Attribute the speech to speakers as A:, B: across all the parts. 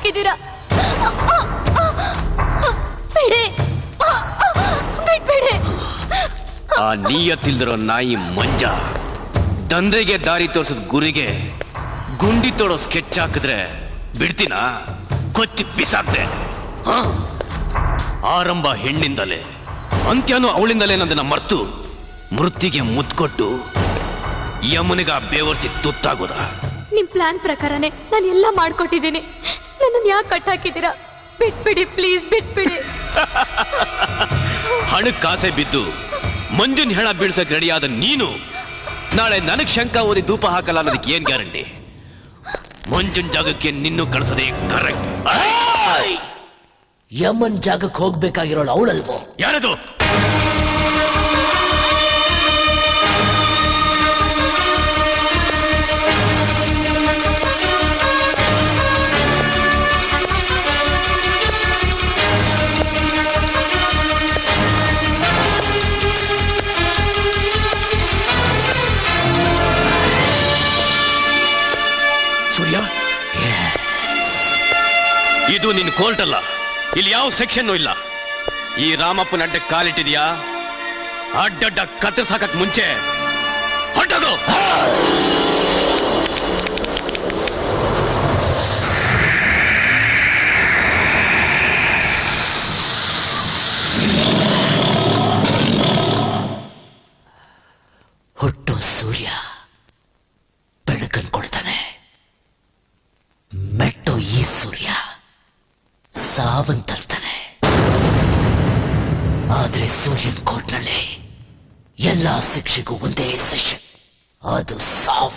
A: ಹಾಕಿದ್ದೀರಾ. ಬಿಟ್ಬಿಡಿ.
B: ಆ ನೀಯತ್ತಿಲ್ದಿರೋ ನಾಯಿ ಮಂಜ ದಂಧೆಗೆ ದಾರಿ ತೋರಿಸಿದ ಗುರಿಗೆ ಗುಂಡಿ ತೋಡೋ ಸ್ಕೆಚ್ ಹಾಕಿದ್ರೆ ಬಿಡ್ತೀನಾ? ಕೊಚ್ಚಿ ಬಿಸಾಕ್ದೆ. ಆರಂಭ ಹೆಣ್ಣಿಂದಲೇ, ಅಂತ್ಯನೂ ಅವಳಿಂದಲೇ ನಂದನ್ನ ಮರ್ತು ಮೃತ್ತಿಗೆ ಮುತ್ಕೊಟ್ಟು ಯಮನಿಗ ಬೇವರ್ಸಿ ತುತ್ತಾಗೋದ?
A: ನಿಮ್ ಪ್ಲಾನ್ ಪ್ರಕಾರನೇ ನಾನು ಎಲ್ಲ ಮಾಡ್ಕೊಟ್ಟಿದ್ದೀನಿ. ನನ್ನನ್ನು ಯಾಕೆ ಕಟ್ಟಾಕಿದ್ದೀರಾ? ಬಿಟ್ಬಿಡಿ ಪ್ಲೀಸ್, ಬಿಟ್ಬಿಡಿ.
B: ಹಣಕ್ಕೆ ಕಾಸೆ ಬಿದ್ದು ಮಂಜುನ್ ಹೆಣ ಬೀಳ್ಸಕ್ ರೆಡಿಯಾದ ನೀನು ನಾಳೆ ನನಗ್ ಶಂಕ ಓದಿ ಧೂಪ ಹಾಕಲ್ಲ ಅನ್ನೋದಕ್ಕೆ ಏನ್ ಗ್ಯಾರಂಟಿ? ಮಂಜುನ್ ಜಾಗಕ್ಕೆ ನಿನ್ನೂ ಕಳಿಸದೆ ಕರೆಕ್ಟ್.
C: ಯಮನ್ ಜಾಗಕ್ಕೆ ಹೋಗ್ಬೇಕಾಗಿರೋಳು ಅವಳಲ್ವೋ?
B: ಯಾರದು? ಸೂರ್ಯ, ಇದು ನಿನ್ ಕೋರ್ಟ್ ಅಲ್ಲ. ಇಲ್ಲಿ ಯಾವ ಸೆಕ್ಷನ್ ಇಲ್ಲ. ಈ ರಾಮಪ್ಪನ ಅಡ್ಡ ಕಾಲಿಟ್ಟಿದ್ಯಾ? ಅಡ್ಡಡ್ಡ ಕತ್ತರಿಸಾಕಕ್ ಮುಂಚೆ ಹೊರಟೋಗು.
C: ಹುಟ್ಟು ಸೂರ್ಯ ಬೆಳಕನ್ ಕೊಡ್ತಾನೆ, ಮೆಟ್ಟು ಈ ಸೂರ್ಯ ಸಾವಂತರ್ತಾನೆ. ಆದ್ರೆ ಸೂರ್ಯನ್ ಕೋರ್ಟ್ನಲ್ಲಿ ಎಲ್ಲಾ ಶಿಕ್ಷೆಗೂ ಒಂದೇ ಸೆಷನ್, ಅದು ಸಾವು.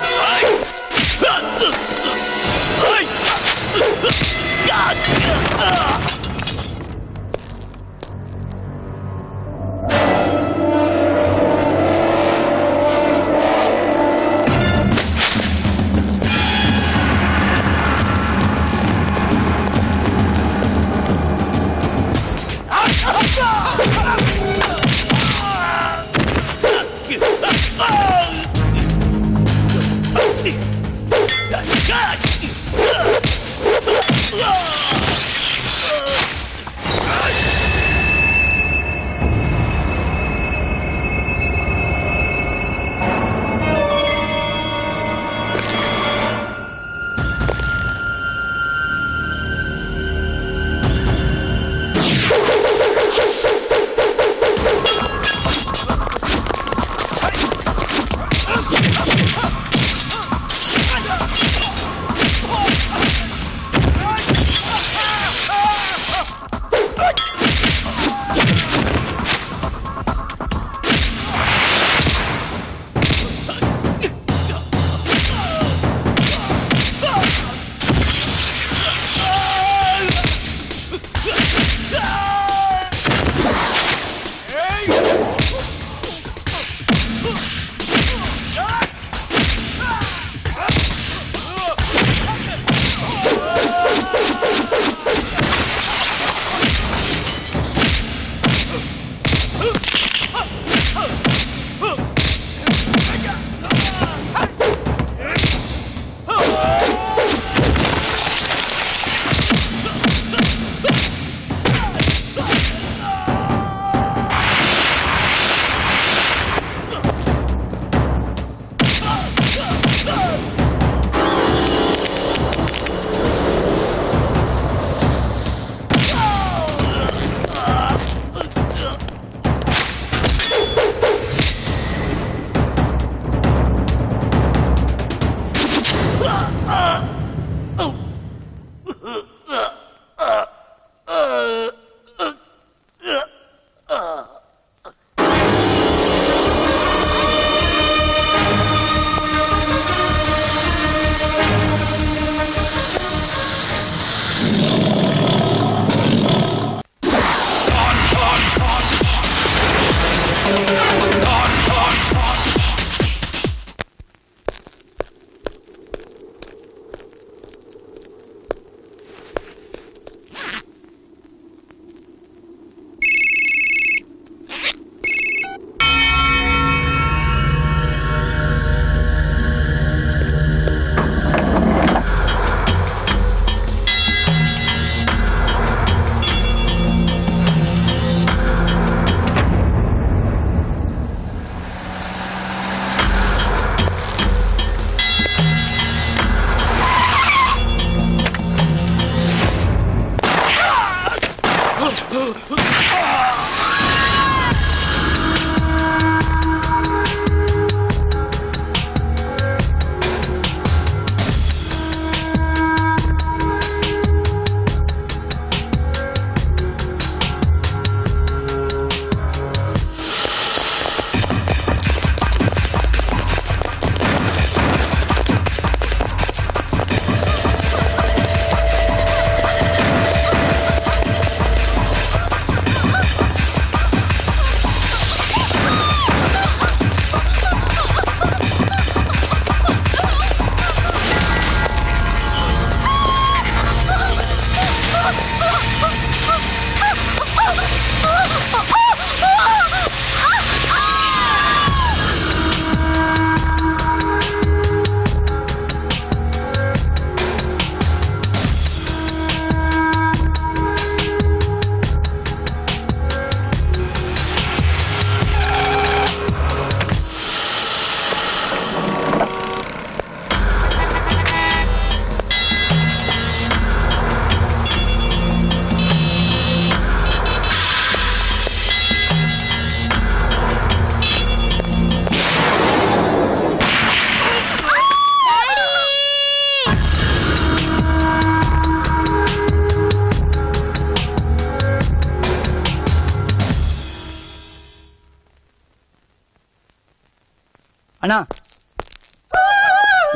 D: ಅಣ್ಣ,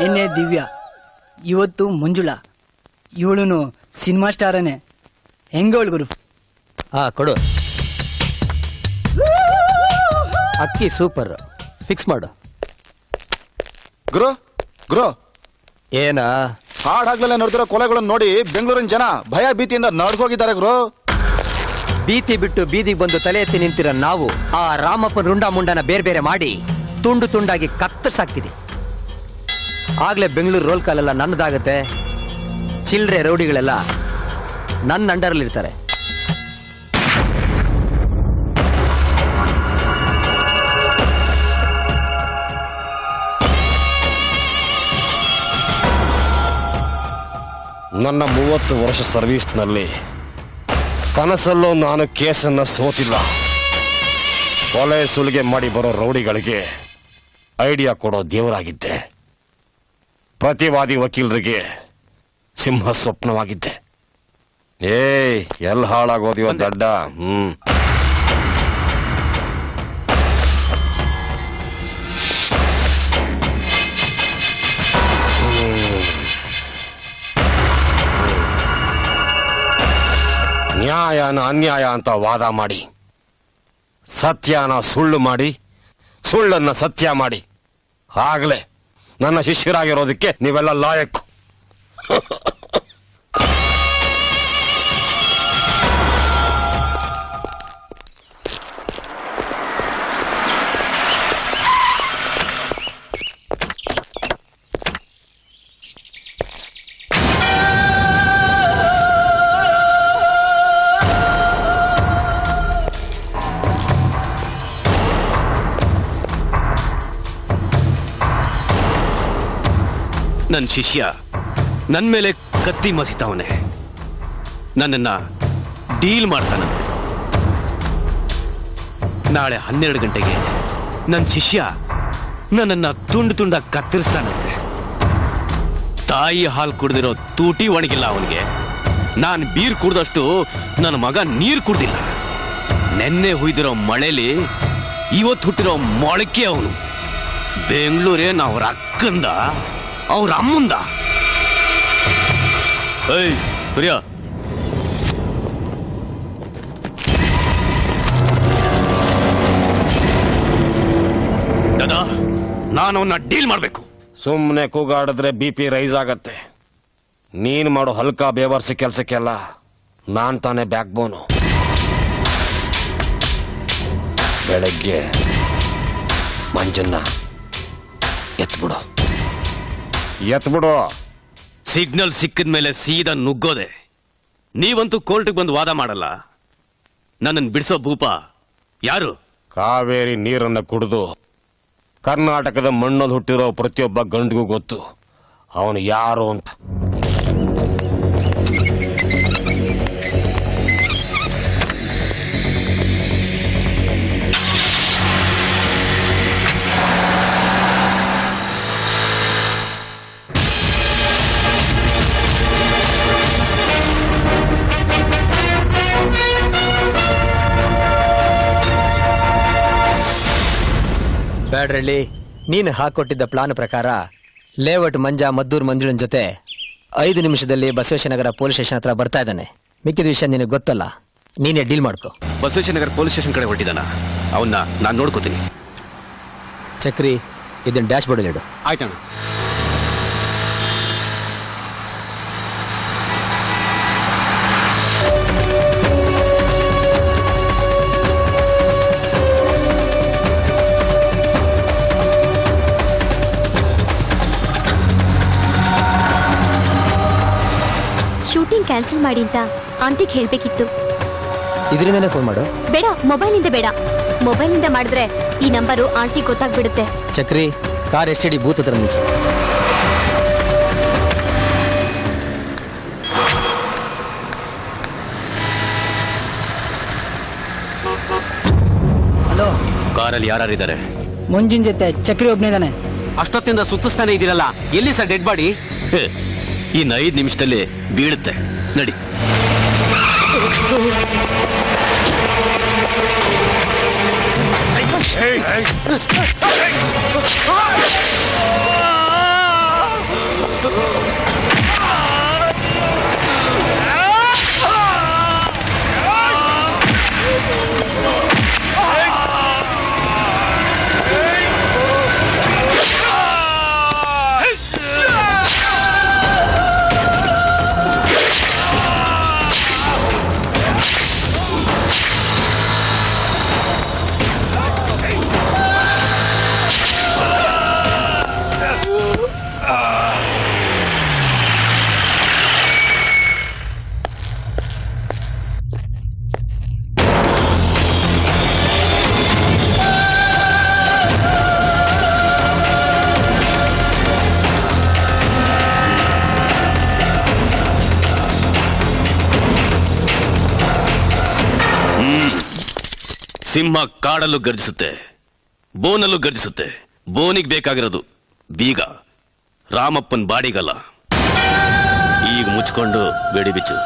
D: ನಿನ್ನೆ ದಿವ್ಯಾ, ಇವತ್ತು ಮಂಜುಳಾ. ಇವಳು ಸಿನಿಮಾ ಸ್ಟಾರನೇ. ಹೆಂಗೋಳ್ ಗುರು?
E: ಕೊಡು. ಅಕ್ಕಿ ಸೂಪರ್, ಫಿಕ್ಸ್ ಮಾಡು.
F: ಗುರು ಗುರು,
E: ಏನ
F: ಹಾಡ್ ಹಾಗ್ಲೆಲ್ಲ ನೋಡ್ತಿರೋ ಕೊಲೆಗಳನ್ನು ನೋಡಿ ಬೆಂಗಳೂರಿನ ಜನ ಭಯ ಭೀತಿಯಿಂದ ನಡ್ಕೋಗಿದ್ದಾರೆ ಗುರು.
E: ಬೀತಿ ಬಿಟ್ಟು ಬೀದಿಗೆ ಬಂದು ತಲೆ ಎತ್ತಿ ನಿಂತಿರೋ ನಾವು ಆ ರಾಮಪ್ಪನ ರುಂಡ ಮುಂಡನ ಬೇರೆ ಬೇರೆ ಮಾಡಿ ತುಂಡು ತುಂಡಾಗಿ ಕತ್ತರಿಸಾಕ್ತಿದೆ. ಆಗ್ಲೇ ಬೆಂಗಳೂರು ರೋಲ್ ಕಾಲೆಲ್ಲ ನನ್ನದಾಗತ್ತೆ. ಚಿಲ್ರೆ ರೌಡಿಗಳೆಲ್ಲ ನನ್ನ ಅಂಡರ್ಲಿರ್ತಾರೆ.
G: ನನ್ನ 30 ವರ್ಷ ಸರ್ವೀಸ್ನಲ್ಲಿ ಕನಸಲ್ಲೂ ನಾನು ಕೇಸನ್ನ ಸೋತಿಲ್ಲ. ಕೊಲೆ ಸುಲಿಗೆ ಮಾಡಿ ಬರೋ ರೌಡಿಗಳಿಗೆ ಐಡಿಯಾ ಕೊಡೋ ದೇವರಾಗಿದ್ದೆ. ಪ್ರತಿವಾದಿ ವಕೀಲರಿಗೆ ಸಿಂಹ ಸ್ವಪ್ನವಾಗಿದ್ದೆ. ಎಲ್ಲಿ ಹಾಳಾಗೋದಿವ ದಡ್ಡ. ನ್ಯಾಯನ ಅನ್ಯಾಯ ಅಂತ ವಾದ ಮಾಡಿ, ಸತ್ಯನ ಸುಳ್ಳು ಮಾಡಿ, ಸುಳ್ಳನ್ನ ಸತ್ಯ ಮಾಡಿ, ಆಗ್ಲೇ ನನ್ನ ಶಿಷ್ಯರಾಗಿರೋದಕ್ಕೆ ನೀವೆಲ್ಲ ಲಾಯಕ್ಕು.
B: ನನ್ನ ಶಿಷ್ಯ ನನ್ನ ಮೇಲೆ ಕತ್ತಿ ಮಸಿತಾವನೆ. ನನ್ನನ್ನ ಡೀಲ್ ಮಾಡ್ತಾನಂತೆ. ನಾಳೆ 12 ಗಂಟೆಗೆ ನನ್ನ ಶಿಷ್ಯ ನನ್ನನ್ನ ತುಂಡು ತುಂಡ ಕತ್ತರಿಸ್ತಾನಂತೆ. ತಾಯಿ ಹಾಲು ಕುಡ್ದಿರೋ ತೂಟಿ ಒಣಗಿಲ್ಲ ಅವನಿಗೆ. ನಾನು ಬೀರ್ ಕುಡ್ದಷ್ಟು ನನ್ನ ಮಗ ನೀರು ಕುಡ್ದಿಲ್ಲ. ನೆನ್ನೆ ಹುಯ್ದಿರೋ ಮಳೆಲಿ ಇವತ್ತು ಹುಟ್ಟಿರೋ ಮೊಳಕೆ ಅವನು. ಬೆಂಗಳೂರೇನು ಅವ್ರ ಅಕ್ಕಂದ ಅವ್ರ ಅಮ್ಮಂದ. ಏಯ್ ಸೂರ್ಯ, ದಾದಾ, ನಾನು ಅವನ್ನ ಡೀಲ್ ಮಾಡ್ಬೇಕು.
G: ಸುಮ್ಮನೆ ಕೂಗಾಡಿದ್ರೆ BP ರೈಸ್ ಆಗತ್ತೆ. ನೀನ್ ಮಾಡೋ ಹಲ್ಕ ಬೇವರ್ಸಿ ಕೆಲ್ಸಕ್ಕೆಲ್ಲ ನಾನ್ ತಾನೇ ಬ್ಯಾಕ್ ಬೋನು. ಬೆಳಗ್ಗೆ ಮಂಜನ್ನ ಎತ್ಬಿಡು.
B: ಸಿಗ್ನಲ್ ಸಿಕ್ಕಿದ ಮೇಲೆ ಸೀದಾ ನುಗ್ಗೋದೆ. ನೀವಂತೂ ಕೋರ್ಟ್ಗೆ ಬಂದು ವಾದ ಮಾಡಲ್ಲ. ನನ್ನನ್ನು ಬಿಡಿಸೋ ಭೂಪ ಯಾರು?
G: ಕಾವೇರಿ ನೀರನ್ನ ಕುಡಿದು ಕರ್ನಾಟಕದ ಮಣ್ಣಲ್ಲಿ ಹುಟ್ಟಿರೋ ಪ್ರತಿಯೊಬ್ಬ ಗಂಡಿಗೂ ಗೊತ್ತು ಅವನು ಯಾರು ಅಂತ.
E: ಬ್ಯಾಡ್ರಳ್ಳಿ, ನೀನು ಹಾಕೊಟ್ಟಿದ್ದ ಪ್ಲಾನ್ ಪ್ರಕಾರ ಲೇಔಟ್ ಮಂಜ ಮದ್ದೂರ್ ಮಂಜುಳನ್ ಜೊತೆ 5 ನಿಮಿಷದಲ್ಲಿ ಬಸವೇಶ್ವರನಗರ ಪೊಲೀಸ್ ಸ್ಟೇಷನ್ ಹತ್ರ ಬರ್ತಾ ಇದ್ದಾನೆ. ಮಿಕ್ಕಿದ ವಿಷಯ ನಿನಗೆ ಗೊತ್ತಲ್ಲ, ನೀನೇ ಡೀಲ್ ಮಾಡ್ಕೊ.
B: ಬಸವೇಶ್ವರನಗರ ಪೊಲೀಸ್ ಸ್ಟೇಷನ್ ಕಡೆ ಹೊರಟಿದ್ದಾನ. ಅವನ್ನ ನಾನು ನೋಡ್ಕೋತೀನಿ.
E: ಚಕ್ರಿ, ಇದನ್ನ ಡ್ಯಾಶ್ ಬೋರ್ಡ್ ಇಡು.
B: ಆಯ್ತಣ್ಣ.
A: ಶೂಟಿಂಗ್ ಕ್ಯಾನ್ಸಲ್ ಮಾಡಿ ಅಂತ ಆಂಟಿಗೆ ಹೇಳ್ಬೇಕಿತ್ತು.
E: ಇದರಿಂದನೇ ಫೋನ್ ಮಾಡು.
A: ಬೇಡ, ಮೊಬೈಲಿಂದ ಬೇಡ. ಮೊಬೈಲಿಂದ ಮಾಡಿದ್ರೆ ಈ ನಂಬರು ಆಂಟಿ ಗೊತ್ತಾಗ್ಬಿಡುತ್ತೆ.
E: ಚಕ್ರಿ, ಕಾರ್ STD ಬೂತ್ ಹತ್ರ ನಿಲ್ಸು.
D: ಹಲೋ,
B: ಕಾರಲ್ಲಿ ಯಾರಿದ್ದಾರೆ?
D: ಮಂಜುನ್ ಜೊತೆ ಚಕ್ರಿ ಒಬ್ನಿದಾನೆ.
H: ಅಷ್ಟೊತ್ತಿಂದ ಸುತ್ತಿಸ್ತಾನೆ ಇದ್ದೀರಲ್ಲ, ಎಲ್ಲಿ ಸರ್ ಡೆಡ್ ಬಾಡಿ?
B: ಇನ್ನು 5 ನಿಮಿಷದಲ್ಲಿ ಬೀಳುತ್ತೆ. ನಡಿ. ಸಿಂಹ ಕಾಡಲ್ಲೂ ಗರ್ಜಿಸುತ್ತೆ, ಬೋನಲ್ಲೂ ಗರ್ಜಿಸುತ್ತೆ. ಬೋನಿಗೆ ಬೇಕಾಗಿರೋದು ಬೀಗ, ರಾಮಪ್ಪನ್ ಬಾಡಿಗಲ್ಲ. ಈಗ ಮುಚ್ಕೊಂಡು ಬೇಡಿ ಬಿಚ್ಚು.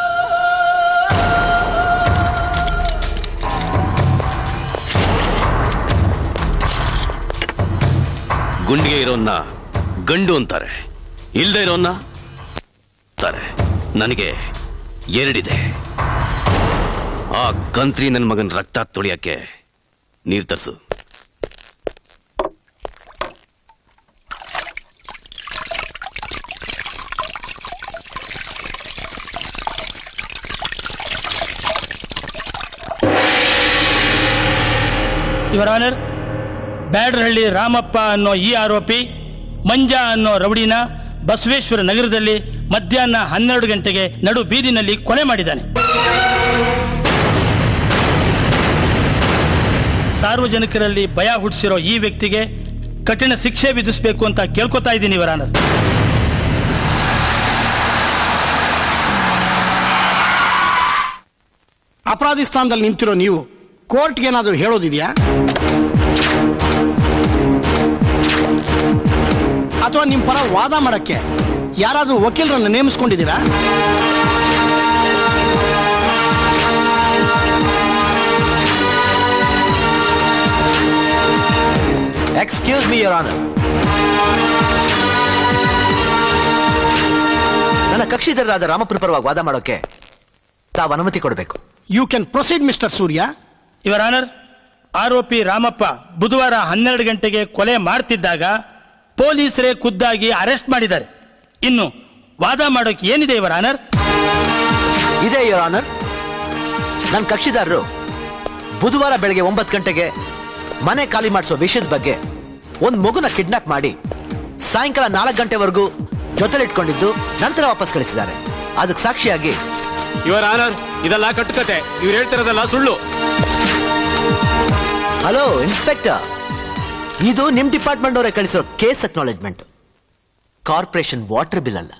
B: ಗುಂಡಿಗೆ ಇರೋನ್ನ ಗಂಡು ಅಂತಾರೆ, ಇಲ್ದೇ ಇರೋನ್ನ ಅಂತಾರೆ. ನನಗೆ ಎರಡಿದೆ. ಆ ಕಂತ್ರಿ ನನ್ನ ಮಗನ ರಕ್ತ ತೊಳಿಯಕ್ಕೆ ನೀರು ತರಿಸು.
I: ಯುವರ್ ಆನರ್, ಬ್ಯಾಡರಹಳ್ಳಿ ರಾಮಪ್ಪ ಅನ್ನೋ ಈ ಆರೋಪಿ ಮಂಜ ಅನ್ನೋ ರೌಡಿನ ಬಸವೇಶ್ವರ ನಗರದಲ್ಲಿ ಮಧ್ಯಾಹ್ನ 12 ಗಂಟೆಗೆ ನಡು ಬೀದಿನಲ್ಲಿ ಕೊಲೆ ಮಾಡಿದ್ದಾನೆ. ಸಾರ್ವಜನಿಕರಲ್ಲಿ ಭಯ ಹುಟ್ಟಿಸಿರೋ ಈ ವ್ಯಕ್ತಿಗೆ ಕಠಿಣ ಶಿಕ್ಷೆ ವಿಧಿಸಬೇಕು ಅಂತ ಕೇಳ್ಕೊತಾ ಇದ್ದೀನಿ ಯುವರ್ ಆನರ್.
J: ಅಪರಾಧಿ ಸ್ಥಾನದಲ್ಲಿ ನಿಂತಿರೋ ನೀವು ಕೋರ್ಟ್ಗೆ ಏನಾದರೂ ಹೇಳೋದಿದೆಯಾ, ಅಥವಾ ನಿಮ್ಮ ಪರ ವಾದ ಮಾಡಕ್ಕೆ ಯಾರಾದರೂ ವಕೀಲರನ್ನು ನೇಮಿಸ್ಕೊಂಡಿದ್ದೀರಾ?
E: ಎಕ್ಸ್ಕ್ಯೂಸ್ ಮಿ ಯುವರ್ ಆನರ್, ನನ್ನ ಕಕ್ಷಿದಾರರಾದ ರಾಮಪ್ಪನ ಪರವಾಗಿ ವಾದ ಮಾಡೋಕೆ ತಾವು ಅನುಮತಿ ಕೊಡಬೇಕು.
J: You can proceed mister Surya.
I: Your honour, ಆರೋಪಿ ರಾಮಪ್ಪ ಬುಧವಾರ 12 ಗಂಟೆಗೆ ಕೊಲೆ ಮಾಡ್ತಿದ್ದಾಗ ಪೊಲೀಸರೇ ಖುದ್ದಾಗಿ ಅರೆಸ್ಟ್ ಮಾಡಿದ್ದಾರೆ. ಇನ್ನು ವಾದ ಮಾಡೋಕೆ ಏನಿದೆ ಯುವರ್ ಆನರ್?
E: ಇದೇ ಯುವರ್ ಆನರ್, ನನ್ನ ಕಕ್ಷಿದಾರರು ಬುಧವಾರ ಬೆಳಗ್ಗೆ 9 ಗಂಟೆಗೆ ಮನೆ ಖಾಲಿ ಮಾಡಿಸೋ ವಿಷಯದ ಬಗ್ಗೆ ಒಂದು ಮಗುನ ಕಿಡ್ನಾಪ್ ಮಾಡಿ ಸಾಯಂಕಾಲ 4 ಗಂಟೆವರೆಗೂ ಜೊತೆಲಿಟ್ಕೊಂಡಿದ್ದು ನಂತರ ವಾಪಸ್ ಕಳಿಸಿದ್ದಾರೆ. ಅದಕ್ಕೆ ಸಾಕ್ಷಿಯಾಗಿ
H: ಯುವರ್ ಆನರ್, ಇದೆಲ್ಲ ಕಟ್ಟುಕತೆ. ಇವ್ರು ಹೇಳ್ತಿರೋದೆಲ್ಲ ಸುಳ್ಳು.
E: ಹಲೋ ಇನ್ಸ್ಪೆಕ್ಟರ್, ಇದು ನಿಮ್ ಡಿಪಾರ್ಟ್ಮೆಂಟ್ ಅವರೇ ಕಳಿಸಿರೋ case acknowledgement, corporation water bill ಅಲ್ಲ.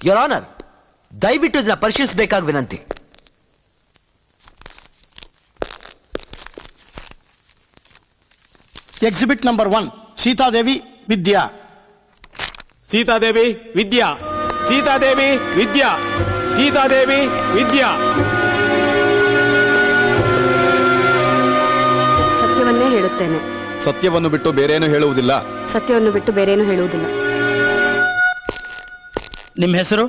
E: ಯುವರ್ ಆನರ್, ದಯವಿಟ್ಟು ಇದನ್ನ ಪರಿಶೀಲಿಸಬೇಕಾಗಿ ವಿನಂತಿ.
J: Exhibit number 1, Sitadevi Vidya.
H: ಸೀತಾದೇವಿ ವಿದ್ಯಾ, ಸೀತಾದೇವಿ ವಿದ್ಯಾ, ಸೀತಾದೇವಿ ವಿದ್ಯಾ.
A: ಸತ್ಯವನ್ನೇ ಹೇಳುತ್ತೇನೆ.
F: ಸತ್ಯವನ್ನು ಬಿಟ್ಟು ಬೇರೇನು ಹೇಳುವುದಿಲ್ಲ.
A: ಸತ್ಯವನ್ನು ಬಿಟ್ಟು ಬೇರೇನು ಹೇಳುವುದಿಲ್ಲ.
I: ನಿಮ್ಮ ಹೆಸರು?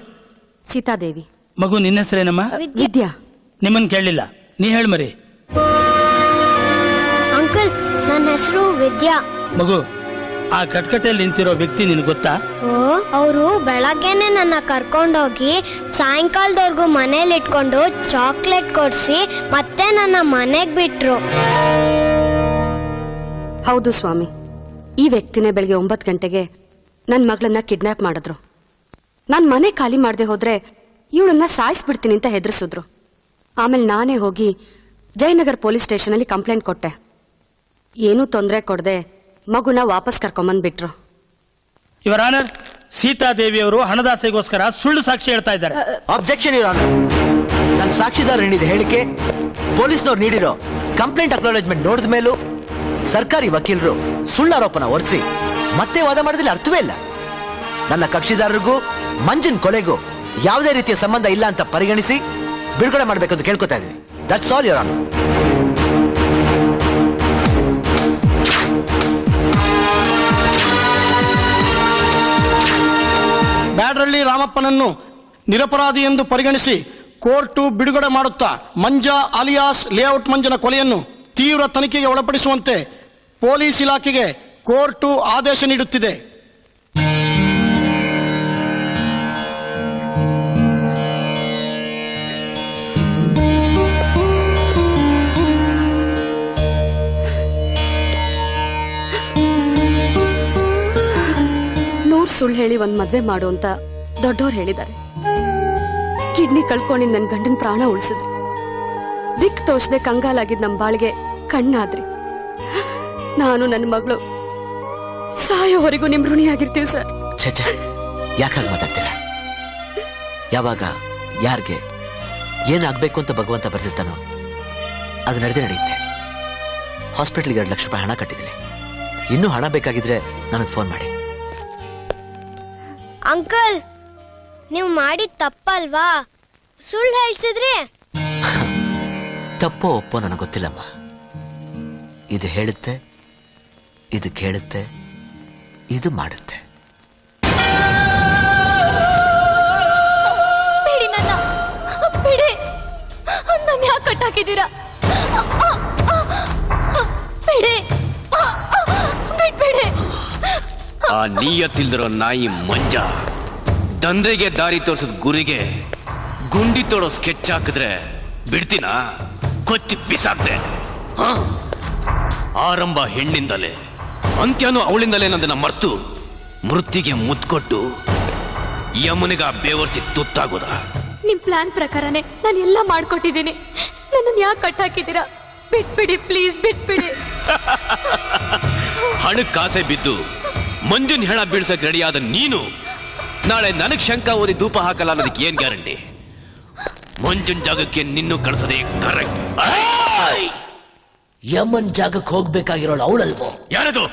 A: ಸೀತಾದೇವಿ.
I: ಮಗು ನಿನ್ನ ಹೆಸರೇನಮ್ಮ?
A: ವಿದ್ಯಾ.
I: ನಿಮ್ಮನ್ ಕೇಳಲಿಲ್ಲ, ನೀ ಹೇಳ ಮರಿ.
K: ಅಂಕಲ್, ನನ್ನ ಹೆಸರು ವಿದ್ಯಾ.
I: ಮಗು, ಆ ಕಟ್ಕಟೆಯಲ್ಲಿ ನಿಂತಿರೋ ವ್ಯಕ್ತಿ ನಿನಗೆ ಗೊತ್ತಾ?
K: ಅವರು ಬೆಳಗ್ಗೆನೆ ನನ್ನ ಕರ್ಕೊಂಡೋಗಿ ಸಾಯಂಕಾಲದವರೆಗೂ ಮನೇಲಿ ಇಟ್ಕೊಂಡು ಚಾಕ್ಲೇಟ್ ಕೊಡ್ಸಿ ಮತ್ತೆ ನನ್ನ ಮನೆಗ್ ಬಿಟ್ರು.
A: ಹೌದು ಸ್ವಾಮಿ, ಈ ವ್ಯಕ್ತಿನೇ ಬೆಳಗ್ಗೆ 9 ಗಂಟೆಗೆ ನನ್ನ ಮಗಳನ್ನ ಕಿಡ್ನಾಪ್ ಮಾಡಿದ್ರು. ನಾನು ಮನೆ ಖಾಲಿ ಮಾಡದೆ ಹೋದ್ರೆ ಇವಳನ್ನ ಸಾಯಿಸ್ಬಿಡ್ತೀನಿ ಅಂತ ಹೆದರ್ಸಿದ್ರು. ಆಮೇಲೆ ನಾನೇ ಹೋಗಿ ಜಯನಗರ್ ಪೊಲೀಸ್ ಸ್ಟೇಷನಲ್ಲಿ ಕಂಪ್ಲೇಂಟ್ ಕೊಟ್ಟೆ. ಏನೂ ತೊಂದರೆ ಕೊಡದೆ ಮಗುನ ವಾಪಸ್ ಕರ್ಕೊಂಬಂದ್ಬಿಟ್ರು.
I: ಯುವರ್ ಆನರ್, ಸೀತಾದೇವಿ ಅವರು ಹಣದಾಸೆಗೋಸ್ಕರ ಸುಳ್ಳು ಸಾಕ್ಷಿ ಹೇಳ್ತಾ ಇದ್ದಾರೆ.
E: ಅಬ್ಜೆಕ್ಷನ್ ಯುವರ್ ಆನರ್, ನನ್ನ ಸಾಕ್ಷಿದಾರ ನೀಡಿದ ಹೇಳಿಕೆ, ಪೊಲೀಸ್ನವ್ರು ನೀಡಿರೋ ಕಂಪ್ಲೇಂಟ್ ಅಕ್ನಾಲೆಜ್ಮೆಂಟ್ ನೋಡಿದ ಮೇಲೂ ಸರ್ಕಾರಿ ವಕೀಲರು ಸುಳ್ಳಾರೋಪನ ಹೊರಿಸಿ ಮತ್ತೆ ವಾದ ಮಾಡೋದ್ರಲ್ಲಿ ಅರ್ಥವೇ ಇಲ್ಲ. ನನ್ನ ಕಕ್ಷಿದಾರರಿಗೂ ಮಂಜಿನ್ ಕೊಲೆಗೂ ಯಾವುದೇ ರೀತಿಯ ಸಂಬಂಧ ಇಲ್ಲ ಅಂತ ಪರಿಗಣಿಸಿ ಬಿಡುಗಡೆ ಮಾಡಬೇಕು ಅಂತ ಕೇಳ್ಕೊತಾ ಇದ್ದೀನಿ. That's all your honour.
J: Byadrahalli ರಾಮಪ್ಪನನ್ನು ನಿರಪರಾಧಿ ಎಂದು ಪರಿಗಣಿಸಿ ಕೋರ್ಟು ಬಿಡುಗಡೆ ಮಾಡುತ್ತಾ ಮಂಜಾ ಅಲಿಯಾಸ್ ಲೇಔಟ್ ಮಂಜನ ಕೊಲೆಯನ್ನು ತೀವ್ರ ತನಿಖೆಗೆ ಒಳಪಡಿಸುವಂತೆ ಪೊಲೀಸ್ ಇಲಾಖೆಗೆ ಕೋರ್ಟು ಆದೇಶ ನೀಡುತ್ತಿದೆ.
A: ಸುಳ್ಳು ಹೇಳಿ ಒಂದ್ ಮದ್ವೆ ಮಾಡು ಅಂತ ದೊಡ್ಡೋರು ಹೇಳಿದ್ದಾರೆ. ಕಿಡ್ನಿ ಕಳ್ಕೊಂಡಿದ್ ನನ್ ಗಂಡನ್ ಪ್ರಾಣ ಉಳಿಸಿದ್ರಿ. ದಿಕ್ ತೋಚದೆ ಕಂಗಾಲಾಗಿದ್ ನಮ್ ಬಾಳಿಗೆ ಕಣ್ಣಾದ್ರಿ. ನಾನು ನನ್ನ ಮಗಳು ಸಾಯೋವರೆಗೂ ನಿಮ್ ಋಣಿಯಾಗಿರ್ತೀವಿ ಸರ್.
C: ಛೆ, ಯಾಕಾಗಿ ಮಾತಾಡ್ತೀರಾ? ಯಾವಾಗ ಯಾರಿಗೆ ಏನಾಗ್ಬೇಕು ಅಂತ ಭಗವಂತ ಬರ್ತಿರ್ತಾನೋ ಅದು ನಡೆಯುತ್ತೆ. ಹಾಸ್ಪಿಟಲ್ಗೆ 2 ಲಕ್ಷ ರೂಪಾಯಿ ಹಣ ಕಟ್ಟಿದ್ದೀನಿ. ಇನ್ನೂ ಹಣ ಬೇಕಾಗಿದ್ರೆ ನನಗೆ ಫೋನ್ ಮಾಡಿ.
K: ಅಂಕಲ್, ನೀವು ಮಾಡಿದ ತಪ್ಪಲ್ವಾ? ಸುಳ್ಳು ಹೇಳ್ಸಿದ್ರಿ.
C: ತಪ್ಪೋ ಒಪ್ಪೋ ನನಗೆ ಗೊತ್ತಿಲ್ಲಮ್ಮ. ಇದು ಹೇಳುತ್ತೆ, ಇದು ಕೇಳುತ್ತೆ, ಇದು ಮಾಡುತ್ತೆ.
A: ಬಿಡಿ ನನ್ನ, ಬಿಡಿ ನನ್ನ. ಯಾಕೆ ಕಟ್ಟಾಕಿದ್ದೀರಾ? ಬಿಡಿ, ಬಿಟ್ಬಿಡಿ.
B: ಆ ನೀಯತ್ತಿಲ್ದಿರೋ ನಾಯಿ ಮಂಜ ದಂಧೆಗೆ ದಾರಿ ತೋರಿಸಿದ ಗುರಿಗೆ ಗುಂಡಿ ತೋಡೋ ಸ್ಕೆಚ್ ಹಾಕಿದ್ರೆ ಬಿಡ್ತೀನ? ಕೊಚ್ಚಿ ಬಿಸಾಕ್ದೆ. ಆರಂಭ ಹೆಣ್ಣಿಂದಲೇ, ಅಂತ್ಯನೂ ಅವಳಿಂದಲೇ ನಂದನ್ನ ಮರ್ತು ಮೃತ್ತಿಗೆ ಮುತ್ಕೊಟ್ಟು ಯಮನಿಗ ಬೇವರ್ಸಿ ತುತ್ತಾಗೋದ.
A: ನಿಮ್ ಪ್ಲಾನ್ ಪ್ರಕಾರನೇ ನಾನು ಎಲ್ಲ ಮಾಡ್ಕೊಟ್ಟಿದ್ದೀನಿ. ನನ್ನನ್ನು ಯಾಕೆ ಕಟ್ಟಾಕಿದ್ದೀರಾ? ಬಿಟ್ಬಿಡಿ ಪ್ಲೀಸ್, ಬಿಟ್ಬಿಡಿ.
B: ಹಣಕ್ಕಾಸೆ ಬಿದ್ದು ಮಂಜುನ್ ಹೆಣ ಬೀಳ್ಸಕ್ ರೆಡಿಯಾದ ನೀನು ನಾಳೆ ನನಗ್ ಶಂಕ ಓದಿ ಧೂಪ ಹಾಕಲ್ಲ ಅನ್ನೋದಕ್ಕೆ ಏನ್ ಗ್ಯಾರಂಟಿ? ಮಂಜುನ್ ಜಾಗಕ್ಕೆ ನಿನ್ನೂ ಕಳಿಸೋದೇ ಕರೆಕ್ಟ್.
C: ಯಮನ್ ಜಾಗಕ್ಕೆ ಹೋಗ್ಬೇಕಾಗಿರೋಳು ಅವಳಲ್ವೋ?
B: ಯಾರದು?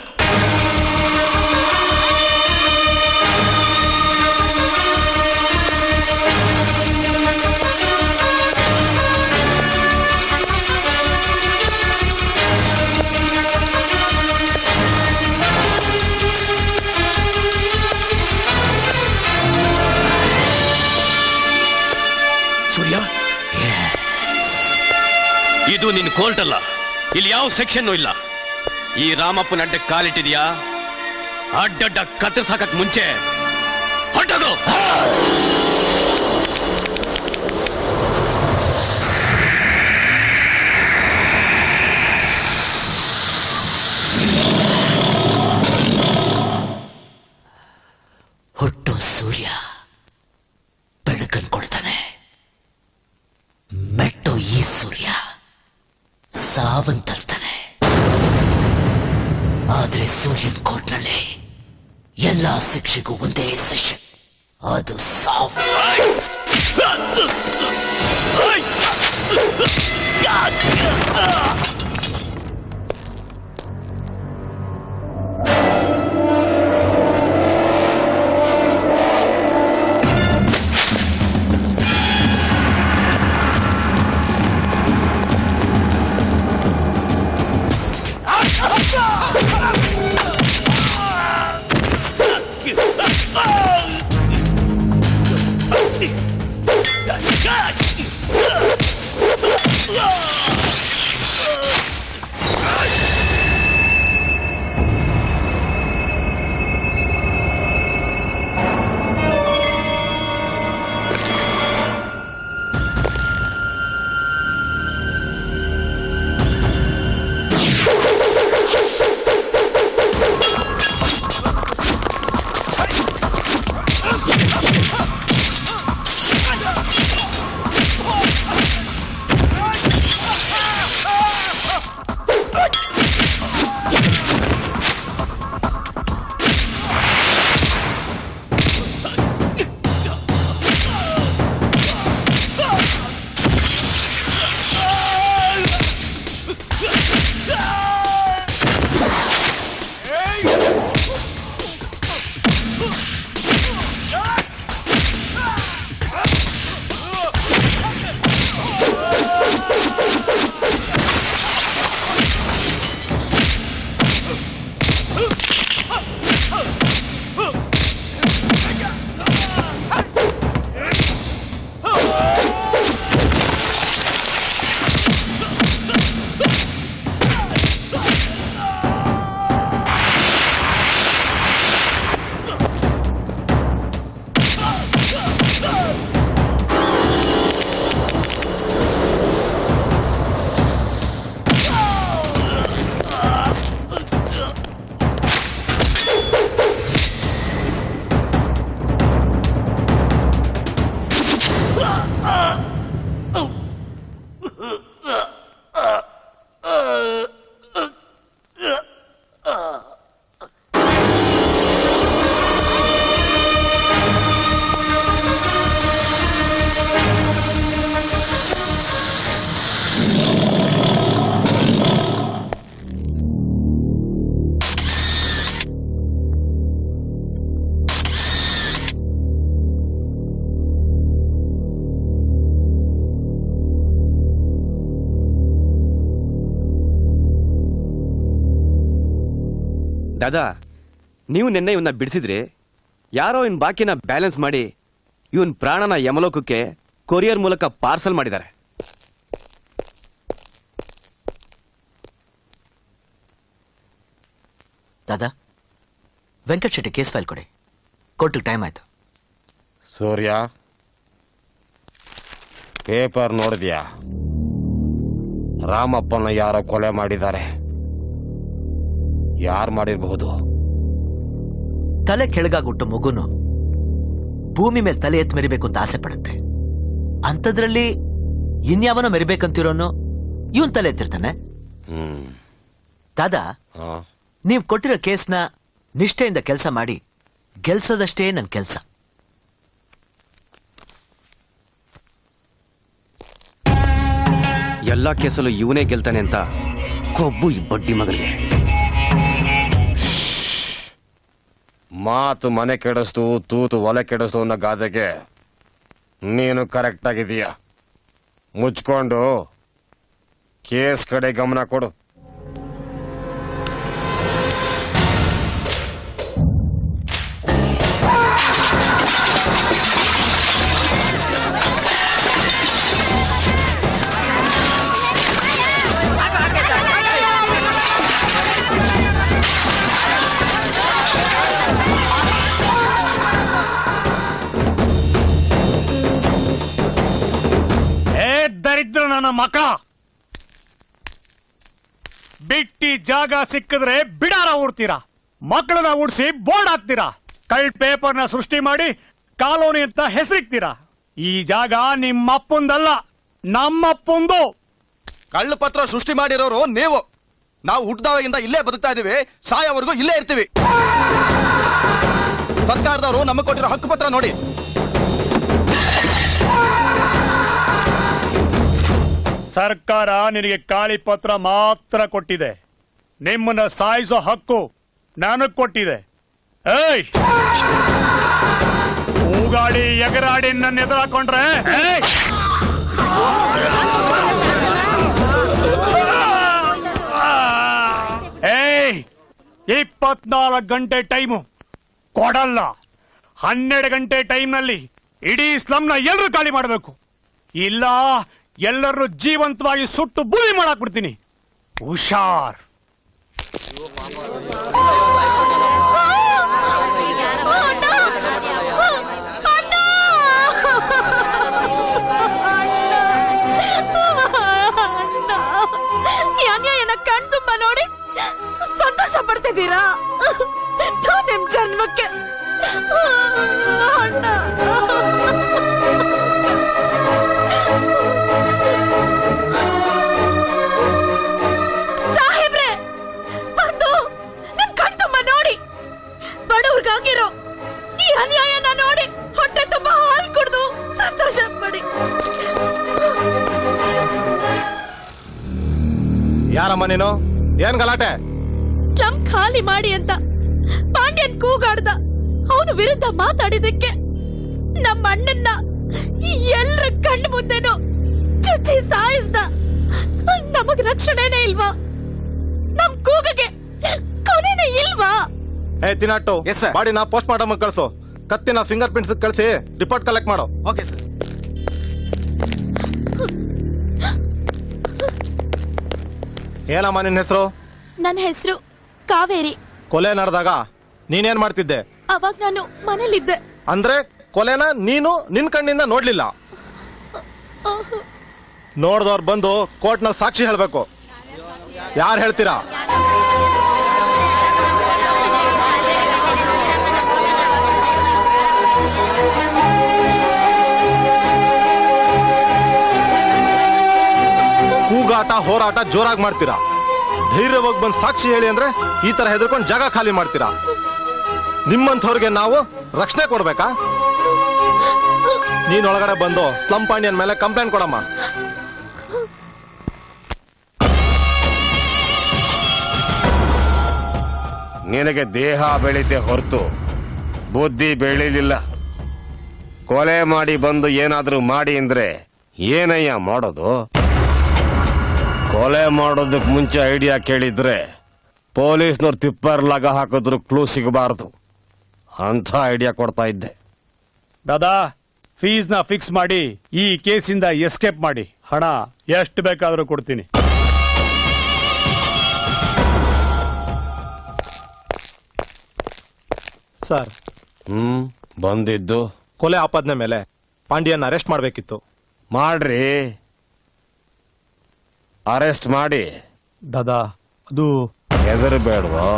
B: ಸೂರ್ಯ, ಇದು ನಿನ್ ಕೋರ್ಟ್ ಅಲ್ಲ. ಇಲ್ಲಿ ಯಾವ ಸೆಕ್ಷನ್ ಇಲ್ಲ. ಈ ರಾಮಪ್ಪನ ಅಡ್ಡ ಕಾಲಿಟ್ಟಿದ್ಯಾ? ಅಡ್ಡಡ್ಡ ಕತ್ತರಿಸಾಕಕ್ ಮುಂಚೆ ಹೊರಟೋಗು.
C: ಹುಟ್ಟು ಸೂರ್ಯ ಬೆಳಕನ್ನು ಕೊಡ್ತಾನೆ, ಮೆಟ್ಟೋ ಈ ಸೂರ್ಯ ಸಾವಂತರ್ತಾನೆ. ಆದ್ರೆ ಸೂರ್ಯನ್ ಕೋರ್ಟ್ನಲ್ಲಿ ಎಲ್ಲಾ ಶಿಕ್ಷೆಗೂ ಒಂದೇ ಸೆಷನ್, ಅದು ಸಾವು.
B: God! ದಾದಾ, ನೀವು ನಿನ್ನೆ ಇವನ್ನ ಬಿಡಿಸಿದ್ರಿ. ಯಾರೋ ಇವನ್ ಬಾಕಿನ ಬ್ಯಾಲೆನ್ಸ್ ಮಾಡಿ ಇವನ್ ಪ್ರಾಣನ ಯಮಲೋಕಕ್ಕೆ ಕೊರಿಯರ್ ಮೂಲಕ ಪಾರ್ಸಲ್ ಮಾಡಿದ್ದಾರೆ.
C: ದಾದಾ, ವೆಂಕಟ್ ಶೆಟ್ಟಿ ಕೇಸ್ ಫೈಲ್ ಕೊಡಿ. ಕೋರ್ಟಿಗೆ ಟೈಮ್ ಆಯ್ತು.
G: ಸೂರ್ಯ, ಪೇಪರ್ ನೋಡಿದ್ಯಾ? ರಾಮಪ್ಪನ ಯಾರೋ ಕೊಲೆ ಮಾಡಿದ್ದಾರೆ. ಯಾರು ಮಾಡಿರಬಹುದು?
C: ತಲೆ ಕೆಳಗಾಗುಟ್ಟು ಮಗುನು ಭೂಮಿ ಮೇಲೆ ತಲೆ ಎತ್ತು ಮೆರಿಬೇಕು ಅಂತ ಆಸೆ ಪಡುತ್ತೆ. ಅಂಥದ್ರಲ್ಲಿ ಇನ್ಯಾವನೋ ಮೆರಿಬೇಕಂತಿರೋನು ಇವನ್ ತಲೆ ಎತ್ತಿರ್ತಾನೆ. ದಾದಾ, ನೀವ್ ಕೊಟ್ಟಿರೋ ಕೇಸ್ನ ನಿಷ್ಠೆಯಿಂದ ಕೆಲಸ ಮಾಡಿ ಗೆಲ್ಸೋದಷ್ಟೇ ನನ್ನ ಕೆಲಸ.
B: ಎಲ್ಲಾ ಕೇಸಲ್ಲೂ ಇವನೇ ಗೆಲ್ತಾನೆ ಅಂತ ಕೊಬ್ಬು ಈ ಬಡ್ಡಿ ಮಗನಿಗೆ.
G: ಮಾತು ಮನೆ ಕೆಡಿಸ್ತು, ತೂತು ಒಲೆ ಕೆಡಿಸ್ತು ಅನ್ನೋ ಗಾದೆಗೆ ನೀನು ಕರೆಕ್ಟ್ ಆಗಿದೀಯ. ಮುಚ್ಕೊಂಡು ಕೇಸ್ ಕಡೆ ಗಮನ ಕೊಡು.
H: ದರಿದ್ರ ನನ್ನ ಮಕ್ಕಳ, ಬಿಟ್ಟಿ ಜಾಗ ಸಿಕ್ಕಿದ್ರೆ ಬಿಡಾರ ಊಡ್ತೀರಾ, ಮಕ್ಕಳನ್ನ ಉಡ್ಸಿ ಬೋರ್ಡ್ ಹಾಕ್ತೀರಾ, ಕಳ್ಳ ಪೇಪರ್ನ ಸೃಷ್ಟಿ ಮಾಡಿ ಕಾಲೋನಿ ಅಂತ ಹೆಸರಿಕ್ತೀರಾ. ಈ ಜಾಗ ನಿಮ್ಮಪ್ಪಂದಲ್ಲ, ನಮ್ಮಪ್ಪಂದು.
F: ಕಳ್ಳ ಪತ್ರ ಸೃಷ್ಟಿ ಮಾಡಿರೋರು ನೀವು. ನಾವು ಹುಟ್ಟಿದವಾಗಿಂದ ಇಲ್ಲೇ ಬದುಕ್ತಾ ಇದೀವಿ, ಸಾಯೋವರೆಗೂ ಇಲ್ಲೇ ಇರ್ತೀವಿ. ಸರ್ಕಾರದವರು ನಮಗೆ ಕೊಟ್ಟಿರೋ ಹಕ್ಕು ಪತ್ರ ನೋಡಿ.
H: ಸರ್ಕಾರ ನಿನಗೆ ಖಾಲಿ ಪತ್ರ ಮಾತ್ರ ಕೊಟ್ಟಿದೆ, ನಿಮ್ಮನ್ನ ಸಾಯಿಸೋ ಹಕ್ಕು ನನಗ್ ಕೊಟ್ಟಿದೆ. ಏಯ್, ಕೂಗಾಡಿ ಎಗರಾಡಿ ನನ್ನ ಎದುರಾಕೊಂಡ್ರೆ ಏಯ್ 24 ಗಂಟೆ ಟೈಮು ಕೊಡಲ್ಲ. 12 ಗಂಟೆ ಟೈಮ್ನಲ್ಲಿ ಇಡೀ ಸ್ಲಮ್ನ ಎಲ್ಲರೂ ಖಾಲಿ ಮಾಡಬೇಕು, ಇಲ್ಲ ಎಲ್ಲರೂ ಜೀವಂತವಾಗಿ ಸುಟ್ಟು ಬೂದಿ ಮಾಡಾಕ್ಬಿಡ್ತೀನಿ. ಹುಷಾರ್.
A: ಕಣ್ ತುಂಬ ನೋಡಿ ಸಂತೋಷ ಪಡ್ತಿದ್ದೀರಾ? ನಿಮ್ ಜನ್ಮಕ್ಕೆ ಅಣ್ಣ. ಸಾಹೇಬ್ರೆ, ಬಂದು ನಿಮ್ ಕಣ್ ತುಂಬ ನೋಡಿ ಬಡವ್ರಿಗಾಗಿರೋ ಈ ಅನ್ಯಾಯನ ನೋಡಿ ಹೊಟ್ಟೆ ತುಂಬ ಹಾಲು ಕುಡ್ದು ಸಂತೋಷ ಪಡಿ.
F: ಯಾರಮ್ಮ ನೀನು? ಏನ್ ಗಲಾಟೆ?
A: ಸ್ಲಮ್ ಖಾಲಿ ಮಾಡಿ ಅಂತ ಪಾಂಡ್ಯನ್ ಕೂಗಾಡ್ದ. ಅವನು ವಿರುದ್ಧ ಮಾತಾಡಿದಕ್ಕೆ ನಮ್ಮ ಅಣ್ಣನ್ನ ಎಲ್ರ ಕಣ್ಣು ಮುಂದೆನೋ ಚುಚ್ಚಿ ಸಾಯಿಸ್ದ. ನಮಗ್ ರಕ್ಷಣೆನೇ ಇಲ್ವಾ? ನಮ್ ಕೂಗಗೆ ಕೊನೆನೇ ಇಲ್ವಾ?
F: ಏ ತಿನ್ನಟ್ಟು, ಬಾಡಿನ ಪೋಸ್ಟ್ ಮಾರ್ಟಮ್ ಕಳ್ಸು. ಕತ್ತಿನ ಫಿಂಗರ್ ಪ್ರಿಂಟ್ಸ್ ಕಳಿಸಿ ರಿಪೋರ್ಟ್ ಕಲೆಕ್ಟ್ ಮಾಡೋ.
D: Okay sir.
F: ಏನಮ್ಮ ನಿನ್ನ ಹೆಸರು?
A: ನನ್ನ ಹೆಸರು ಕಾವೇರಿ.
F: ಕೊಲೆ ನಡೆದಾಗ ನೀನೇನ್ ಮಾಡ್ತಿದ್ದೆ?
A: ಅವಾಗ ನಾನು ಮನೇಲಿದ್ದೆ.
F: ಅಂದ್ರೆ ಕೊಲೆನ ನೀನು ನಿನ್ ಕಣ್ಣಿಂದ ನೋಡ್ಲಿಲ್ಲ? ನೋಡ್ದವ್ರು ಬಂದು ಕೋರ್ಟ್ ನಲ್ಲಿ ಸಾಕ್ಷಿ ಹೇಳ್ಬೇಕು. ಯಾರು ಹೇಳ್ತೀರಾ? ಕೂಗಾಟ ಹೋರಾಟ ಜೋರಾಗಿ ಮಾಡ್ತೀರಾ. ಧೈರ್ಯವಾಗಿ ಬಂದು ಸಾಕ್ಷಿ ಹೇಳಿ ಅಂದ್ರೆ ಈ ತರ ಹೆದರ್ಕೊಂಡು ಜಾಗ ಖಾಲಿ ಮಾಡ್ತೀರಾ. ನಿಮ್ಮಂಥವ್ರಿಗೆ ನಾವು ರಕ್ಷಣೆ ಕೊಡ್ಬೇಕಾ? ನೀನ್ ಒಳಗಡೆ ಬಂದು ಸ್ಲಮ್ ಪಾಂಡ್ಯನ್ ಮೇಲೆ ಕಂಪ್ಲೇಂಟ್ ಕೊಡಮ್ಮ.
G: ನಿನಗೆ ದೇಹ ಬೆಳೀತೆ ಹೊರತು ಬುದ್ಧಿ ಬೆಳೀಲಿಲ್ಲ. ಕೊಲೆ ಮಾಡಿ ಬಂದು ಏನಾದ್ರೂ ಮಾಡಿ ಅಂದ್ರೆ ಏನಯ್ಯ ಮಾಡೋದು? ಕೊಲೆ ಮಾಡೋದಕ್ಕೆ ಮುಂಚೆ ಐಡಿಯಾ ಕೇಳಿದ್ರೆ ಪೊಲೀಸ್ನವ್ರು ತಿಪ್ಪರ್ ಲಗ ಹಾಕಿದ್ರು ಕ್ಲೂ ಸಿಗಬಾರದು ಅಂತ ಐಡಿಯಾ ಕೊಡ್ತಾ ಇದ್ದೆ.
H: ದಾದಾ, ಫೀಸ್ನ ಫಿಕ್ಸ್ ಮಾಡಿ ಈ ಕೇಸಿಂದ ಎಸ್ಕೇಪ್ ಮಾಡಿ. ಹಣ ಎಷ್ಟು ಬೇಕಾದರೂ ಕೊಡ್ತೀನಿ.
F: ಸರ್,
G: ಬಂದಿದ್ದು
F: ಕೊಲೆ ಆಪಾದನೆ ಮೇಲೆ ಪಾಂಡ್ಯನ್ ಅರೆಸ್ಟ್ ಮಾಡಬೇಕಿತ್ತು.
G: ಮಾಡ್ರಿ, ಅರೆಸ್ಟ್ ಮಾಡಿ.
H: ದಾದಾ, ಅದು
G: ಹೆದರ್ಬೇಡ್ವೋ.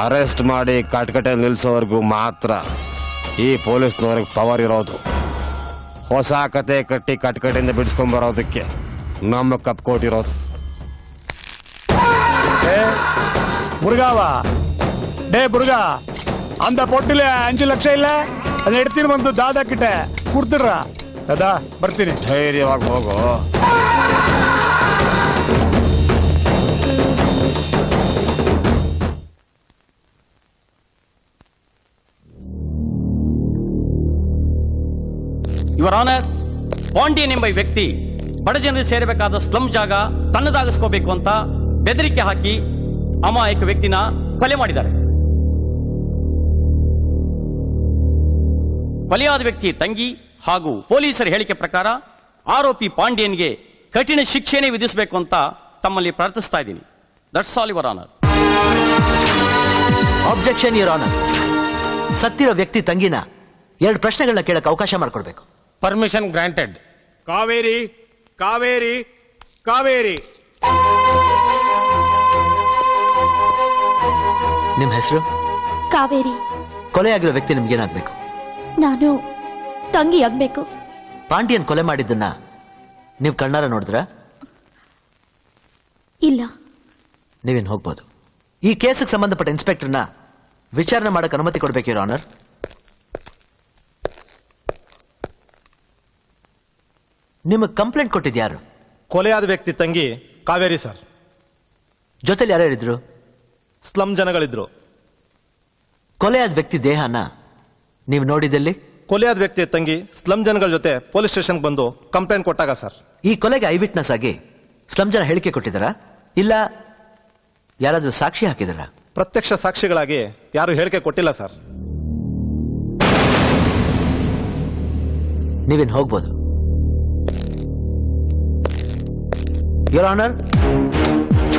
G: ಅರೆಸ್ಟ್ ಮಾಡಿ ಕಟ್ಕಟೆ ನಿಲ್ಸೋವರೆಗೂ ಮಾತ್ರ ಈ ಪೊಲೀಸ್ನವ್ರಿಗೆ ಪವರ್ ಇರೋದು. ಹೊಸ ಕತೆ ಕಟ್ಟಿ ಕಟ್ಕಟೆಯಿಂದ ಬಿಡಿಸ್ಕೊಂಬರೋದಕ್ಕೆ ನಮ್ಮ ಕಪ್ ಕೊಟ್ಟಿರೋದು.
H: ಮುರುಗಾವಾ, ಡೇ ಮುರುಗಾ, அந்த பொட்டில 5 ಲಕ್ಷ ಇಲ್ಲ, ಅದು ಎಡ್ತೀನಿ ಬಂದು ದಾದಾ ಕಿಟ್ಟೆ ಕುಡ್ತಿರ. ದಾದಾ ಬರ್ತೀನಿ.
G: ಧೈರ್ಯವಾಗಿ ಹೋಗು.
L: ಯುವರ್ ಆನರ್, ಪಾಂಡ್ಯನ್ ಎಂಬ ವ್ಯಕ್ತಿ ಬಡ ಜನರಿಗೆ ಸೇರಬೇಕಾದ ಸ್ಲಂ ಜಾಗ ತನ್ನದಾಗಿಸ್ಕೋಬೇಕು ಅಂತ ಬೆದರಿಕೆ ಹಾಕಿ ಅಮಾಯಕ ವ್ಯಕ್ತಿನ ಕೊಲೆ ಮಾಡಿದ್ದಾರೆ. ಕೊಲೆಯಾದ ವ್ಯಕ್ತಿ ತಂಗಿ ಹಾಗೂ ಪೊಲೀಸರ ಹೇಳಿಕೆ ಪ್ರಕಾರ ಆರೋಪಿ ಪಾಂಡ್ಯನ್ಗೆ ಕಠಿಣ ಶಿಕ್ಷೆನೇ ವಿಧಿಸಬೇಕು ಅಂತ ತಮ್ಮಲ್ಲಿ ಪ್ರಾರ್ಥಿಸ್ತಾ ಇದ್ದೀನಿ. That's all your honour.
C: Objection your honour. ಸತ್ತಿರೋ ವ್ಯಕ್ತಿ ತಂಗಿನ 2 ಪ್ರಶ್ನೆಗಳನ್ನ ಕೇಳಕ್ಕೆ ಅವಕಾಶ ಮಾಡಿಕೊಡ್ಬೇಕು.
G: Permission granted.
H: ಕಾವೇರಿ, ಕಾವೇರಿ, ಕಾವೇರಿ.
C: ನಿಮ್ ಹೆಸರು?
M: ಕಾವೇರಿ.
C: ಕೊಲೆಯಾಗಿರೋ ವ್ಯಕ್ತಿ ನಿಮ್ಗೇನಾಗ್ಬೇಕು?
M: ನಾನು ತಂಗಿ ಆಗ್ಬೇಕು.
C: ಪಾಂಡ್ಯನ್ ಕೊಲೆ ಮಾಡಿದ್ದನ್ನ ನೀವು ಕಣ್ಣಾರ ನೋಡಿದ್ರ?
M: ಇಲ್ಲ.
C: ನೀವೇನ್ ಹೋಗ್ಬೋದು. ಈ ಕೇಸಿಗೆ ಸಂಬಂಧಪಟ್ಟ ಇನ್ಸ್ಪೆಕ್ಟರ್ನ ವಿಚಾರಣೆ ಮಾಡಕ್ಕೆ ಅನುಮತಿ ಕೊಡ್ಬೇಕು ಯುವರ್ ಆನರ್. ನಿಮಗೆ ಕಂಪ್ಲೇಂಟ್ ಕೊಟ್ಟಿದ್ಯಾರು?
F: ಕೊಲೆಯಾದ ವ್ಯಕ್ತಿ ತಂಗಿ ಕಾವೇರಿ ಸರ್.
C: ಜೊತೆಲಿ ಯಾರು ಹೇಳಿದ್ರು?
F: ಸ್ಲಮ್ ಜನಗಳಿದ್ರು.
C: ಕೊಲೆಯಾದ ವ್ಯಕ್ತಿ ದೇಹನ ನೀವು ನೋಡಿದಲ್ಲಿ?
F: ಕೊಲೆಯಾದ ವ್ಯಕ್ತಿ ತಂಗಿ ಸ್ಲಮ್ ಜನಗಳ ಜೊತೆ ಪೊಲೀಸ್ ಸ್ಟೇಷನ್ ಬಂದು ಕಂಪ್ಲೇಂಟ್ ಕೊಟ್ಟಾಗ ಸರ್.
C: ಈ ಕೊಲೆಗೆ ಐ ವಿಟ್ನೆಸ್ ಆಗಿ ಸ್ಲಮ್ ಜನ ಹೇಳಿಕೆ ಕೊಟ್ಟಿದ್ದಾರಾ, ಇಲ್ಲ ಯಾರಾದ್ರೂ ಸಾಕ್ಷಿ ಹಾಕಿದಾರಾ?
F: ಪ್ರತ್ಯಕ್ಷ ಸಾಕ್ಷಿಗಳಾಗಿ ಯಾರು ಹೇಳಿಕೆ ಕೊಟ್ಟಿಲ್ಲ ಸರ್.
C: ನೀವೇನ್ ಹೋಗ್ಬೋದು. Your honour,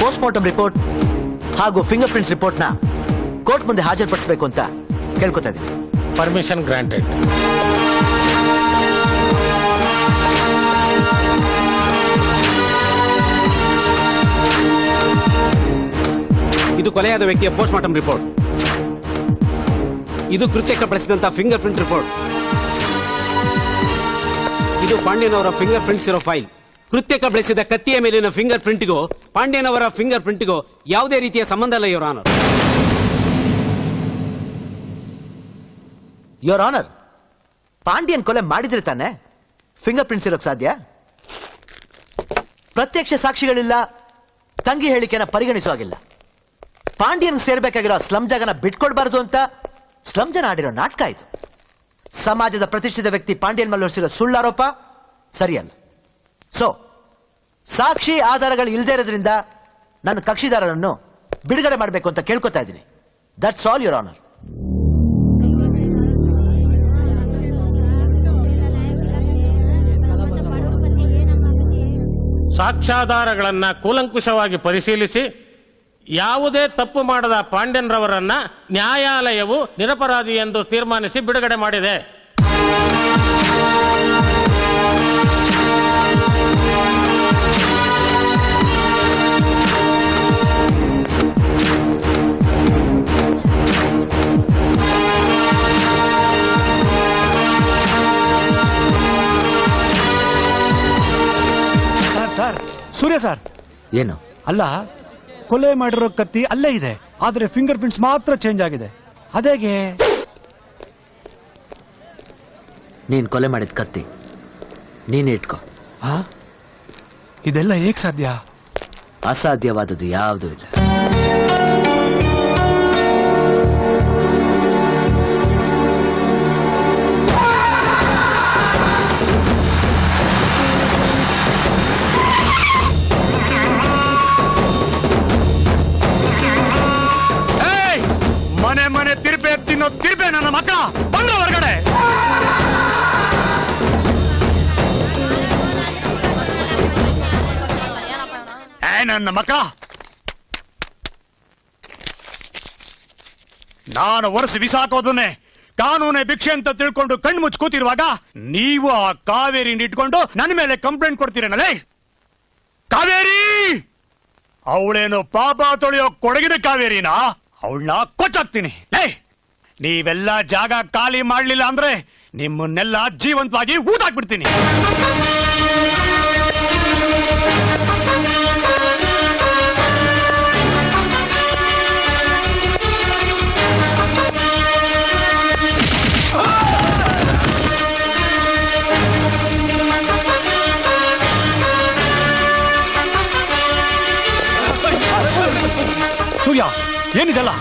C: post mortem report ಹಾಗೂ ಫಿಂಗರ್ ಪ್ರಿಂಟ್ಸ್ ರಿಪೋರ್ಟ್ನ ಕೋರ್ಟ್ ಮುಂದೆ ಹಾಜರುಪಡಿಸಬೇಕು ಅಂತ ಕೇಳ್ಕೊತಾ ಇದ್ದೀನಿ.
G: Permission granted.
N: ಇದು ಕೊಲೆಯಾದ ವ್ಯಕ್ತಿಯ ಪೋಸ್ಟ್ ಮಾರ್ಟಮ್ ರಿಪೋರ್ಟ್. ಇದು ಕೃತ್ಯಕ್ಕೆ ಬಳಸಿದಂತಹ ಫಿಂಗರ್ ಪ್ರಿಂಟ್ ರಿಪೋರ್ಟ್. ಇದು ಪಾಂಡ್ಯನ್ ಅವರ ಫಿಂಗರ್ ಪ್ರಿಂಟ್ಸ್ ಇರೋ ಫೈಲ್. ಕೃತ್ಯಕ್ಕೆ ಬಳಸಿದ ಕತ್ತಿಯ ಮೇಲಿನ ಫಿಂಗರ್ ಪ್ರಿಂಟ್ಗೂ ಪಾಂಡ್ಯನ್ ಅವರ ಫಿಂಗರ್ ಪ್ರಿಂಟ್ಗೂ ಯಾವುದೇ ರೀತಿಯ ಸಂಬಂಧ ಇಲ್ಲ your honour.
C: Your honour, Pandyan ಕೊಲೆ ಮಾಡಿದ್ರೆ ತಾನೆ ಫಿಂಗರ್ ಪ್ರಿಂಟ್ಸ್ ಇರೋಕ್ ಸಾಧ್ಯ? ಪ್ರತ್ಯಕ್ಷ ಸಾಕ್ಷಿಗಳಿಲ್ಲ, ತಂಗಿ ಹೇಳಿಕೆನ ಪರಿಗಣಿಸುವಾಗಿಲ್ಲ. ಪಾಂಡ್ಯನ್ ಸೇರ್ಬೇಕಾಗಿರೋ ಸ್ಲಂ ಜಾಗನ ಬಿಟ್ಕೊಡ್ಬಾರ್ದು ಅಂತ ಸ್ಲಂ ಜನ ಆಡಿರೋ ನಾಟಕ ಇದು. ಸಮಾಜದ ಪ್ರತಿಷ್ಠಿತ ವ್ಯಕ್ತಿ ಪಾಂಡ್ಯನ್ ಮೇಲೆ ಹೊರಿಸಿರೋ ಸುಳ್ಳಾರೋಪ ಸರಿಯಲ್ಲ. ಸೊ ಸಾಕ್ಷಿ ಆಧಾರಗಳು ಇಲ್ಲದೆ ಇರೋದ್ರಿಂದ ನನ್ನ ಕಕ್ಷಿದಾರರನ್ನು ಬಿಡುಗಡೆ ಮಾಡಬೇಕು ಅಂತ ಕೇಳ್ಕೊತಾ ಇದ್ದೀನಿ. That's all your honour.
I: ಸಾಕ್ಷ್ಯಾಧಾರಗಳನ್ನ ಕೂಲಂಕುಷವಾಗಿ ಪರಿಶೀಲಿಸಿ ಯಾವುದೇ ತಪ್ಪು ಮಾಡದ ಪಾಂಡ್ಯನ್ ರವರನ್ನ ನ್ಯಾಯಾಲಯವು ನಿರಪರಾಧಿ ಎಂದು ತೀರ್ಮಾನಿಸಿ ಬಿಡುಗಡೆ ಮಾಡಿದೆ.
H: ಸರ್, ಸೂರ್ಯ ಸರ್,
C: ಏನು?
H: ಅಲ್ಲ, ಕೊಲೆ ಮಾಡಿರೋ ಕತ್ತಿ ಅಲ್ಲೇ ಇದೆ, ಆದ್ರೆ ಫಿಂಗರ್ ಪ್ರಿಂಟ್ಸ್ ಮಾತ್ರ ಚೇಂಜ್ ಆಗಿದೆ. ಅದೇಗೆ?
C: ನೀನ್ ಕೊಲೆ ಮಾಡಿದ ಕತ್ತಿ ನೀನೇ ಇಟ್ಕೋ.
H: ಇದೆಲ್ಲ ಹೇಗ್ ಸಾಧ್ಯ?
C: ಅಸಾಧ್ಯವಾದದ್ದು ಯಾವುದೂ ಇಲ್ಲ.
H: ನನ್ನ ಮಕ್ಕಳ, ನಾನು ವರ್ಷ ಬಿಸಾಕೋದನ್ನೇ ಕಾನೂನೇ ಭಿಕ್ಷೆ ಅಂತ ತಿಳ್ಕೊಂಡು ಕಣ್ಣು ಮುಚ್ಚಿ ಕೂತಿರುವಾಗ ನೀವು ಆ ಕಾವೇರಿನ ಇಟ್ಕೊಂಡು ನನ್ನ ಮೇಲೆ ಕಂಪ್ಲೇಂಟ್ ಕೊಡ್ತೀರೇನಲ್ಲೇ? ಕಾವೇರಿ ಅವಳೇನು ಪಾಪ ತೊಳೆಯೋ ಕೊಡಗಿನ ಕಾವೇರಿನ, ಅವಳನ್ನ ಕೊಚ್ಚಾಕ್ತೀನಿ. ನೀವೆಲ್ಲ ಜಾಗ ಖಾಲಿ ಮಾಡ್ಲಿಲ್ಲ ಅಂದ್ರೆ ನಿಮ್ಮನ್ನೆಲ್ಲ ಜೀವಂತವಾಗಿ ಊದಾಕ್ಬಿಡ್ತೀನಿ. ಸೂರ್ಯ, ಏನಿದೆಲ್ಲ?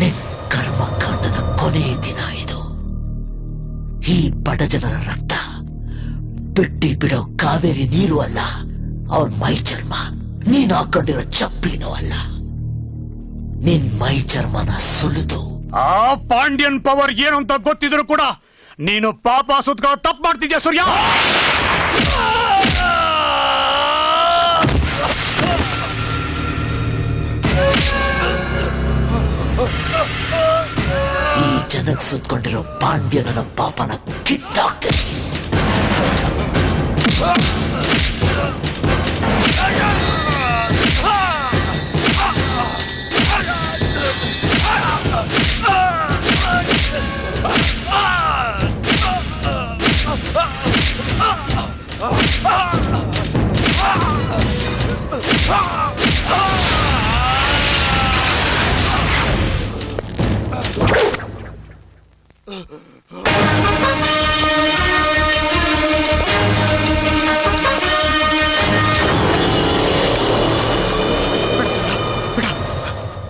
C: ನಿನ್ ಕರ್ಮಕಾಂಡದ ಕೊನೆಯ ದಿನ ಇದು. ಈ ಬಡ ಜನರ ರಕ್ತ ಬಿಟ್ಟಿ ಬಿಡೋ ಕಾವೇರಿ ನೀರು ಅಲ್ಲ, ಅವ್ರ ಮೈ ಚರ್ಮ. ನೀನ್ ಹಾಕೊಂಡಿರೋ ಚಪ್ಲಿನೂ ಅಲ್ಲ, ನಿನ್ ಮೈ ಚರ್ಮನ ಸುಲಿದು.
H: ಆ ಪಾಂಡ್ಯನ್ ಪವರ್ ಏನು ಅಂತ ಗೊತ್ತಿದ್ರು ಕೂಡ ನೀನು ಪಾಪ ಸುತ್ಕೊಳ್ಳೋ ತಪ್ಪು ಮಾಡ್ತಿದ್ಯಾ ಸೂರ್ಯ.
C: ಈ ಜನಕ್ ಸುತ್ಕೊಂಡಿರೋ ಪಾಂಡ್ಯನ ಪಾಪನ ಕಿತ್ತಾಕ್ತೀನಿ.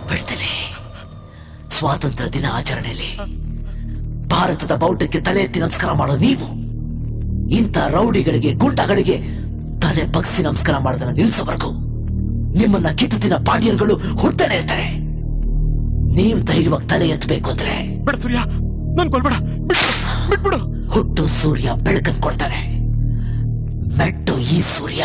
C: ಬಿಡ್ತೇನೆ. ಸ್ವಾತಂತ್ರ್ಯ ದಿನ ಆಚರಣೆಯಲ್ಲಿ ಭಾರತದ ಬಾವುಟಕ್ಕೆ ತಲೆ ಎತ್ತಿ ನಮಸ್ಕಾರ ಮಾಡೋ ನೀವು ಇಂಥ ರೌಡಿಗಳಿಗೆ, ಗುಂಡಗಳಿಗೆ ತಲೆ ಬಗ್ಸಿ ನಮಸ್ಕಾರ ಮಾಡೋದನ್ನ ನಿಲ್ಸೋವರೆಗೂ ನಿಮ್ಮನ್ನ ಕಿತ್ತು ತಿನ್ನ ಪಾಂಡ್ಯರುಗಳು ಹುಟ್ಟನೆ ಇರ್ತಾರೆ. ನೀವು ಧೈರ್ಯವಾಗಿ ತಲೆ ಎತ್ತಬೇಕು ಅಂದ್ರೆ
H: ಬೇಡ ಸೂರ್ಯ, ನನ್ ಕೊಲ್ಬೇಡ, ಬಿಟ್ಬಿಡು.
C: ಹುಟ್ಟು ಸೂರ್ಯ ಬೆಳಕನ್ನು ಕೊಡ್ತಾನೆ, ಮೆಟ್ಟು ಈ ಸೂರ್ಯ.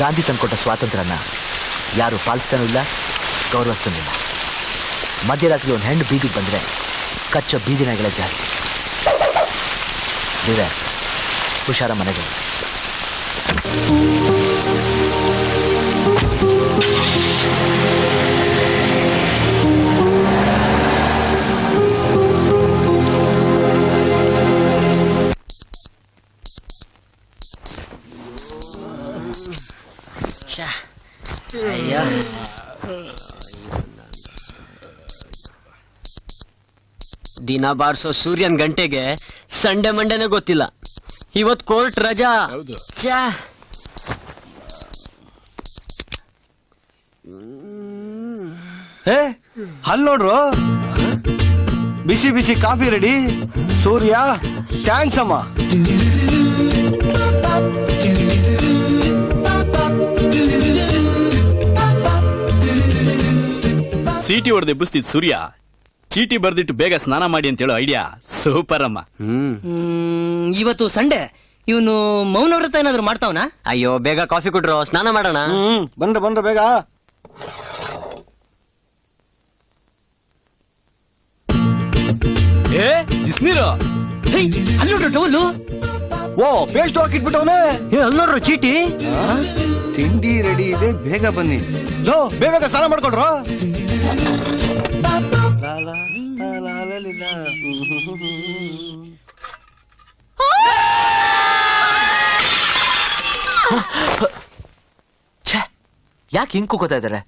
C: ಗಾಂಧಿ ತಂದುಕೊಟ್ಟ ಸ್ವಾತಂತ್ರ್ಯನ ಯಾರು ಪಾಲಿಸ್ತಾನೂ ಇಲ್ಲ, ಗೌರವಿಸ್ತಾನೂ ಇಲ್ಲ. ಮಧ್ಯರಾತ್ರಿ ಒಂದು ಹೆಣ್ಣು ಬೀದಿಗೆ ಬಂದರೆ ಕಚ್ಚೋ ಬೀದಿನಾಗಳೇ ಜಾಸ್ತಿ. ಹುಷಾರ ಮನೆಗೆ.
L: ದಿನ ಬಾರಿಸೋ ಸೂರ್ಯನ್ ಗಂಟೆಗೆ ಸಂಡೆ ಮಂಡೆನೆ ಗೊತ್ತಿಲ್ಲ. ಇವತ್ ಕೋರ್ಟ್ ರಜಾ. ಛೆ.
B: ಅಲ್ಲಿ ನೋಡ್ರು, ಬಿಸಿ ಬಿಸಿ ಕಾಫಿ ರೆಡಿ. ಸೂರ್ಯ, ಥ್ಯಾಂಕ್ಸ್ ಅಮ್ಮ.
L: ಚೀಟಿ ಹೊಡೆದು ಎಬ್ಬಿಸ್ತಿದ್ ಸೂರ್ಯ ಚೀಟಿ ಬರ್ದಿಟ್ಟು ಬೇಗ ಸ್ನಾನ ಮಾಡಿ ಅಂತ ಹೇಳೋ ಐಡಿಯಾ ಸೂಪರ್ ಅಮ್ಮ.
D: ಇವತ್ತು ಸಂಡೆ, ಇವನು ಮೌನ ವ್ರತ ಏನಾದ್ರು ಮಾಡ್ತಾವನ?
L: ಅಯ್ಯೋ ಬೇಗ ಕಾಫಿ ಕೊಟ್ರು, ಸ್ನಾನ ಮಾಡೋಣ.
B: ಬಂದ್ರೆ ಬೇಗ.
L: ಬಿಸ್ನೀರು.
D: ಅಲ್ಲಿ ನೋಡ್ರು ಟವಲ್ಲು.
B: ಓ, ಪೇಸ್ಟ್ ಹಾಕಿಟ್ಬಿಟ್ಟವನೇ.
L: ಅಲ್ಲಿ ನೋಡ್ರು ಚೀಟಿ.
B: ತಿಂಡಿ ರೆಡಿ ಇದೆ, ಬೇಗ ಬನ್ನಿ. ಲೋ, ಬೇಗ ಸ್ನಾನ ಮಾಡ್ಕೊಳ್ರು.
C: ಯಾಕೆ ಹಿಂಗ್ ಕೂಕೋತಾ ಇದಾರೆ?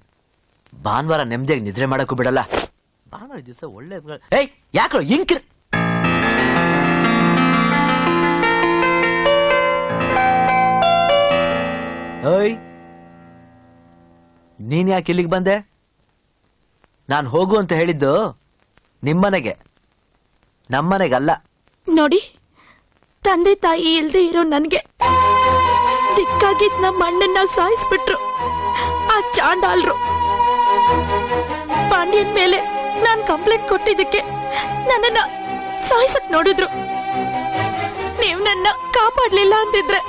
C: ಭಾನುವಾರ ನೆಮ್ಮದಿಯಾಗಿ ನಿದ್ರೆ ಮಾಡಕ್ಕೂ ಬಿಡಲ್ಲ. ಭಾನುವಾರ ದಿವಸ ಒಳ್ಳೆ ಏಯ್ ಯಾಕೆ ಹಿಂಗ್ ಓಯ್, ನೀನ್ ಯಾಕೆ ಇಲ್ಲಿಗೆ ಬಂದೆ? ನಾನು ಹೋಗು ಅಂತ ಹೇಳಿದ್ದು ನಿಮ್ಮನೆಗೆ, ನಮ್ಮನೆಗಲ್ಲ.
M: ನೋಡಿ, ತಂದೆ ತಾಯಿ ಇಲ್ದೆ ಇರೋ ನನ್ಗೆ ದಿಕ್ಕಾಗಿದ್ ನಮ್ಮ ಅಣ್ಣನ್ನ ಸಾಯಿಸ್ಬಿಟ್ರು ಆ ಚಾಂಡಾಲ್ರು. ಪಾಂಡ್ಯನ್ ಮೇಲೆ ನಾನ್ ಕಂಪ್ಲೇಂಟ್ ಕೊಟ್ಟಿದ್ದಕ್ಕೆ ನನ್ನನ್ನ ಸಾಯಿಸಕ್ ನೋಡಿದ್ರು. ನೀವ್ ನನ್ನ ಕಾಪಾಡ್ಲಿಲ್ಲ ಅಂತಿದ್ರೆ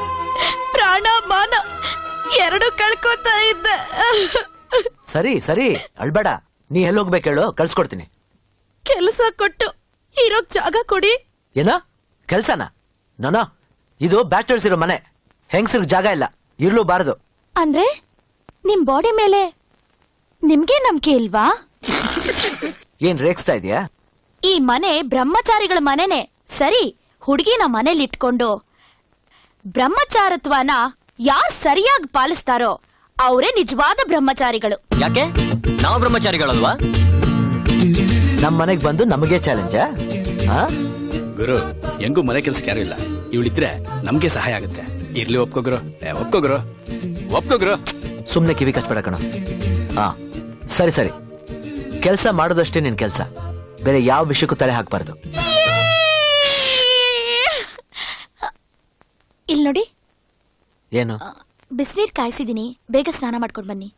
M: ಪ್ರಾಣ ಮಾನ ಎರಡು ಕಳ್ಕೊತಾ ಇದ್ದೆ.
C: ಸರಿ ಸರಿ, ಅಳ್ಬೇಡ. ನೀ ಎಲ್ಲೋಗ್ಬೇಕು ಹೇಳು, ಕಳ್ಸ್ಕೊಡ್ತೀನಿ.
M: ಕೆಲಸ ಕೊಟ್ಟು ಇರೋಕ್ ಜಾಗ ಕೊಡಿ.
C: ಏನೋ ಕೆಲ್ಸನ? ನೋನೋ, ಇದು ಬ್ಯಾಚಲರ್ಸ್ ಇರೋ ಮನೆ, ಹೆಂಗಸ್ರಿಗೆ ಜಾಗ ಇಲ್ಲ, ಇರ್ಲೂಬಾರದು.
M: ಅಂದ್ರೆ ನಿಮ್ ಬಾಡಿ ಮೇಲೆ ನಿಮ್ಗೆ ನಂಬಿಕೆ ಇಲ್ವಾ?
C: ಏನ್ ರೇಗಿಸ್ತಾ ಇದೀಯಾ?
M: ಈ ಮನೆ ಬ್ರಹ್ಮಚಾರಿಗಳ ಮನೆನೆ. ಸರಿ, ಹುಡುಗಿನ ಮನೇಲಿ ಇಟ್ಕೊಂಡು ಬ್ರಹ್ಮಚಾರತ್ವನ ಯಾರು ಸರಿಯಾಗಿ ಪಾಲಿಸ್ತಾರೋ ಅವರೇ ನಿಜವಾದ ಬ್ರಹ್ಮಚಾರಿಗಳು.
L: ಯಾಕೆ ನಾವು ಬ್ರಹ್ಮಚಾರಿಗಳಲ್ವಾ?
C: ನಮ್ ಮನೆಗ್ ಬಂದು ನಮಗೆ ಚಾಲೆಂಜ್.
L: ಗುರು, ಹೆಂಗೂ ಮನೆ ಕೆಲ್ಸಕ್ಕೆ ಯಾರು ಇಲ್ಲ, ಇವಳಿದ್ರೆ ನಮ್ಗೆ ಸಹಾಯ ಆಗುತ್ತೆ. ಇರ್ಲಿ, ಒಪ್ಕೋಗ್ರು.
C: ಸುಮ್ನೆ ಕಿವಿ ಕಚ್ಬೇಡ ಕಣ. ಸರಿ ಸರಿ, ಕೆಲ್ಸ ಮಾಡೋದಷ್ಟೇ ನಿನ್ ಕೆಲ್ಸ, ಬೇರೆ ಯಾವ ವಿಷಯಕ್ಕೂ ತಲೆ ಹಾಕ್ಬಾರ್ದು.
M: ಇಲ್ಲಿ ನೋಡಿ,
C: ಏನು?
M: ಬಿಸಿನೀರ್ ಕಾಯಿಸಿದೀನಿ, ಬೇಗ ಸ್ನಾನ ಮಾಡ್ಕೊಂಡು ಬನ್ನಿ.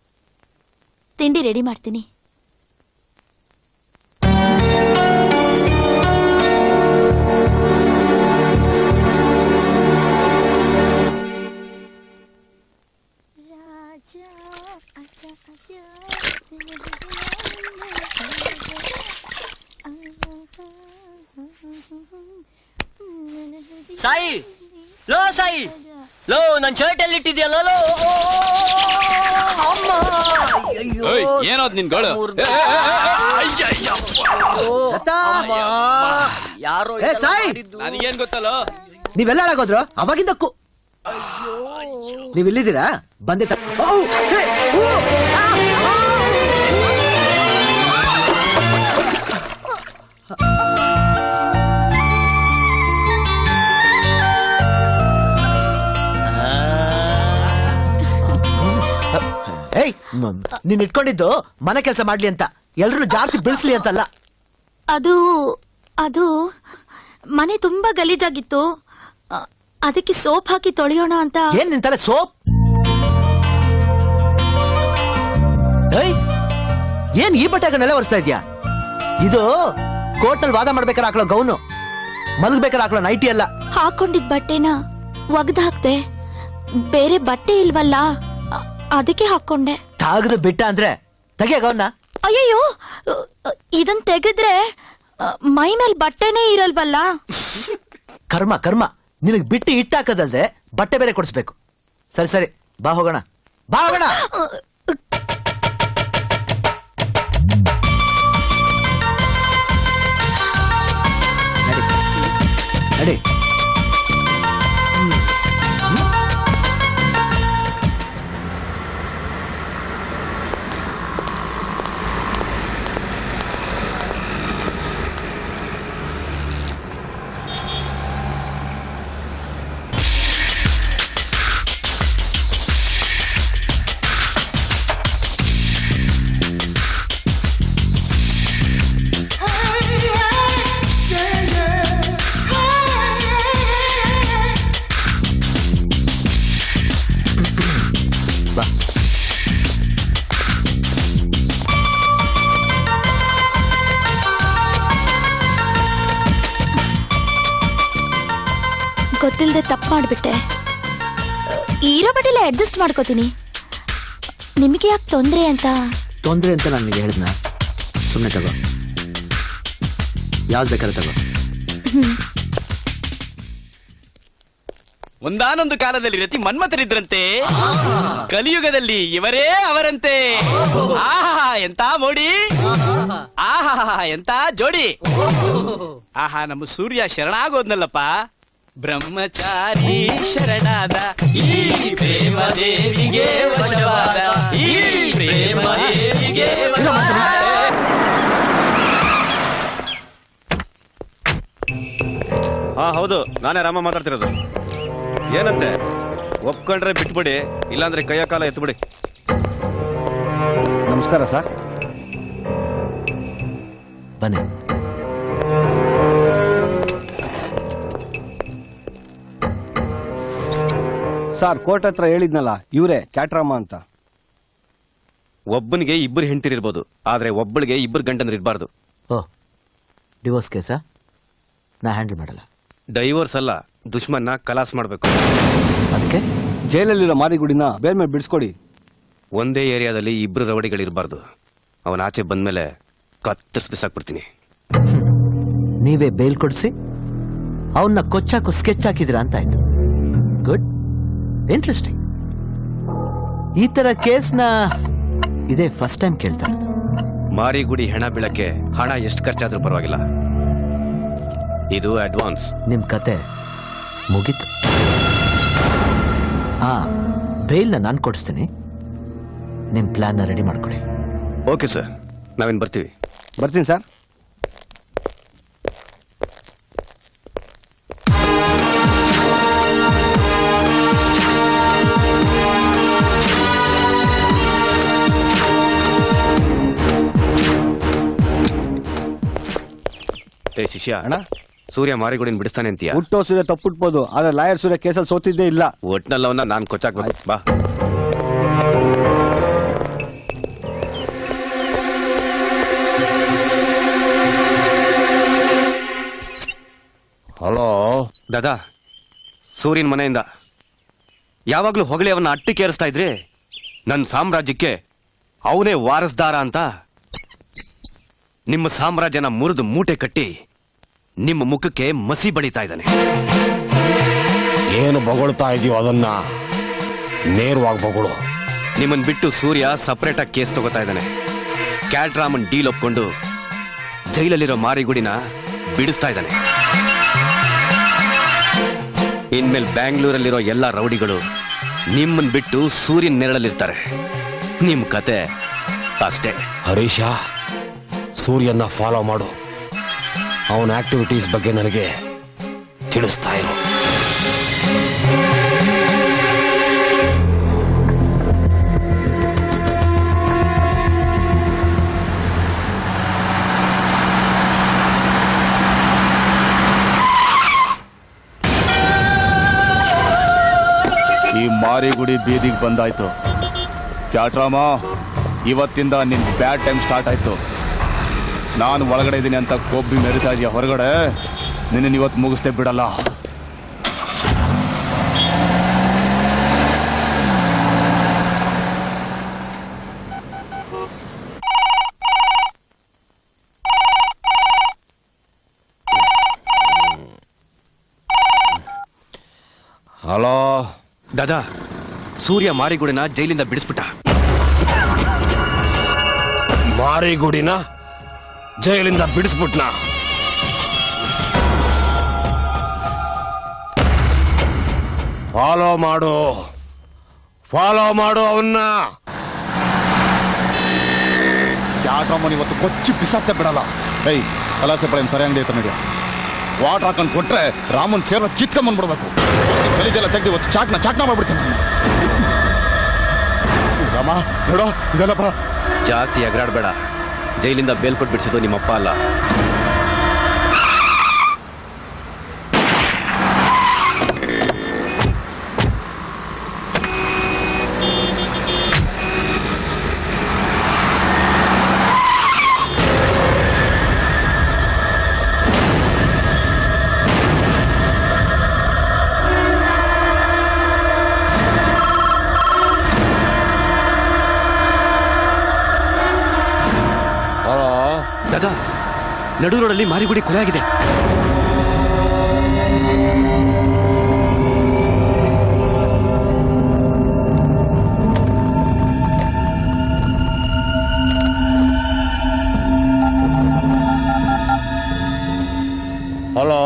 M: ತಿಂಡಿ ರೆಡಿ ಮಾಡ್ತೀನಿ.
L: ಸಾಯಿ, ಲೋ ಸಾಯಿ, ಲೋ ನನ್ ಶರ್ಟ್ ಎಲ್ಲಿ ಇಟ್ಟಿದ್ಯಲ್ಲ? ಏನೋದ್ ನಿನ್ ಗೋಳು? ಯಾರೋ ನನಗೇನ್ ಗೊತ್ತಲ್ಲ.
C: ನೀವೆಲ್ಲ ಹಾಳಾಗೋದ್ರು ಅವಾಗಿಂದಕ್ಕೂ. ನೀವಿಲ್ಲಿದ್ದೀರಾ? ಬಂದೆ. ಏಯ್, ನೀನ್ ಇಟ್ಕೊಂಡಿದ್ದು ಮನೆ ಕೆಲಸ ಮಾಡ್ಲಿ ಅಂತ, ಎಲ್ರು ಜಾಸ್ತಿ ಬಿಡಿಸ್ಲಿ ಅಂತಲ್ಲ.
M: ಅದು ಮನೆ ತುಂಬಾ ಗಲೀಜಾಗಿತ್ತು, ಅದಕ್ಕೆ ಸೋಪ್ ಹಾಕಿ ತೊಳೆಯೋಣ ಅಂತ.
C: ಏನ್ ನಿಂತಲ್ಲ ಸೋಪ್? ಏನ್ ಈ ಬಟ್ಟೆಗಳನ್ನೆಲ್ಲ ಒರೆಸ್ತಾ ಇದ್ಯಾ? ಇದು ಕೋರ್ಟ್ನಲ್ಲಿ ವಾದ ಮಾಡ್ಬೇಕಾದ್ರೆ ಹಾಕೊಳ್ಳೋ ಗೌನು, ಮಲಗ್ಬೇಕಾದ್ರೆ ಹಾಕೊಳ್ಳೋ ನೈಟಿ ಅಲ್ಲ.
M: ಹಾಕೊಂಡಿದ್ ಬಟ್ಟೆನ ಒಗ್ದು ಹಾಕ್ದೆ, ಬೇರೆ ಬಟ್ಟೆ ಇಲ್ವಲ್ಲ, ಅದಕ್ಕೆ ಹಾಕೊಂಡೆ.
C: ತಾಗದು ಬಿಟ್ಟ ಅಂದ್ರೆ ತೆಗಿಯ ಗೌನ.
M: ಅಯ್ಯಯ್ಯೋ, ಇದನ್ ತೆಗೆದ್ರೆ ಮೈ ಮೇಲ್ ಬಟ್ಟೆನೇ ಇರಲ್ವಲ್ಲ.
C: ಕರ್ಮ ಕರ್ಮ, ನಿನಗ್ ಬಿಟ್ಟು ಇಟ್ಟಾಕದಲ್ದೆ ಬಟ್ಟೆ ಬೇರೆ ಕೊಡಿಸ್ಬೇಕು. ಸರಿ ಸರಿ, ಬಾ ಹೋಗೋಣ, ಬಾ ಹೋಗೋಣ. ನಡಿ.
M: ಗೊತ್ತಿಲ್ಲದೆ ತಪ್ಪು ಮಾಡಿಬಿಟ್ಟೆ. ಇರೋ ಬಟ್ಟೆಲ್ಲ ಅಡ್ಜಸ್ಟ್ ಮಾಡ್ಕೋತೀನಿ. ನಿಮಗೆ ಯಾಕೆ ತೊಂದರೆ ಅಂತ
C: ನನಗೆ ಹೇಳಿದ್ನ. ಸುಮ್ಮನೆ ತಗೋ, ಯಾವ್ದು ಬೇಕಾದ್ರೆ ತಗೋ.
B: ಒಂದಾನೊಂದು ಕಾಲದಲ್ಲಿ ರತಿ ಮನ್ಮಥರಿದ್ರಂತೆ, ಕಲಿಯುಗದಲ್ಲಿ ಇವರೇ ಅವರಂತೆ. ಆಹಾ ಎಂತ ಮೋಡಿ, ಆಹಾ ಎಂತ ಜೋಡಿ. ಆಹಾ ನಮ್ಮ ಸೂರ್ಯ ಶರಣಾಗೋದ್ನಲ್ಲಪ್ಪ. ಬ್ರಹ್ಮಚಾರಿ ಶರಣಾದ ಈ ಪ್ರೇಮ ದೇವಿಗೆ ವಶವಾದ, ಈ ಪ್ರೇಮ ದೇವಿಗೆ ವಶವಾದ.
F: ಹಾ ಹೌದು, ನಾನೇ ರಾಮ ಮಾತಾಡ್ತಿರೋದು. ಏನಂತೆ? ಒಪ್ಕೊಂಡ್ರೆ ಬಿಟ್ಬಿಡಿ, ಇಲ್ಲಾಂದ್ರೆ ಕೈಯ ಕಾಲ ಎತ್ಬಿಡಿ.
H: ನಮಸ್ಕಾರ ಸರ್.
C: ಬನ್ನಿ.
H: ಸರ್, ಕೋರ್ಟ್ ಹತ್ರ ಹೇಳಿದ್ನಲ್ಲ, ಇವರೇ ಕ್ಯಾಟ್ರಾಮ ಅಂತ.
B: ಒಬ್ಬನಿಗೆ ಇಬ್ಬರು ಹೆಂಡತಿರಿರ್ಬೋದು, ಆದ್ರೆ ಒಬ್ಬಳಿಗೆ ಇಬ್ಬರು ಗಂಡಂದ್ರು ಇರಬಾರ್ದು.
C: ಓ, ಡಿವೋರ್ಸ್ ಕೇಸಾ? ನಾ ಹ್ಯಾಂಡಲ್ ಮಾಡಲ್ಲ.
B: ಡೈವೋರ್ಸ್ ಅಲ್ಲ, ದುಶ್ಮನ್ನ ಕಲಾಸ್ ಮಾಡ್ಬೇಕು.
C: ಅದಕ್ಕೆ
H: ಜೈಲಲ್ಲಿರೋ ಮಾರಿಗುಡಿನ ಬೇರೆ ಮೇಲೆ ಬಿಡಿಸ್ಕೊಡಿ.
B: ಒಂದೇ ಏರಿಯಾದಲ್ಲಿ ಇಬ್ರು ರವಡಿಗಳಿರಬಾರ್ದು. ಅವನ ಆಚೆ ಬಂದ್ಮೇಲೆ ಕತ್ತರಿಸಿ ಬಿಸಾಕ್ಬಿಡ್ತೀನಿ.
C: ನೀವೇ ಬೇಲ್ ಕೊಡಿಸಿ ಅವನ್ನ ಕೊಚ್ಚಾಕೋ ಸ್ಕೆಚ್ ಹಾಕಿದ್ರ ಅಂತ ಆಯ್ತು. Good, interesting. ಈ ತರ ಕೇಸ್ನ ಇದೇ ಫಸ್ಟ್ ಟೈಮ್ ಕೇಳ್ತಾ ಇರೋದು.
B: ಮಾರಿಗುಡಿ ಹೆಣ ಬೀಳಕ್ಕೆ ಹಣ ಎಷ್ಟು ಖರ್ಚಾದ್ರೂ ಪರವಾಗಿಲ್ಲ, ಇದು ಅಡ್ವಾನ್ಸ್.
C: ನಿಮ್ ಕತೆ ಮುಗೀತು. ಬೇಲ್ನ ನಾನು ಕೊಡಿಸ್ತೀನಿ, ನಿಮ್ ಪ್ಲಾನ್ನ ರೆಡಿ ಮಾಡ್ಕೊಡಿ.
B: ಓಕೆ ಸರ್, ನಾವೇನು ಬರ್ತೀವಿ.
H: ಬರ್ತೀನಿ ಸರ್.
B: ಏ ಶಿಷ್ಯ, ಅಣ್ಣ ಸೂರ್ಯ ಮಾರಿಗುಡಿನ ಬಿಡಿಸ್ತಾನೆ ಅಂತೀಯ?
H: ಹುಟ್ಟೋ ಸೂರ್ಯ ತಪ್ಪುಟ್ಬೋದು, ಆದ್ರೆ ಲಾಯರ್ ಸೂರ್ಯ ಕೇಸಲ್ಲಿ ಸೋತಿದ್ದೇ ಇಲ್ಲ.
B: ಒಟ್ನಲ್ಲವನ್ನ ನಾನು ಕೊಚ್ಚಾಕ್ಬೇಕು. ಬಾ.
G: ಹಲೋ
B: ದಾದಾ, ಸೂರ್ಯನ ಮನೆಯಿಂದ ಯಾವಾಗ್ಲೂ ಹೊಗಳಿ ಅವನ್ನ ಅಟ್ಟಿಕೇರಿಸ್ತಾ ಇದ್ರಿ. ನನ್ನ ಸಾಮ್ರಾಜ್ಯಕ್ಕೆ ಅವನೇ ವಾರಸ್ದಾರ ಅಂತ ನಿಮ್ಮ ಸಾಮ್ರಾಜ್ಯನ ಮುರಿದು ಮೂಟೆ ಕಟ್ಟಿ ನಿಮ್ಮ ಮುಖಕ್ಕೆ ಮಸಿ ಬಳಿತಾ ಇದ್ದಾನೆ.
G: ಏನು ಬೊಗಳ್ತಾ ಇದೆಯೋ ಅದನ್ನ ನೇರವಾಗಿ ಬೊಗಳು.
B: ನಿಮ್ಮನ್ ಬಿಟ್ಟು ಸೂರ್ಯ ಸಪರೇಟ್ ಆಗಿ ಕೇಸ್ ತಗೋತಾ ಇದ್ದಾನೆ. ಕ್ಯಾಟ್ರಾಮನ್ ಡೀಲ್ ಒಪ್ಕೊಂಡು ಜೈಲಲ್ಲಿರೋ ಮಾರಿಗುಡಿನ ಬಿಡಿಸ್ತಾ ಇದ್ದಾನೆ. ಇನ್ಮೇಲೆ ಬ್ಯಾಂಗ್ಳೂರಲ್ಲಿರೋ ಎಲ್ಲಾ ರೌಡಿಗಳು ನಿಮ್ಮನ್ ಬಿಟ್ಟು ಸೂರ್ಯನ ನೆರಳಲ್ಲಿರ್ತಾರೆ. ನಿಮ್ ಕತೆ ಅಷ್ಟೇ.
G: ಹರೀಶ, ಸೂರ್ಯನ ಫಾಲೋ ಮಾಡು. ಅವನ ಆಕ್ಟಿವಿಟೀಸ್ ಬಗ್ಗೆ ನನಗೆ ತಿಳಿಸ್ತಾ ಇರು.
O: ಈ ಮಾರಿಗುಡಿ ಬೀದಿಗೆ ಬಂದಾಯ್ತು. ಕ್ಯಾಟ್ರಾಮ, ಇವತ್ತಿಂದ ನಿನ್ ಬ್ಯಾಡ್ ಟೈಮ್ ಸ್ಟಾರ್ಟ್ ಆಯ್ತು. ನಾನು ಒಳಗಡೆ ಇದ್ದೀನಿ ಅಂತ ಕೊಬ್ಬಿ ಮೆರಿತಾ ಇದೆಯಾ ಹೊರಗಡೆ, ನಿನ್ನ ಇವತ್ತು ಮುಗಿಸ್ತೇ ಬಿಡಲ್ಲ.
G: ಹಲೋ
B: ದಾದಾ, ಸೂರ್ಯ ಮಾರಿಗುಡಿನ ಜೈಲಿಂದ ಬಿಡಿಸ್ಬಿಟ್ಟ.
G: ಮಾರಿಗುಡಿನ ಜೈಲಿಂದ ಬಿಡಿಸ್ಬಿಟ್ನ? ಫಾಲೋ ಮಾಡು ಅವನ್ನ.
O: ಕ್ಯಾಟ್ರಾಮನ್ ಇವತ್ತು ಕೊಚ್ಚಿ ಬಿಸಾಕ್ತೆ ಬಿಡಲ್ಲ. ಏಯ್, ಕಲಾಸೆ ಪಡೆ ಸರಿ ಅಂಗಡಿ ಐತೆ ನೋಡಿ. ವಾಟರ್ ಹಾಕೊಂಡು ಕೊಟ್ರೆ ರಾಮನ್ ಸೇರ್ನ ಕಿತ್ಕೊಂಡ್ಬಂದ್ಬಿಡ್ಬೇಕು. ಬೆಳಿದೆಲ್ಲ ತೆಗ್ದು ಇವತ್ತು ಚಾಟ್ನ ಮಾಡ್ಬಿಡ್ತೀನಿ. ರಾಮ ನೋಡೋ, ಇದೆಲ್ಲಪ್ಪ.
B: ಜಾಸ್ತಿ ಎಗರಾಡ್ಬೇಡ. ಜೈಲಿಂದ ಬೇಲ್ ಕೊಟ್ಟು ಬಿಡಿಸಿದ್ದು ನಿಮ್ಮಪ್ಪ ಅಲ್ಲ. ನಡು ರೋಡಲ್ಲಿ ಮಾರಿಗುಡಿ ಕೊಲೆ ಆಗಿದೆ.
G: ಹಲೋ.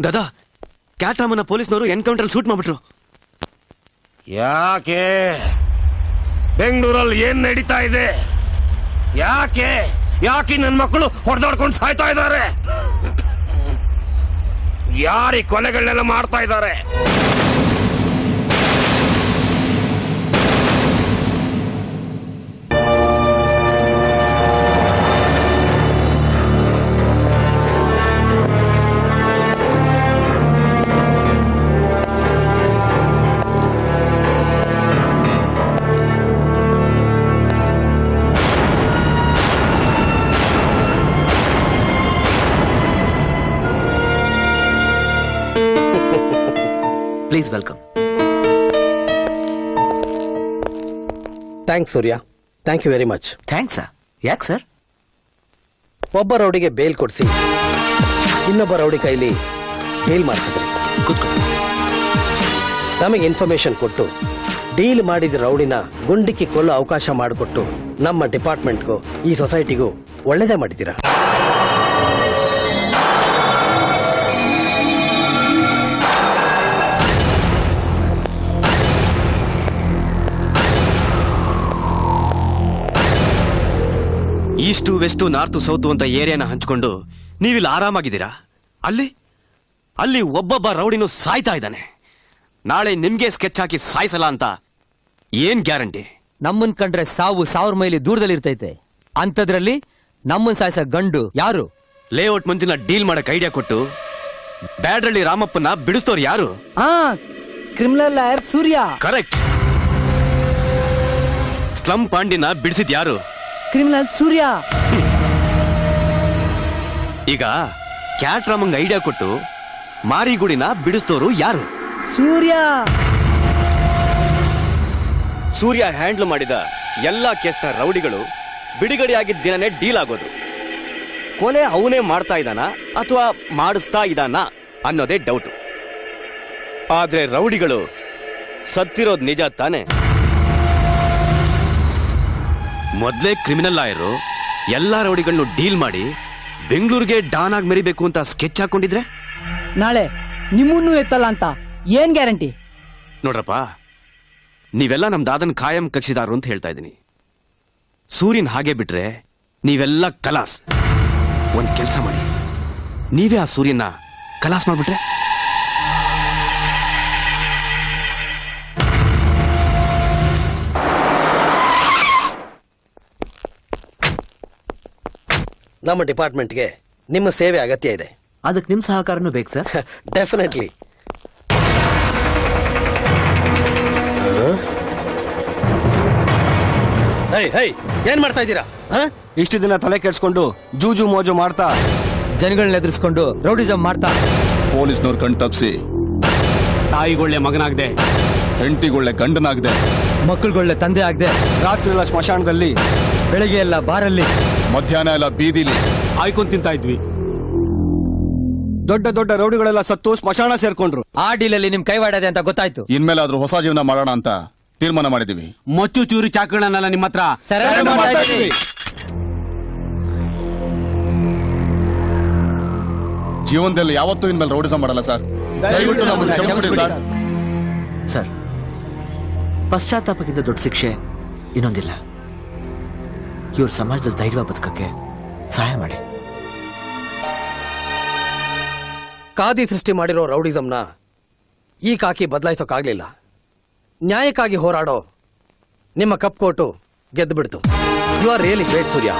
B: ದಾದಾ, ಕ್ಯಾಟ್ರಾಮನ ಪೊಲೀಸ್ನವರು ಎನ್ಕೌಂಟರ್ ಶೂಟ್ ಮಾಡ್ಬಿಟ್ರು.
G: ಯಾಕೆ? ಬೆಂಗಳೂರಲ್ಲಿ ಏನ್ ನಡೀತಾ ಇದೆ? ಯಾಕೆ ಯಾಕೆ ನನ್ನ ಮಕ್ಕಳು ಹೊಡೆದಾಡ್ಕೊಂಡು ಸಾಯ್ತಾ ಇದ್ದಾರೆ? ಯಾರಿ ಕೊಲೆಗಳನ್ನೆಲ್ಲ ಮಾಡ್ತಾ ಇದ್ದಾರೆ?
C: Please welcome.
J: Thanks Surya, thank you very much.
C: Thanks. ಯಾಕೆ ಸರ್?
J: ಒಬ್ಬ ರೌಡಿಗೆ ಬೇಲ್ ಕೊಡಿಸಿ ಇನ್ನೊಬ್ಬ ರೌಡಿ ಕೈಲಿ ಡೀಲ್ ಮಾಡಿಸಿದ್ರಿ.
C: ಕೂತ್ಕೊಳ್ಳಿ.
J: ನಮಗೆ ಇನ್ಫಾರ್ಮೇಶನ್ ಕೊಟ್ಟು ಡೀಲ್ ಮಾಡಿದ ರೌಡಿನ ಗುಂಡಿಕ್ಕಿ ಕೊಲ್ಲೋ ಅವಕಾಶ ಮಾಡಿಕೊಟ್ಟು ನಮ್ಮ ಡಿಪಾರ್ಟ್ಮೆಂಟ್ಗೂ ಈ ಸೊಸೈಟಿಗೂ ಒಳ್ಳೇದೇ ಮಾಡಿದ್ದೀರಾ.
B: ಈಸ್ಟು ವೆಸ್ಟು ನಾರ್ತು ಸೌತು ಅಂತ ಏರಿಯಾನ ಹಂಚ್ಕೊಂಡು ನೀವಿಲ್ಲಿ ಆರಾಮಾಗಿದ್ದೀರಾ. ಅಲ್ಲಿ ಒಬ್ಬೊಬ್ಬ ರೌಡಿನೂ ಸಾಯ್ತಾ ಇದ್ದಾನೆ. ನಾಳೆ ನಿಮ್ಗೆ ಸ್ಕೆಚ್ ಹಾಕಿ ಸಾಯಿಸಲ್ಲ ಅಂತ ಏನ್ ಗ್ಯಾರಂಟಿ?
E: ನಮ್ಮನ್ ಕಂಡ್ರೆ ಸಾವು 1000 ಮೈಲಿ ದೂರದಲ್ಲಿ ಇರ್ತೈತೆ. ಅಂಥದ್ರಲ್ಲಿ ನಮ್ಮನ್ ಸಾಯಿಸ ಗಂಡು ಯಾರು?
B: ಲೇಔಟ್ ಮಂಜಿನ ಡೀಲ್ ಮಾಡಕ್ ಐಡಿಯಾ ಕೊಟ್ಟು ಬ್ಯಾಡ್ರಳ್ಳಿ ರಾಮಪ್ಪನ ಬಿಡಿಸ್ತೋರು ಯಾರು?
E: ಕ್ರಿಮಿನಲ್ ಲಾಯರ್ ಸೂರ್ಯ.
B: ಕರೆಕ್ಟ್. ಸ್ಲಂ ಪಾಂಡಿನ ಬಿಡಿಸಿದ್ ಯಾರು?
E: ಕ್ರಿಮಿನಲ್ ಸೂರ್ಯ.
B: ಈಗ ಕ್ಯಾಟ್ರಾಮಂಗ್ ಐಡಿಯಾ ಕೊಟ್ಟು ಮಾರಿಗುಡಿನ ಬಿಡಿಸ್ತೋರು ಯಾರು?
E: ಸೂರ್ಯ.
B: ಸೂರ್ಯ ಹ್ಯಾಂಡ್ಲ್ ಮಾಡಿದ ಎಲ್ಲಾ ಕೇಸ್ನ ರೌಡಿಗಳು ಬಿಡುಗಡೆಯಾಗಿದ್ದ ದಿನನೇ ಡೀಲ್ ಆಗೋದು. ಕೊಲೆ ಅವನೇ ಮಾಡ್ತಾ ಇದ್ದಾನ ಅಥವಾ ಮಾಡಿಸ್ತಾ ಇದ್ದಾನ ಅನ್ನೋದೇ ಡೌಟು. ಆದ್ರೆ ರೌಡಿಗಳು ಸತ್ತಿರೋದ್ ನಿಜ ತಾನೆ? ಮೊದ್ಲೇ ಕ್ರಿಮಿನಲ್ ಲಾಯರು ಎಲ್ಲಾ ರೌಡಿಗಳನ್ನು ಡೀಲ್ ಮಾಡಿ ಬೆಂಗಳೂರಿಗೆ ಡಾನ್ ಆಗಿ ಮೆರಿಬೇಕು ಅಂತ ಸ್ಕೆಚ್ ಹಾಕೊಂಡಿದ್ರೆ
E: ನಾಳೆ ನಿಮ್ಮನ್ನೂ ಎತ್ತಲ್ಲ ಅಂತ ಏನ್ ಗ್ಯಾರಂಟಿ?
B: ನೋಡ್ರಪ್ಪ, ನೀವೆಲ್ಲ ನಮ್ ದಾದನ್ ಖಾಯಂ ಕಕ್ಷಿದಾರರು ಅಂತ ಹೇಳ್ತಾ ಇದ್ದೀನಿ. ಸೂರ್ಯನ್ ಹಾಗೆ ಬಿಟ್ರೆ ನೀವೆಲ್ಲ ಕಲಾಸ್. ಒಂದ್ ಕೆಲಸ ಮಾಡಿ, ನೀವೇ ಆ ಸೂರ್ಯನ ಕಲಾಸ್ ಮಾಡ್ಬಿಟ್ರೆ?
J: ನಮ್ಮ ಡಿಪಾರ್ಟ್ಮೆಂಟ್ಗೆ ನಿಮ್ಮ ಸೇವೆ ಅಗತ್ಯ ಇದೆ.
C: ಅದಕ್ಕೆ ನಿಮ್ಮ ಸಹಕಾರನೂ ಬೇಕು ಸರ್.
J: ಡೆಫಿನೆಟ್ಲಿ. ಏನ್ ಮಾಡ್ತಾ ಇದ್ದೀರಾ?
N: ಇಷ್ಟು ದಿನ ತಲೆ ಕೆಡ್ಸ್ಕೊಂಡು ಜೂಜು ಮೋಜು ಮಾಡ್ತಾ
E: ಜನಗಳನ್ನ ಎದುರಿಸ್ಕೊಂಡು ರೌಡಿಸಂ ಮಾಡ್ತಾ
O: ಪೊಲೀಸ್ನವ್ರ ಕಣ್ ತಪ್ಸಿ
N: ತಾಯಿಗೊಳ್ಳೆ ಮಗನಾಗ್ದೆ,
O: ಹೆಂಡತಿಗೊಳ್ಳೆ ಗಂಡನಾಗ್ದೆ,
E: ಮಕ್ಕಳುಗೊಳ್ಳೆ ತಂದೆ ಆಗದೆ,
N: ರಾತ್ರಿ ಎಲ್ಲ ಸ್ಮಶಾನದಲ್ಲಿ,
E: ಬೆಳಗ್ಗೆ ಎಲ್ಲ ಬಾರಲ್ಲಿ,
O: ಮಧ್ಯಾಹ್ನ ಎಲ್ಲ ಬೀದಿಲಿ
N: ಆಯ್ಕೊಂಡ್ ತಿಂತಾ ಇದ್ವಿ. ದೊಡ್ಡ ದೊಡ್ಡ ರೌಡಿಗಳೆಲ್ಲ ಸತ್ತು ಸ್ಮಶಾನ ಸೇರ್ಕೊಂಡ್ರು.
E: ಆ ಡೀಲಲ್ಲಿ ನಿಮ್ ಕೈವಾಡದೆ ಅಂತ ಗೊತ್ತಾಯ್ತು.
O: ಇನ್ಮೇಲಾದ್ರೂ ಹೊಸ ಜೀವನ ಮಾಡೋಣ ಅಂತ ತೀರ್ಮಾನ ಮಾಡಿದೀವಿ.
N: ಮೊಚ್ಚು ಚೂರಿ ಚಾಕುಗಳನ್ನೆಲ್ಲ ನಿಮ್ಮ ಹತ್ರ
O: ಜೀವನದಲ್ಲಿ ಯಾವತ್ತೂ ಇನ್ಮೇಲೆ ರೌಡಿಸಂ ಮಾಡಲ್ಲ ಸರ್. ದಯವಿಟ್ಟು ನಮ್ಮನ್ನು ಕ್ಷಮಿಸ್ಬಿಡಿ ಸರ್.
C: ಸರ್, ಪಶ್ಚಾತ್ತಾಪಕ್ಕಿಂತ ದೊಡ್ಡ ಶಿಕ್ಷೆ ಇನ್ನೊಂದಿಲ್ಲ. ಇವ್ರ ಸಮಾಜದಲ್ಲಿ ಧೈರ್ಯ ಬದುಕಕ್ಕೆ ಸಹಾಯ ಮಾಡಿ.
J: ಕಾದಿ ಸೃಷ್ಟಿ ಮಾಡಿರೋ ರೌಡಿಸಂನ ಈ ಕಾಕಿ ಬದಲಾಯಿಸೋಕ್ಕಾಗ್ಲಿಲ್ಲ. ನ್ಯಾಯಕ್ಕಾಗಿ ಹೋರಾಡೋ ನಿಮ್ಮ ಕಪ್ ಕೋಟು
E: ಗೆದ್ದು ಬಿಡ್ತು. ಯು ಆರ್ ರಿಯಲಿ ಗ್ರೇಟ್ ಸೂರ್ಯ.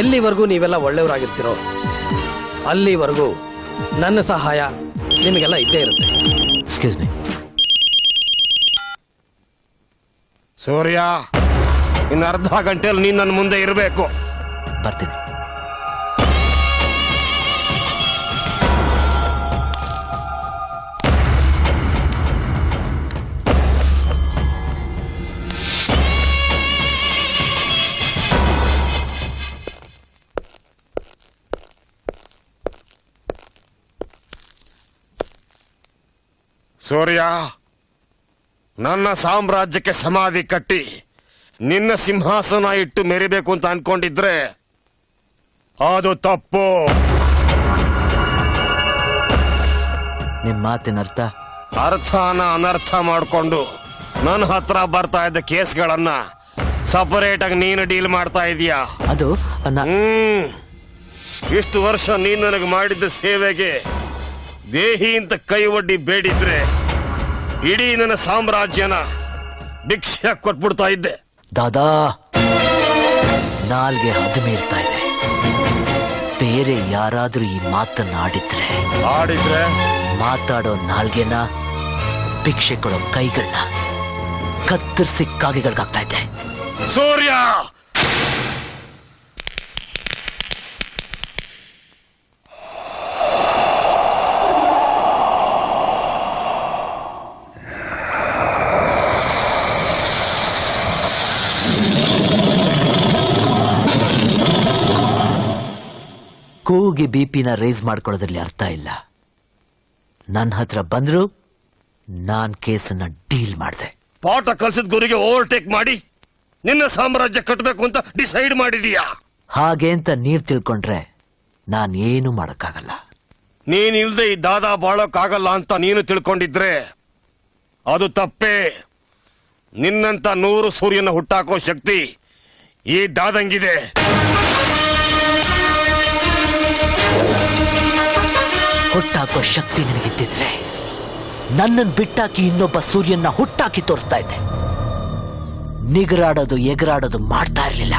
E: ಎಲ್ಲಿವರೆಗೂ ನೀವೆಲ್ಲ ಒಳ್ಳೆಯವರಾಗಿರ್ತೀರೋ ಅಲ್ಲಿವರೆಗೂ ನನ್ನ ಸಹಾಯ ನಿಮಗೆಲ್ಲ ಇದ್ದೇ ಇರುತ್ತೆ.
C: Excuse me.
G: ಸೂರ್ಯ, ಇನ್ನು ಅರ್ಧ ಗಂಟೆಯಲ್ಲಿ ನೀನ್ ನನ್ನ ಮುಂದೆ ಇರಬೇಕು.
C: ಬರ್ತೀನಿ.
G: ಸೂರ್ಯ, ನನ್ನ ಸಾಮ್ರಾಜ್ಯಕ್ಕೆ ಸಮಾಧಿ ಕಟ್ಟಿ ನಿನ್ನ ಸಿಂಹಾಸನ ಇಟ್ಟು ಮೆರಿಬೇಕು ಅಂತ ಅನ್ಕೊಂಡಿದ್ರೆ ಅದು ತಪ್ಪು.
C: ನಿಮ್ ಮಾತಿನ ಅರ್ಥ?
G: ಅರ್ಥನ ಅನರ್ಥ ಮಾಡಿಕೊಂಡು ನನ್ನ ಹತ್ರ ಬರ್ತಾ ಇದ್ದ ಕೇಸ್ಗಳನ್ನ ಸಪರೇಟ್ ಆಗಿ ನೀನು ಡೀಲ್ ಮಾಡ್ತಾ ಇದೀಯಾ.
C: ಅದು
G: ಇಷ್ಟು ವರ್ಷ ನೀನು ನನಗೆ ಮಾಡಿದ್ದ ಸೇವೆಗೆ ದೇಹಿ ಅಂತ ಕೈ ಒಡ್ಡಿ ಬೇಡಿದ್ರೆ ಇಡೀ ನನ್ನ ಸಾಮ್ರಾಜ್ಯನ ಭಿಕ್ಷೆ ಕೊಟ್ಬಿಡ್ತಾ ಇದ್ದೆ.
C: ದಾದಾ, ನಾಲ್ಗೆ ಹದ ಮೀರ್ತಾ ಇದೆ. ಬೇರೆ ಯಾರಾದ್ರೂ ಈ ಮಾತನ್ನ ಆಡಿದ್ರೆ ಮಾತಾಡೋ ನಾಲ್ಗೆನ, ಭಿಕ್ಷೆ ಕೊಡೋ ಕೈಗಳನ್ನ ಕತ್ತರಿಸಿ ಕಾಗೆಗಳಿಗಾಗ್ತಾ ಇದೆ.
G: ಸೂರ್ಯ,
C: ಕೂಗಿ ಬಿಪಿನ ರೇಸ್ ಮಾಡ್ಕೊಳ್ಳೋದ್ರಲ್ಲಿ ಅರ್ಥ ಇಲ್ಲ. ನನ್ನ ಹತ್ರ ಬಂದ್ರು ನಾನ್ ಕೇಸನ್ನ ಡೀಲ್ ಮಾಡಿದೆ.
G: ಪಾಠ ಕಲ್ಸಿದ ಗುರಿಗೆ ಓವರ್ಟೇಕ್ ಮಾಡಿ ನಿನ್ನ ಸಾಮ್ರಾಜ್ಯ ಕಟ್ಟಬೇಕು ಅಂತ ಡಿಸೈಡ್ ಮಾಡಿದೀಯಾ.
C: ಹಾಗೆ ಅಂತ ನೀವ್ ತಿಳ್ಕೊಂಡ್ರೆ ನಾನ್ ಏನು ಮಾಡಕ್ಕಾಗಲ್ಲ.
G: ನೀನ್ ಇಲ್ದೆ ಈ ದಾದಾ ಬಾಳೋಕ್ಕಾಗಲ್ಲ ಅಂತ ನೀನು ತಿಳ್ಕೊಂಡಿದ್ರೆ ಅದು ತಪ್ಪೇ. ನಿನ್ನಂತ 100 ಸೂರ್ಯನ ಹುಟ್ಟಾಕೋ ಶಕ್ತಿ ಈ ದಾದಂಗಿದೆ.
C: ಹುಟ್ಟಾಕೋ ಶಕ್ತಿ ನಿನಗಿದ್ದಿದ್ರೆ ನನ್ನನ್ನು ಬಿಟ್ಟಾಕಿ ಇನ್ನೊಬ್ಬ ಸೂರ್ಯನ ಹುಟ್ಟಾಕಿ ತೋರಿಸ್ತಾ ಇದ್ದೆ. ನಿಗರಾಡೋದು ಎಗರಾಡೋದು ಮಾಡ್ತಾ ಇರಲಿಲ್ಲ.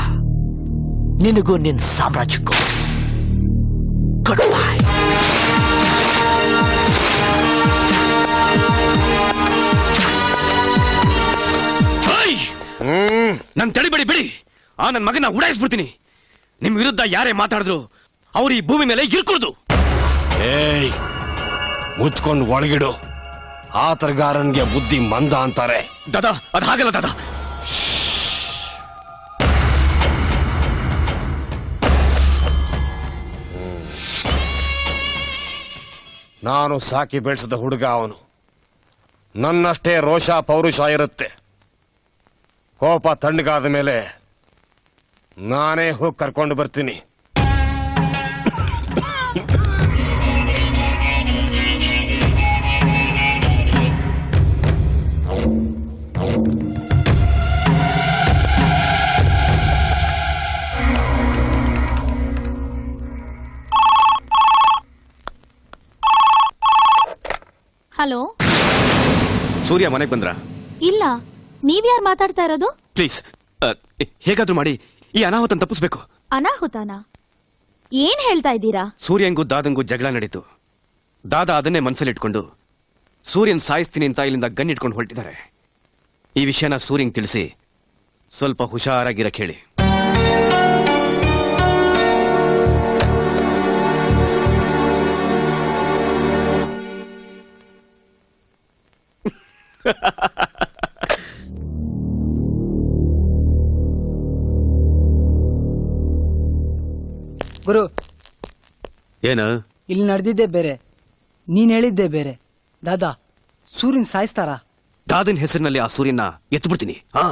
C: ನಿನಗೂ ನಿನ್ನ ಸಾಮ್ರಾಜ್ಯಕ್ಕೂ ಗುಡ್ ಬೈ.
B: ನನ್ ತಡಿಬೇಡಿ, ಬಿಡಿ. ಆ ನನ್ ಮಗನ ಉಡಾಯಿಸ್ಬಿಡ್ತೀನಿ. ನಿಮ್ ವಿರುದ್ಧ ಯಾರೇ ಮಾತಾಡಿದ್ರು ಅವ್ರು ಈ ಭೂಮಿ ಮೇಲೆ ಇರ್ಕೊಳ್ದು.
G: ಏಯ್, ಮುಚ್ಕೊಂಡು ಒಳಗಿಡು. ಆತರಗಾರನ್ಗೆ ಬುದ್ಧಿ ಮಂದ ಅಂತಾರೆ.
B: ದಾದಾ, ಅದು ಹಾಗಲ್ಲ ದಾದಾ.
G: ನಾನು ಸಾಕಿ ಬೆಳೆಸಿದ ಹುಡುಗ ಅವನು. ನನ್ನಷ್ಟೇ ರೋಷ ಪೌರುಷ ಇರುತ್ತೆ. ಕೋಪ ತಣ್ಣಗಾದ ಮೇಲೆ ನಾನೇ ಹೋಗಿ ಕರ್ಕೊಂಡು ಬರ್ತೀನಿ.
M: ಹಲೋ,
B: ಸೂರ್ಯ ಮನೆಗೆ ಬಂದ್ರ?
M: ಇಲ್ಲ. ನೀವ್ಯಾರು ಮಾತಾಡ್ತಾ ಇರೋದು?
B: ಪ್ಲೀಸ್, ಹೇಗಾದ್ರೂ ಮಾಡಿ ಈ ಅನಾಹುತನ ತಪ್ಪಿಸ್ಬೇಕು.
M: ಅನಾಹುತನ? ಏನ್ ಹೇಳ್ತಾ ಇದ್ದೀರಾ?
B: ಸೂರ್ಯಂಗೂ ದಾದಂಗೂ ಜಗಳ ನಡೀತು. ದಾದಾ ಅದನ್ನೇ ಮನಸ್ಸಲ್ಲಿಟ್ಕೊಂಡು ಸೂರ್ಯನ್ ಸಾಯಿಸ್ತೀನಿ ಅಂತ ಇಲ್ಲಿಂದ ಗನ್ ಇಟ್ಕೊಂಡು ಹೊರಟಿದ್ದಾರೆ. ಈ ವಿಷಯನ ಸೂರ್ಯಂಗ್ ತಿಳಿಸಿ ಸ್ವಲ್ಪ ಹುಷಾರಾಗಿರಕ್ ಹೇಳಿ.
D: ಗುರು,
B: ಏನ
D: ಇಲ್ಲಿ ನಡೆದಿದ್ದೆ ಬೇರೆ, ನೀನ್ ಹೇಳಿದ್ದೆ ಬೇರೆ. ದಾದಾ ಸೂರ್ಯನ್ ಸಾಯಿಸ್ತಾರ?
B: ದಾದನ್ ಹೆಸರಿನಲ್ಲಿ ಆ ಸೂರ್ಯನ ಎತ್ತು ಬಿಡ್ತೀನಿ. ಹಾ,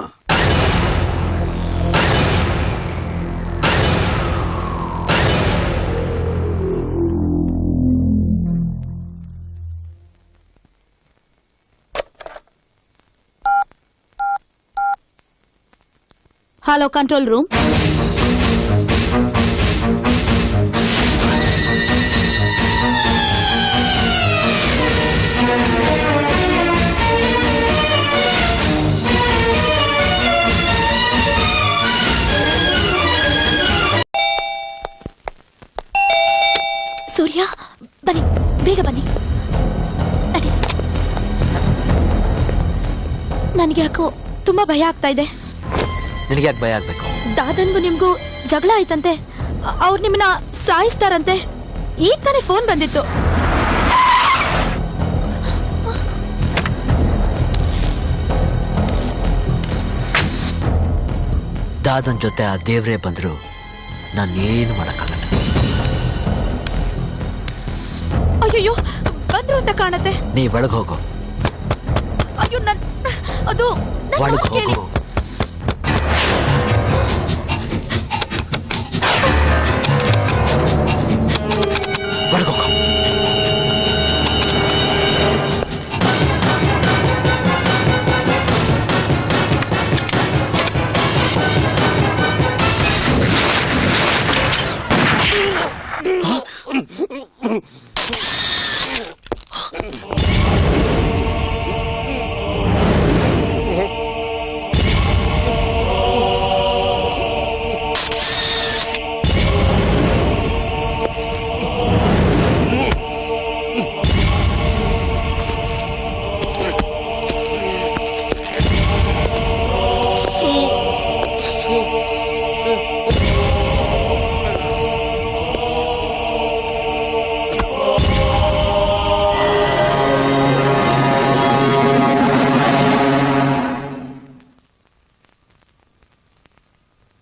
M: ಹಲೋ, ಕಂಟ್ರೋಲ್ ರೂಮ್. ಸೂರ್ಯ ಬನ್ನಿ, ಬೇಗ ಬನ್ನಿ. ನಡಿ. ನನಗೆ ಯಾಕೋ ತುಂಬಾ ಭಯ ಆಗ್ತಾ ಇದೆ.
C: ನಿನಗೆ ಯಾಕೆ ಭಯ ಆಗ್ಬೇಕು?
M: ದಾದನ್ಗೂ ನಿಮ್ಗೂ ಜಗಳ ಆಯ್ತಂತೆ. ಅವ್ರು ನಿಮ್ಮನ್ನ ಸಾಯಿಸ್ತಾರಂತೆ. ಈಗ ತಾನೇ ಫೋನ್ ಬಂದಿತ್ತು.
C: ದಾದನ್ ಜೊತೆ ಆ ದೇವ್ರೇ ಬಂದ್ರು ನಾನು ಏನು ಮಾಡಕ್ಕಾಗಲ್ಲ.
M: ಅಯ್ಯೋ, ಬಂದ್ರು ಅಂತ ಕಾಣತ್ತೆ.
C: ನೀ ಒಳಗೆ ಹೋಗು.
M: ಅಯ್ಯೋ, ಅದು
C: ಒಳಗೆ ಹೋಗು. ಒಳಗೆ ಹೋಗು.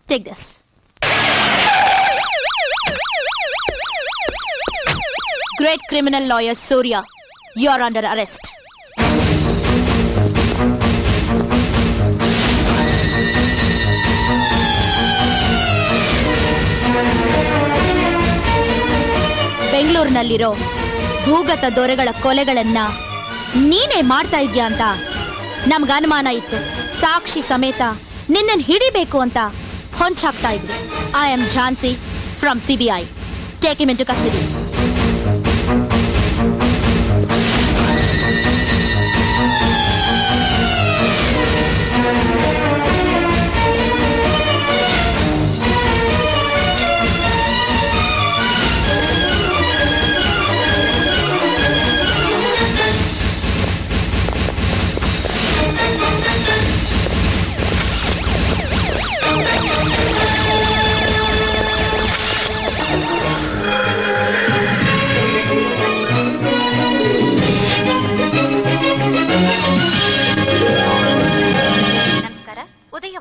M: Take this. Great criminal lawyer Surya, you are under arrest. ಬೆಂಗಳೂರಿನಲ್ಲಿರೋ ಭೂಗತ ದೊರೆಗಳ ಕೊಲೆಗಳನ್ನ ನೀನೇ ಮಾಡ್ತಾ ಇದ್ಯಾ ಅಂತ ನಮ್ಗೆ ಅನುಮಾನ ಇತ್ತು. ಸಾಕ್ಷಿ ಸಮೇತ ನಿನ್ನನ್ನು ಹಿಡಿಬೇಕು ಅಂತ ಹೊಂಚಾಗ್ತಾ ಇದ್ವಿ. I am Jhansi from CBI. Take him into custody.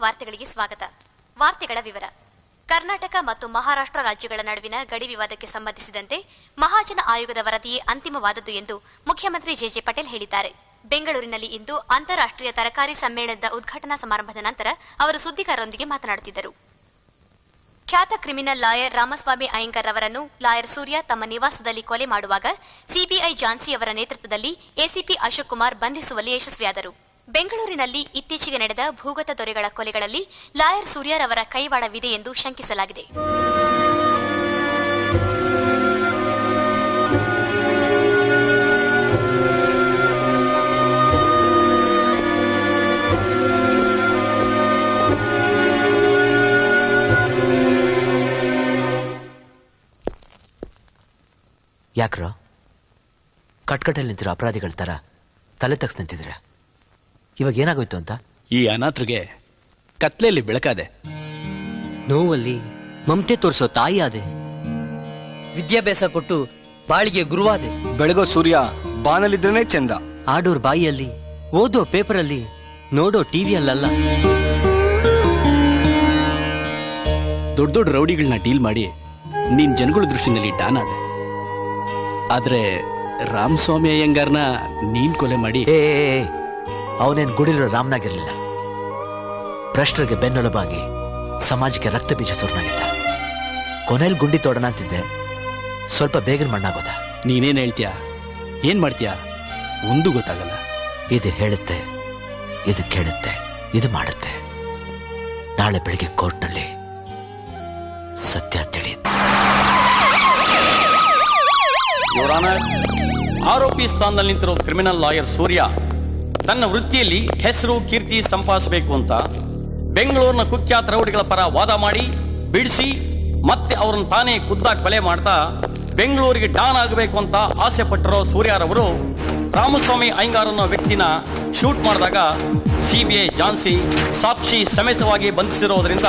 P: ವಾರ್ತೆಗಳಿಗೆ ಸ್ವಾಗತ. ವಾರ್ತೆಗಳ ವಿವರ. ಕರ್ನಾಟಕ ಮತ್ತು ಮಹಾರಾಷ್ಟ್ರ ರಾಜ್ಯಗಳ ನಡುವಿನ ಗಡಿ ವಿವಾದಕ್ಕೆ ಸಂಬಂಧಿಸಿದಂತೆ ಮಹಾಜನ ಆಯೋಗದ ವರದಿಯೇ ಅಂತಿಮವಾದದ್ದು ಎಂದು ಮುಖ್ಯಮಂತ್ರಿ ಜೆ ಪಟೇಲ್ ಹೇಳಿದ್ದಾರೆ. ಬೆಂಗಳೂರಿನಲ್ಲಿ ಇಂದು ಅಂತಾರಾಷ್ಟ್ರೀಯ ತರಕಾರಿ ಸಮ್ಮೇಳನದ ಉದ್ಘಾಟನಾ ಸಮಾರಂಭದ ನಂತರ ಅವರು ಸುದ್ದಿಗಾರರೊಂದಿಗೆ ಮಾತನಾಡುತ್ತಿದ್ದರು. ಖ್ಯಾತ ಕ್ರಿಮಿನಲ್ ಲಾಯರ್ ರಾಮಸ್ವಾಮಿ ಅಯ್ಯಂಗರ್ ಅವರನ್ನು ಲಾಯರ್ ಸೂರ್ಯ ತಮ್ಮ ನಿವಾಸದಲ್ಲಿ ಕೊಲೆ ಮಾಡುವಾಗ ಸಿಬಿಐ ಝಾನ್ಸಿ ಅವರ ನೇತೃತ್ವದಲ್ಲಿ ಎಸಿಪಿ ಅಶೋಕ್ ಕುಮಾರ್ ಬಂಧಿಸುವಲ್ಲಿ ಯಶಸ್ವಿಯಾದರು. ಬೆಂಗಳೂರಿನಲ್ಲಿ ಇತ್ತೀಚೆಗೆ ನಡೆದ ಭೂಗತ ದೊರೆಗಳ ಕೊಲೆಗಳಲ್ಲಿ ಲಾಯರ್ ಸೂರ್ಯರವರ ಕೈವಾಡವಿದೆ ಎಂದು ಶಂಕಿಸಲಾಗಿದೆ.
C: ಯಾಕ್ರೋ ಕಟ್ಕಟ್ಟಲ್ಲಿ ನಿಂತಿರೋ ಅಪರಾಧಿಗಳ ತರ ತಲೆ ತಗ್ಸ್ ನಿಂತಿದ್ರೆ ಇವಾಗ ಏನಾಗೋಯ್ತು ಅಂತ?
L: ಈ ಅನಾಥರಿಗೆ ಕತ್ಲೆಯಲ್ಲಿ ಬೆಳಕಾದೆ,
E: ನೋವಲ್ಲಿ ಮಮತೆ ತೋರಿಸೋ ತಾಯಿ ಆದೆ, ವಿದ್ಯಾಭ್ಯಾಸ ಕೊಟ್ಟು ಬಾಳಿಗೆ ಗುರುವಾದೆ.
J: ಬೆಳಗೋ ಸೂರ್ಯ ಬಾನಲಿದ್ರೇನೆ ಚಂದ.
E: ಆಡೋರ್ ಬಾಯಿಯಲ್ಲಿ, ಓದೋ ಪೇಪರಲ್ಲಿ, ನೋಡೋ ಟಿವಿಯಲ್ಲ.
L: ದೊಡ್ಡ ದೊಡ್ಡ ರೌಡಿಗಳನ್ನ ಡೀಲ್ ಮಾಡಿ ನೀನ್ ಜನಗಳ ದೃಷ್ಟಿನಲ್ಲಿ ಡಾನ್ ಆದೆ. ಆದ್ರೆ ರಾಮಸ್ವಾಮಿ ಅಯ್ಯಂಗಾರ್ನ ನೀನ್ ಕೊಲೆ ಮಾಡಿ.
C: ಅವನೇನ್ ಗುಡಿರೋ ರಾಮನಾಗಿರ್ಲಿಲ್ಲ. ಭ್ರಷ್ಟರಿಗೆ ಬೆನ್ನೆಲುಬಾಗಿ ಸಮಾಜಕ್ಕೆ ರಕ್ತ ಬೀಜ ಸುರ್ನಾಗಿದ್ದ. ಕೊನೆಯಲ್ಲಿ ಗುಂಡಿ ತೋಡಣ ಅಂತಿದ್ದೆ, ಸ್ವಲ್ಪ ಬೇಗನೆ ಮಣ್ಣಾಗೋದ.
L: ನೀನೇನ್ ಹೇಳ್ತೀಯ, ಏನ್ ಮಾಡ್ತೀಯ ಒಂದು ಗೊತ್ತಾಗಲ್ಲ.
C: ಇದು ಹೇಳುತ್ತೆ, ಇದು ಕೇಳುತ್ತೆ, ಇದು ಮಾಡುತ್ತೆ. ನಾಳೆ ಬೆಳಿಗ್ಗೆ ಕೋರ್ಟ್ನಲ್ಲಿ ಸತ್ಯ ತಿಳಿಯುತ್ತೆ.
L: ಆರೋಪಿ ಸ್ಥಾನದಲ್ಲಿ ನಿಂತಿರೋ ಕ್ರಿಮಿನಲ್ ಲಾಯರ್ ಸೂರ್ಯ ತನ್ನ ವೃತ್ತಿಯಲ್ಲಿ ಹೆಸರು ಕೀರ್ತಿ ಸಂಪಾದಿಸಬೇಕು ಅಂತ ಬೆಂಗಳೂರಿನ ಕುಖ್ಯಾತ ರೌಡಿಗಳ ಪರ ವಾದ ಮಾಡಿ ಬಿಡಿಸಿ ಮತ್ತೆ ಅವರನ್ನು ತಾನೇ ಖುದ್ದಾಗಿ ಕೊಲೆ ಮಾಡ್ತಾ ಬೆಂಗಳೂರಿಗೆ ಡಾನ್ ಆಗಬೇಕು ಅಂತ ಆಸೆ ಪಟ್ಟಿರೋ ಸೂರ್ಯರವರು ರಾಮಸ್ವಾಮಿ ಅಯ್ಯಂಗಾರ್ ಅನ್ನೋ ವ್ಯಕ್ತಿನ ಶೂಟ್ ಮಾಡಿದಾಗ ಸಿಬಿಐ ಝಾನ್ಸಿ ಸಾಕ್ಷಿ ಸಮೇತವಾಗಿ ಬಂಧಿಸಿರೋದ್ರಿಂದ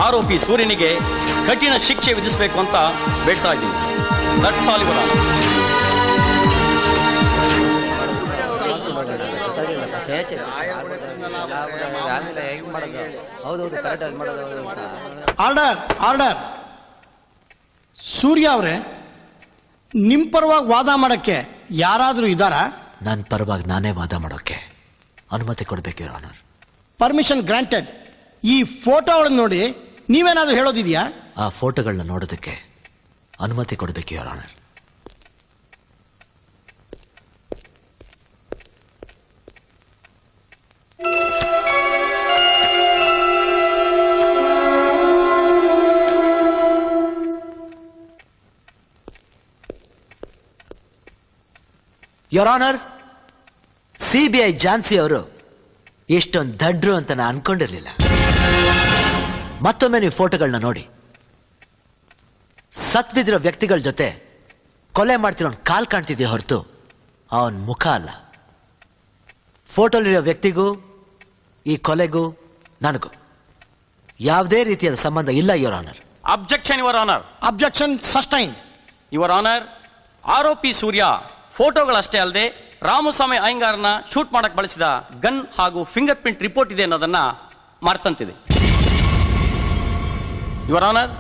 L: ಆರೋಪಿ ಸೂರ್ಯನಿಗೆ ಕಠಿಣ ಶಿಕ್ಷೆ ವಿಧಿಸಬೇಕು ಅಂತ ಬೇಡ್ತಾ ಇದ್ದೀನಿ. That's all your honour.
J: Order order. Surya ಅವರೇ, ನಿಮ್ ಪರವಾಗಿ ವಾದ ಮಾಡಕ್ಕೆ ಯಾರಾದ್ರೂ ಇದ್ದಾರಾ?
C: ನನ್ನ ಪರವಾಗಿ ನಾನೇ ವಾದ ಮಾಡೋಕೆ ಅನುಮತಿ ಕೊಡಬೇಕು ಯುವರ್ ಆನರ್.
J: Permission granted. ಈ ಫೋಟೋಗಳನ್ನು ನೋಡಿ ನೀವೇನಾದ್ರೂ ಹೇಳೋದಿದೆಯಾ?
C: ಆ ಫೋಟೋಗಳನ್ನ ನೋಡೋದಕ್ಕೆ ಅನುಮತಿ ಕೊಡಬೇಕು your honour. Your honour, CBI Jhansi ಅವರು ಎಷ್ಟೊಂದು ದಡ್ರು ಅಂತ ನಾನು ಅನ್ಕೊಂಡಿರ್ಲಿಲ್ಲ. ಮತ್ತೊಮ್ಮೆ ನೀವು ಫೋಟೋಗಳನ್ನ ನೋಡಿ. ಸತ್ ಬಿದ್ದಿರೋ ವ್ಯಕ್ತಿಗಳ ಜೊತೆ ಕೊಲೆ ಮಾಡ್ತಿರೋ ಕಾಲ್ ಕಾಣ್ತಿದೆಯೋ ಹೊರತು ಅವನ ಮುಖ ಅಲ್ಲ. ಫೋಟೋಲಿರೋ ವ್ಯಕ್ತಿಗೂ ಈ ಕೊಲೆಗೂ ನನಗೂ ಯಾವುದೇ ರೀತಿಯಾದ ಸಂಬಂಧ ಇಲ್ಲ your honour.
L: Objection your honour.
J: Objection sustain.
L: Your honour, ಆರೋಪಿ ಸೂರ್ಯ ಫೋಟೋಗಳಷ್ಟೇ ಅಲ್ಲದೆ ರಾಮಸ್ವಾಮಿ ಅಯ್ಯಂಗಾರ್ನ ಶೂಟ್ ಮಾಡಕ್ ಬಳಸಿದ ಗನ್ ಹಾಗೂ ಫಿಂಗರ್ ಪ್ರಿಂಟ್ ರಿಪೋರ್ಟ್ ಇದೆ ಅನ್ನೋದನ್ನ ಮರ್ತಂತಿದೆ. ಯುವರ್ ಆನರ್,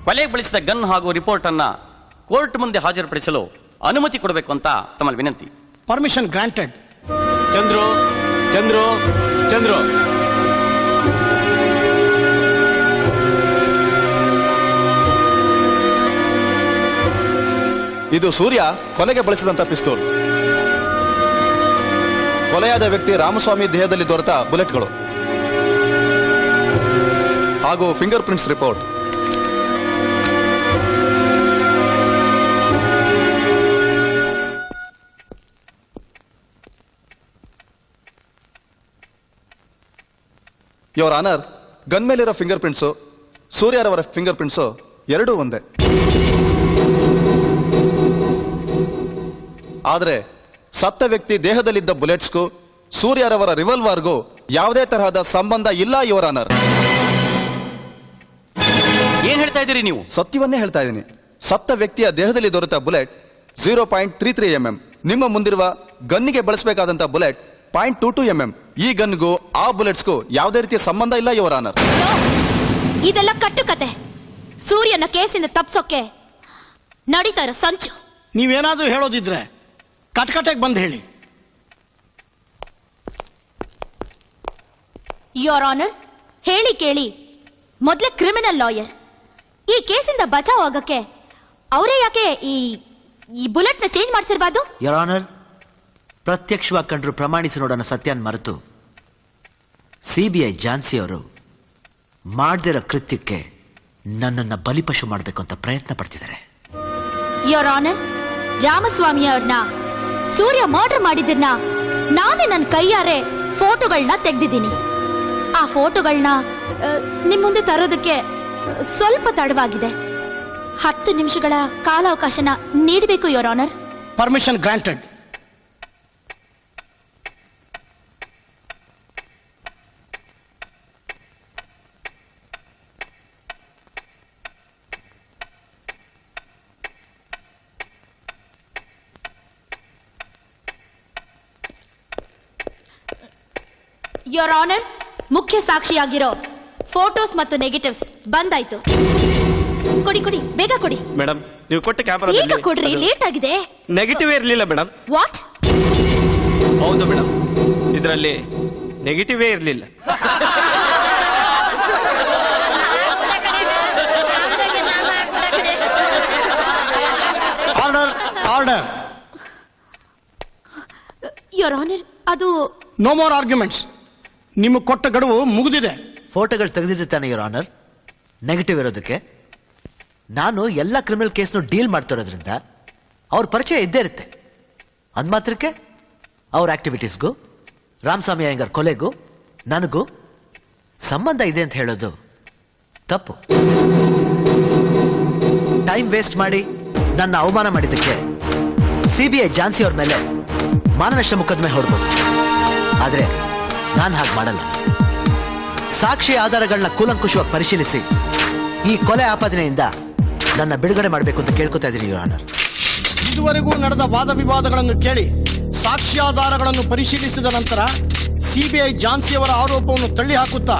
L: ಕೊಲೆಗೆ ಬಳಸಿದ ಗನ್ ಹಾಗೂ ರಿಪೋರ್ಟ್ ಅನ್ನ ಕೋರ್ಟ್ ಮುಂದೆ ಹಾಜರುಪಡಿಸಲು ಅನುಮತಿ ಕೊಡಬೇಕು ಅಂತ ತಮ್ಮಲ್ಲಿ ವಿನಂತಿ.
J: Permission granted.
F: ಚಂದ್ರು ಚಂದ್ರು ಚಂದ್ರು ಇದು ಸೂರ್ಯ ಕೊಲೆಗೆ ಬಳಸಿದಂತ ಪಿಸ್ತೂಲ್. ಕೊಲೆಯಾದ ವ್ಯಕ್ತಿ ರಾಮಸ್ವಾಮಿ ದೇಹದಲ್ಲಿ ದೊರೆತ ಬುಲೆಟ್ಗಳು ಹಾಗೂ finger prints report. Your honour, gun ಮೇಲಿರೋ ಫಿಂಗರ್ ಪ್ರಿಂಟ್ಸು ಸೂರ್ಯರವರ ಫಿಂಗರ್ ಪ್ರಿಂಟ್ಸು ಎರಡೂ ಒಂದೇ. ಆದರೆ ಸತ್ತ ವ್ಯಕ್ತಿ ದೇಹದಲ್ಲಿದ್ದ ಬುಲೆಟ್ಸ್ಗೂ ಸೂರ್ಯರವರ ರಿವಲ್ವರ್ಗೂ ಯಾವುದೇ ತರಹದ ಸಂಬಂಧ ಇಲ್ಲ ಯುವರ್ ಆನರ್.
L: ಏನ್ ಹೇಳ್ತಾ ಇದ್ದೀರಿ ನೀವು?
F: ಸತ್ಯವನ್ನೇ ಹೇಳ್ತಾ ಇದ್ದೀನಿ. ಸತ್ತ ವ್ಯಕ್ತಿಯ ದೇಹದಲ್ಲಿ ದೊರೆತ ಬುಲೆಟ್ 0.33 mm. ನಿಮ್ಮ ಮುಂದಿರುವ ಗನ್ನಿಗೆ ಬಳಸಬೇಕಾದಂತ ಬುಲೆಟ್ 0.22 mm. ಈ ಗನ್ಗೂ ಆ ಬುಲೆಟ್ಸ್ಗೂ ಯಾವುದೇ ರೀತಿಯ ಸಂಬಂಧ ಇಲ್ಲ ಯುವರ್ ಆನರ್.
M: ಇದೆಲ್ಲ ಕಟ್ಟುಕತೆ. ಸೂರ್ಯನ ಕೇಸಿಂದ ತಪ್ಸೋಕೆ ನಡೀತಾ ಇರೋ ಸಂಚು.
J: ನೀವೇನಾದ್ರೂ ಹೇಳೋದಿದ್ರೆ ಕಟ್ಕಟೆಗೆ ಬಂದು ಹೇಳಿ.
M: ಯೋರ್ ಆನರ್, ಹೇಳಿ ಕೇಳಿ. ಮೊದಲೇ ಕ್ರಿಮಿನಲ್ ಲಾಯರ್. ಈ ಕೇಸಿಂದ ಬಚಾವ್ ಆಗಕ್ಕೆ ಅವರೇ ಯಾಕೆ ಈ ಬುಲೆಟ್ನ ಚೇಂಜ್ ಮಾಡಿಸಿರ್ಬಾರ್ದು?
C: ಯುವರ್ ಆನರ್, ಪ್ರತ್ಯಕ್ಷವಾಗಿ ಕಂಡ್ರು ಪ್ರಮಾಣಿಸಿ ನೋಡೋಣ ಸತ್ಯನ್ ಮರೆತು ಸಿಬಿಐ ಝಾನ್ಸಿ ಅವರು ಮಾಡದಿರೋ ಕೃತ್ಯಕ್ಕೆ ನನ್ನನ್ನು ಬಲಿಪಶು ಮಾಡಬೇಕು ಅಂತ ಪ್ರಯತ್ನ ಪಡ್ತಿದ್ದಾರೆ.
M: ಯೋರ್ ಆನರ್, ರಾಮಸ್ವಾಮಿ ಅವ್ರನ್ನ ಸೂರ್ಯ ಮರ್ಡರ್ ಮಾಡಿದ್ದನ್ನ ನಾನೇ ನನ್ನ ಕೈಯಾರೆ ಫೋಟೋಗಳನ್ನ ತೆಗೆದಿದ್ದೀನಿ. ಆ ಫೋಟೋಗಳನ್ನ ನಿಮ್ ಮುಂದೆ ತರೋದಕ್ಕೆ ಸ್ವಲ್ಪ ತಡವಾಗಿದೆ. 10 ನಿಮಿಷಗಳ ಕಾಲಾವಕಾಶನ ನೀಡಬೇಕು your honour.
J: Permission granted.
M: Your honour, ಮುಖ್ಯ ಸಾಕ್ಷಿಯಾಗಿರೋ ಫೋಟೋಸ್ ಮತ್ತು ನೆಗೆಟಿವ್ಸ್ ಬಂದಾಯ್ತು. ಕೊಡಿ ಕೊಡಿ, ಬೇಗ ಕೊಡಿ.
N: ಮೇಡಮ್, ನೀವು ಕೊಟ್ಟ ಕ್ಯಾಮೆರಾ
M: ಈಗ ಕೊಡ್ರಿ, ಲೇಟ್ ಆಗಿದೆ.
N: ನೆಗೆಟಿವ್ ಇರಲಿಲ್ಲ ಮೇಡಮ್.
M: ವಾಟ್?
N: ಹೌದು ಮೇಡಮ್, ಇದರಲ್ಲಿ ನೆಗೆಟಿವೇ ಇರಲಿಲ್ಲ.
J: Order order.
M: ಯೋರ್ ಆನರ್, ಅದು
J: ನೋ ಮೋರ್ ಆರ್ಗ್ಯುಮೆಂಟ್ಸ್. ನಿಮಗೆ ಕೊಟ್ಟ ಗಡುವು ಮುಗಿದಿದೆ.
C: ಫೋಟೋಗಳು ತೆಗೆದಿದ್ದೆ ತಾನೆ ಯುವರ್ ಆನರ್ ನೆಗೆಟಿವ್ ಇರೋದಕ್ಕೆ. ನಾನು ಎಲ್ಲ ಕ್ರಿಮಿನಲ್ ಕೇಸ್ನು ಡೀಲ್ ಮಾಡ್ತಿರೋದ್ರಿಂದ ಅವ್ರ ಪರಿಚಯ ಇದ್ದೇ ಇರುತ್ತೆ. ಅಂದ್ ಮಾತ್ರಕ್ಕೆ ಅವ್ರ ಆಕ್ಟಿವಿಟೀಸ್ಗೂ ರಾಮಸ್ವಾಮಿ ಅಯ್ಯಂಗಾರ್ ಕೊಲೆಗೂ ನನಗೂ ಸಂಬಂಧ ಇದೆ ಅಂತ ಹೇಳೋದು ತಪ್ಪು. ಟೈಮ್ ವೇಸ್ಟ್ ಮಾಡಿ ನನ್ನ ಅವಮಾನ ಮಾಡಿದ್ದಕ್ಕೆ ಸಿಬಿಐ ಝಾನ್ಸಿ ಅವ್ರ ಮೇಲೆ ಮಾನನಷ್ಟ ಮೊಕದ್ದಮೆ ಹೊರಬಹುದು. ಆದ್ರೆ ನಾನು ಹಾಗೆ ಮಾಡಲ್ಲ. ಸಾಕ್ಷಿ ಆಧಾರಗಳನ್ನ ಕೂಲಂಕುಷವಾಗಿ ಪರಿಶೀಲಿಸಿ ಈ ಕೊಲೆ ಆಪಾದನೆಯಿಂದ ನನ್ನ ಬಿಡುಗಡೆ ಮಾಡಬೇಕು ಅಂತ ಕೇಳ್ಕೊತಾ ಇದ್ದೀನಿ ಯುವರ್ ಆನರ್.
J: ಇದುವರೆಗೂ ನಡೆದ ವಾದ ವಿವಾದಗಳನ್ನು ಕೇಳಿ ಸಾಕ್ಷ್ಯಾಧಾರಗಳನ್ನು ಪರಿಶೀಲಿಸಿದ ನಂತರ ಸಿಬಿಐ ಝಾನ್ಸಿಯವರ ಆರೋಪವನ್ನು ತಳ್ಳಿ ಹಾಕುತ್ತಾ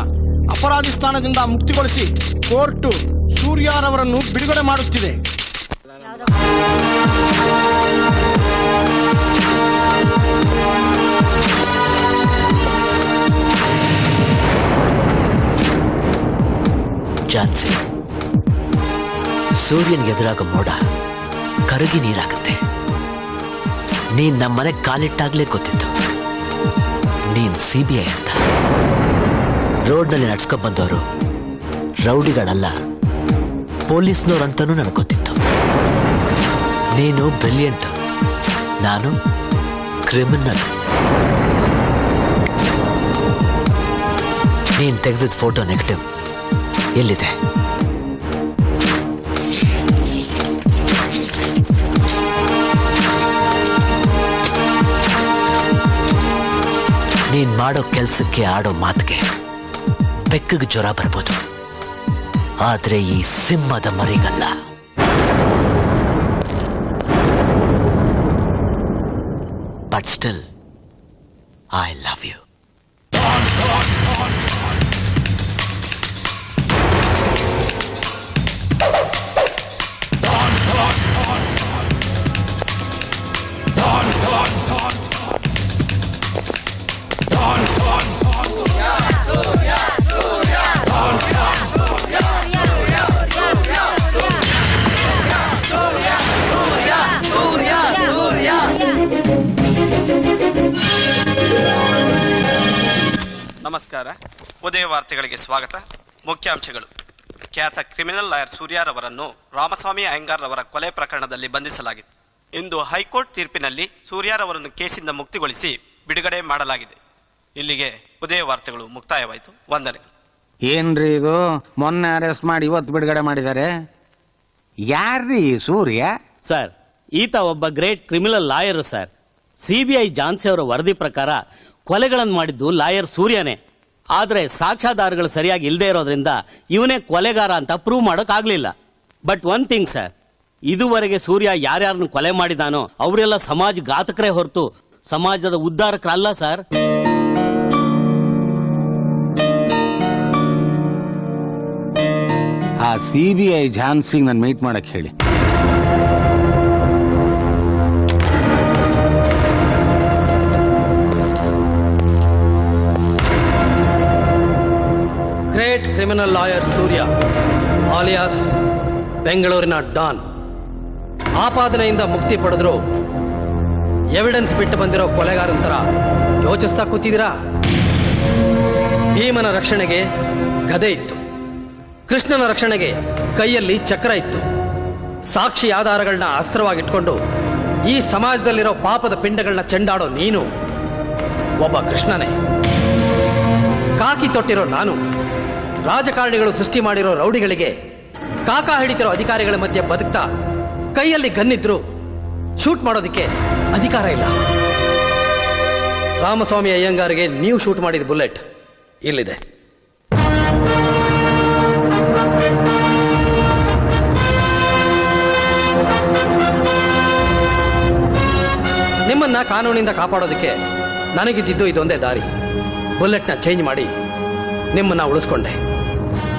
J: ಅಪರಾಧಿ ಸ್ಥಾನದಿಂದ ಮುಕ್ತಿಗೊಳಿಸಿ ಕೋರ್ಟ್ ಸೂರ್ಯಾರವರನ್ನು ಬಿಡುಗಡೆ ಮಾಡುತ್ತಿದೆ.
C: ಝಾನ್ಸಿ, ಸೂರ್ಯನಿಗೆ ಎದುರಾಗೋ ಮೋಡ ಕರಗಿ ನೀರಾಗುತ್ತೆ. ನೀನ್ ನಮ್ಮನೆ ಕಾಲಿಟ್ಟಾಗ್ಲೇ ಗೊತ್ತಿತ್ತು ನೀನ್ ಸಿಬಿಐ ಅಂತ. ರೋಡ್ನಲ್ಲಿ ನಡ್ಸ್ಕೊಂಡ್ ಬಂದವರು ರೌಡಿಗಳಲ್ಲ, ಪೊಲೀಸ್ನವ್ರಂತನೂ ನನಗೆ ಗೊತ್ತಿತ್ತು. ನೀನು ಬ್ರಿಲಿಯಂಟ್, ನಾನು ಕ್ರಿಮಿನಲ್. ನೀನ್ ತೆಗೆದಿದ್ದ ಫೋಟೋ ನೆಗೆಟಿವ್ ಎಲ್ಲಿದೆ? ನೀನ್ ಮಾಡೋ ಕೆಲ್ಸಕ್ಕೆ ಆಡೋ ಮಾತಿಗೆ ಬೆಕ್ಕಗೆ ಜ್ವರ ಬರ್ಬೋದು, ಆದ್ರೆ ಈ ಸಿಂಹದ ಮರಿಗಲ್ಲ. But still I love you.
Q: ನಮಸ್ಕಾರ. ಉದಯ ವಾರ್ತೆಗಳಿಗೆ ಸ್ವಾಗತ. ಮುಖ್ಯಾಂಶಗಳು. ಖ್ಯಾತ ಕ್ರಿಮಿನಲ್ ಲಾಯರ್ ಸೂರ್ಯಾರವರನ್ನು ರಾಮಸ್ವಾಮಿ ಅಯ್ಯಂಗಾರ್ ರವರ ಕೊಲೆ ಪ್ರಕರಣದಲ್ಲಿ ಬಂಧಿಸಲಾಗಿತ್ತು. ಇಂದು ಹೈಕೋರ್ಟ್ ತೀರ್ಪಿನಲ್ಲಿ ಸೂರ್ಯಾರವರನ್ನು ಕೇಸಿಂದ ಮುಕ್ತಿಗೊಳಿಸಿ ಬಿಡುಗಡೆ ಮಾಡಲಾಗಿದೆ. ಇಲ್ಲಿಗೆ ಉದಯ ವಾರ್ತೆಗಳು ಮುಕ್ತಾಯವಾಯಿತು. ವಂದನೆಗಳು.
R: ಏನ್ರಿ ಇದು? ಮೊನ್ನೆ ಅರೆಸ್ಟ್ ಮಾಡಿ ಇವತ್ತು ಬಿಡುಗಡೆ ಮಾಡಿದ್ದಾರೆ. ಯಾರ್ರೀ ಸೂರ್ಯ?
L: ಸರ್, ಈತ ಒಬ್ಬ great criminal lawyer sir. CBI Jhansi ಅವರ ವರದಿ ಪ್ರಕಾರ ಕೊಲೆಗಳನ್ನು ಮಾಡಿದ್ದು ಲಾಯರ್ ಸೂರ್ಯನೇ. ಆದ್ರೆ ಸಾಕ್ಷ್ಯಾಧಾರಗಳು ಸರಿಯಾಗಿ ಇಲ್ಲದೆ ಇರೋದ್ರಿಂದ ಇವನೇ ಕೊಲೆಗಾರ ಅಂತ ಪ್ರೂವ್ ಮಾಡೋಕ್ಕಾಗ್ಲಿಲ್ಲ. ಬಟ್ ಒನ್ ಥಿಂಗ್ ಸರ್, ಇದುವರೆಗೆ ಸೂರ್ಯ ಯಾರ್ಯಾರನ್ನು ಕೊಲೆ ಮಾಡಿದಾನೋ ಅವರೆಲ್ಲ ಸಮಾಜ ಘಾತಕರೇ ಹೊರತು ಸಮಾಜದ ಉದ್ಧಾರಕರಲ್ಲ ಸರ್.
R: ಆ ಸಿಬಿಐ ಝಾನ್ಸಿಗೆ ನಾನು ಮೀಟ್ ಮಾಡಕ್ ಹೇಳಿ.
S: ಗ್ರೇಟ್ ಕ್ರಿಮಿನಲ್ ಲಾಯರ್ ಸೂರ್ಯ ಆಲಿಯಾಸ್ ಬೆಂಗಳೂರಿನ ಡಾನ್ ಆಪಾದನೆಯಿಂದ ಮುಕ್ತಿ ಪಡೆದ್ರು ಎವಿಡೆನ್ಸ್ ಬಿಟ್ಟು ಬಂದಿರೋ ಕೊಲೆಗಾರಂತರ ಯೋಚಿಸ್ತಾ ಕೂತಿದ್ದೀರಾ? ಭೀಮನ ರಕ್ಷಣೆಗೆ ಗದೆ ಇತ್ತು, ಕೃಷ್ಣನ ರಕ್ಷಣೆಗೆ ಕೈಯಲ್ಲಿ ಚಕ್ರ ಇತ್ತು. ಸಾಕ್ಷಿ ಆಧಾರಗಳನ್ನ ಅಸ್ತ್ರವಾಗಿಟ್ಕೊಂಡು ಈ ಸಮಾಜದಲ್ಲಿರೋ ಪಾಪದ ಪಿಂಡಗಳನ್ನ ಚೆಂಡಾಡೋ ನೀನು ಒಬ್ಬ ಕೃಷ್ಣನೇ. ಕಾಕಿ ತೊಟ್ಟಿರೋ ನಾನು ರಾಜಕಾರಣಿಗಳು ಸೃಷ್ಟಿ ಮಾಡಿರೋ ರೌಡಿಗಳಿಗೆ ಕಾಕ ಹಿಡಿತಿರೋ ಅಧಿಕಾರಿಗಳ ಮಧ್ಯೆ ಬದುಕ್ತಾ ಕೈಯಲ್ಲಿ ಗನ್ನಿದ್ರು ಶೂಟ್ ಮಾಡೋದಕ್ಕೆ ಅಧಿಕಾರ ಇಲ್ಲ. ರಾಮಸ್ವಾಮಿ ಅಯ್ಯಂಗಾರ್ಗೆ ನೀವು ಶೂಟ್ ಮಾಡಿದ ಬುಲೆಟ್ ಇಲ್ಲಿದೆ. ನಿಮ್ಮನ್ನ ಕಾನೂನಿಂದ ಕಾಪಾಡೋದಕ್ಕೆ ನನಗಿದ್ದಿದ್ದು ಇದೊಂದೇ ದಾರಿ. ಬುಲೆಟ್ನ ಚೇಂಜ್ ಮಾಡಿ ನಿಮ್ಮನ್ನ ಉಳಿಸ್ಕೊಂಡೆ.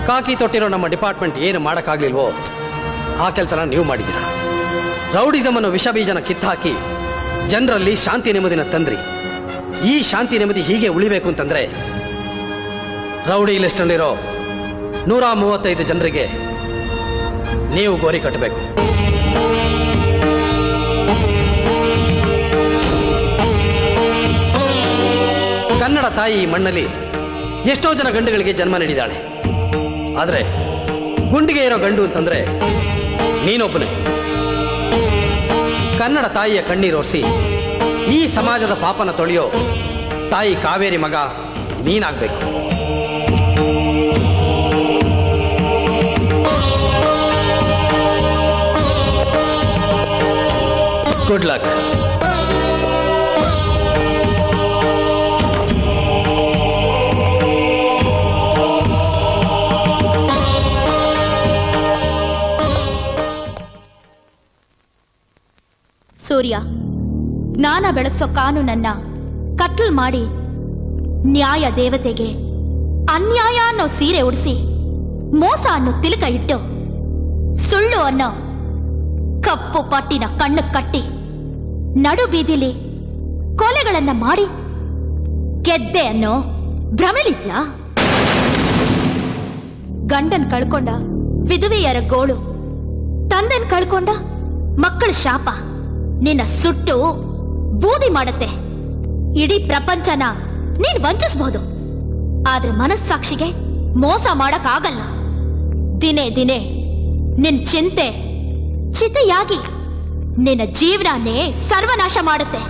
S: ಕಾಕಿ ತೊಟ್ಟಿರೋ ನಮ್ಮ ಡಿಪಾರ್ಟ್ಮೆಂಟ್ ಏನು ಮಾಡೋಕ್ಕಾಗ್ಲಿಲ್ವೋ ಆ ಕೆಲಸನ ನೀವು ಮಾಡಿದ್ದೀರ. ರೌಡಿಸಮ್ ಅನ್ನೋ ವಿಷ ಬೀಜನ ಕಿತ್ತಾಕಿ ಜನರಲ್ಲಿ ಶಾಂತಿ ನೆಮ್ಮದಿನ ತಂದ್ರಿ. ಈ ಶಾಂತಿ ನೆಮ್ಮದಿ ಹೀಗೆ ಉಳಿಬೇಕು ಅಂತಂದ್ರೆ ರೌಡಿ ಲಿಸ್ಟ್ನಲ್ಲಿರೋ 135 ಜನರಿಗೆ ನೀವು ಗೋರಿ ಕಟ್ಟಬೇಕು. ಕನ್ನಡ ತಾಯಿ ಈ ಮಣ್ಣಲ್ಲಿ ಎಷ್ಟೋ ಜನ ಗಂಡುಗಳಿಗೆ ಜನ್ಮ ನೀಡಿದಾಳೆ. ಆದ್ರೆ ಗುಂಡಿಗೆ ಇರೋ ಗಂಡು ಅಂತಂದ್ರೆ ನೀನೊಬ್ಬನೇ. ಕನ್ನಡ ತಾಯಿಯ ಕಣ್ಣೀರೋರ್ಸಿ ಈ ಸಮಾಜದ ಪಾಪನ ತೊಳೆಯೋ ತಾಯಿ ಕಾವೇರಿ ಮಗ ನೀನಾಗ್ಬೇಕು. Good luck.
M: ಸೂರ್ಯ, ಜ್ಞಾನ ಬೆಳಗ್ಸೋ ಕಾನೂನನ್ನ ಕತ್ಲ್ ಮಾಡಿ ನ್ಯಾಯ ದೇವತೆಗೆ ಅನ್ಯಾಯ ಅನ್ನೋ ಸೀರೆ ಉಡಿಸಿ ಮೋಸ ಅನ್ನೋ ತಿಲಕ ಇಟ್ಟು ಸುಳ್ಳು ಅನ್ನೋ ಕಪ್ಪು ಪಟ್ಟಿನ ಕಣ್ಣು ಕಟ್ಟಿ ನಡು ಬೀದಿಲಿ ಕೊಲೆಗಳನ್ನ ಮಾಡಿ ಗೆದ್ದೆ ಅನ್ನೋ ಭ್ರಮೆಲಿದ್ಯಾ? ಗಂಡನ್ ಕಳ್ಕೊಂಡ ವಿಧವೆಯರ ಗೋಳು, ತಂದೆನ್ ಕಳ್ಕೊಂಡ ಮಕ್ಕಳ ಶಾಪ ನಿನ್ನ ಸುಟ್ಟು ಬೂದಿ ಮಾಡತ್ತೆ. ಇಡೀ ಪ್ರಪಂಚನ ನೀನ್ ವಂಚಿಸಬಹುದು, ಆದ್ರೆ ಮನಸ್ಸಾಕ್ಷಿಗೆ ಮೋಸ ಮಾಡಕ್ ಆಗಲ್ಲ. ದಿನೇ ದಿನೇ ನಿನ್ ಚಿಂತೆ ಚಿತೆಯಾಗಿ ನಿನ್ನ ಜೀವನನೇ ಸರ್ವನಾಶ ಮಾಡುತ್ತೆ.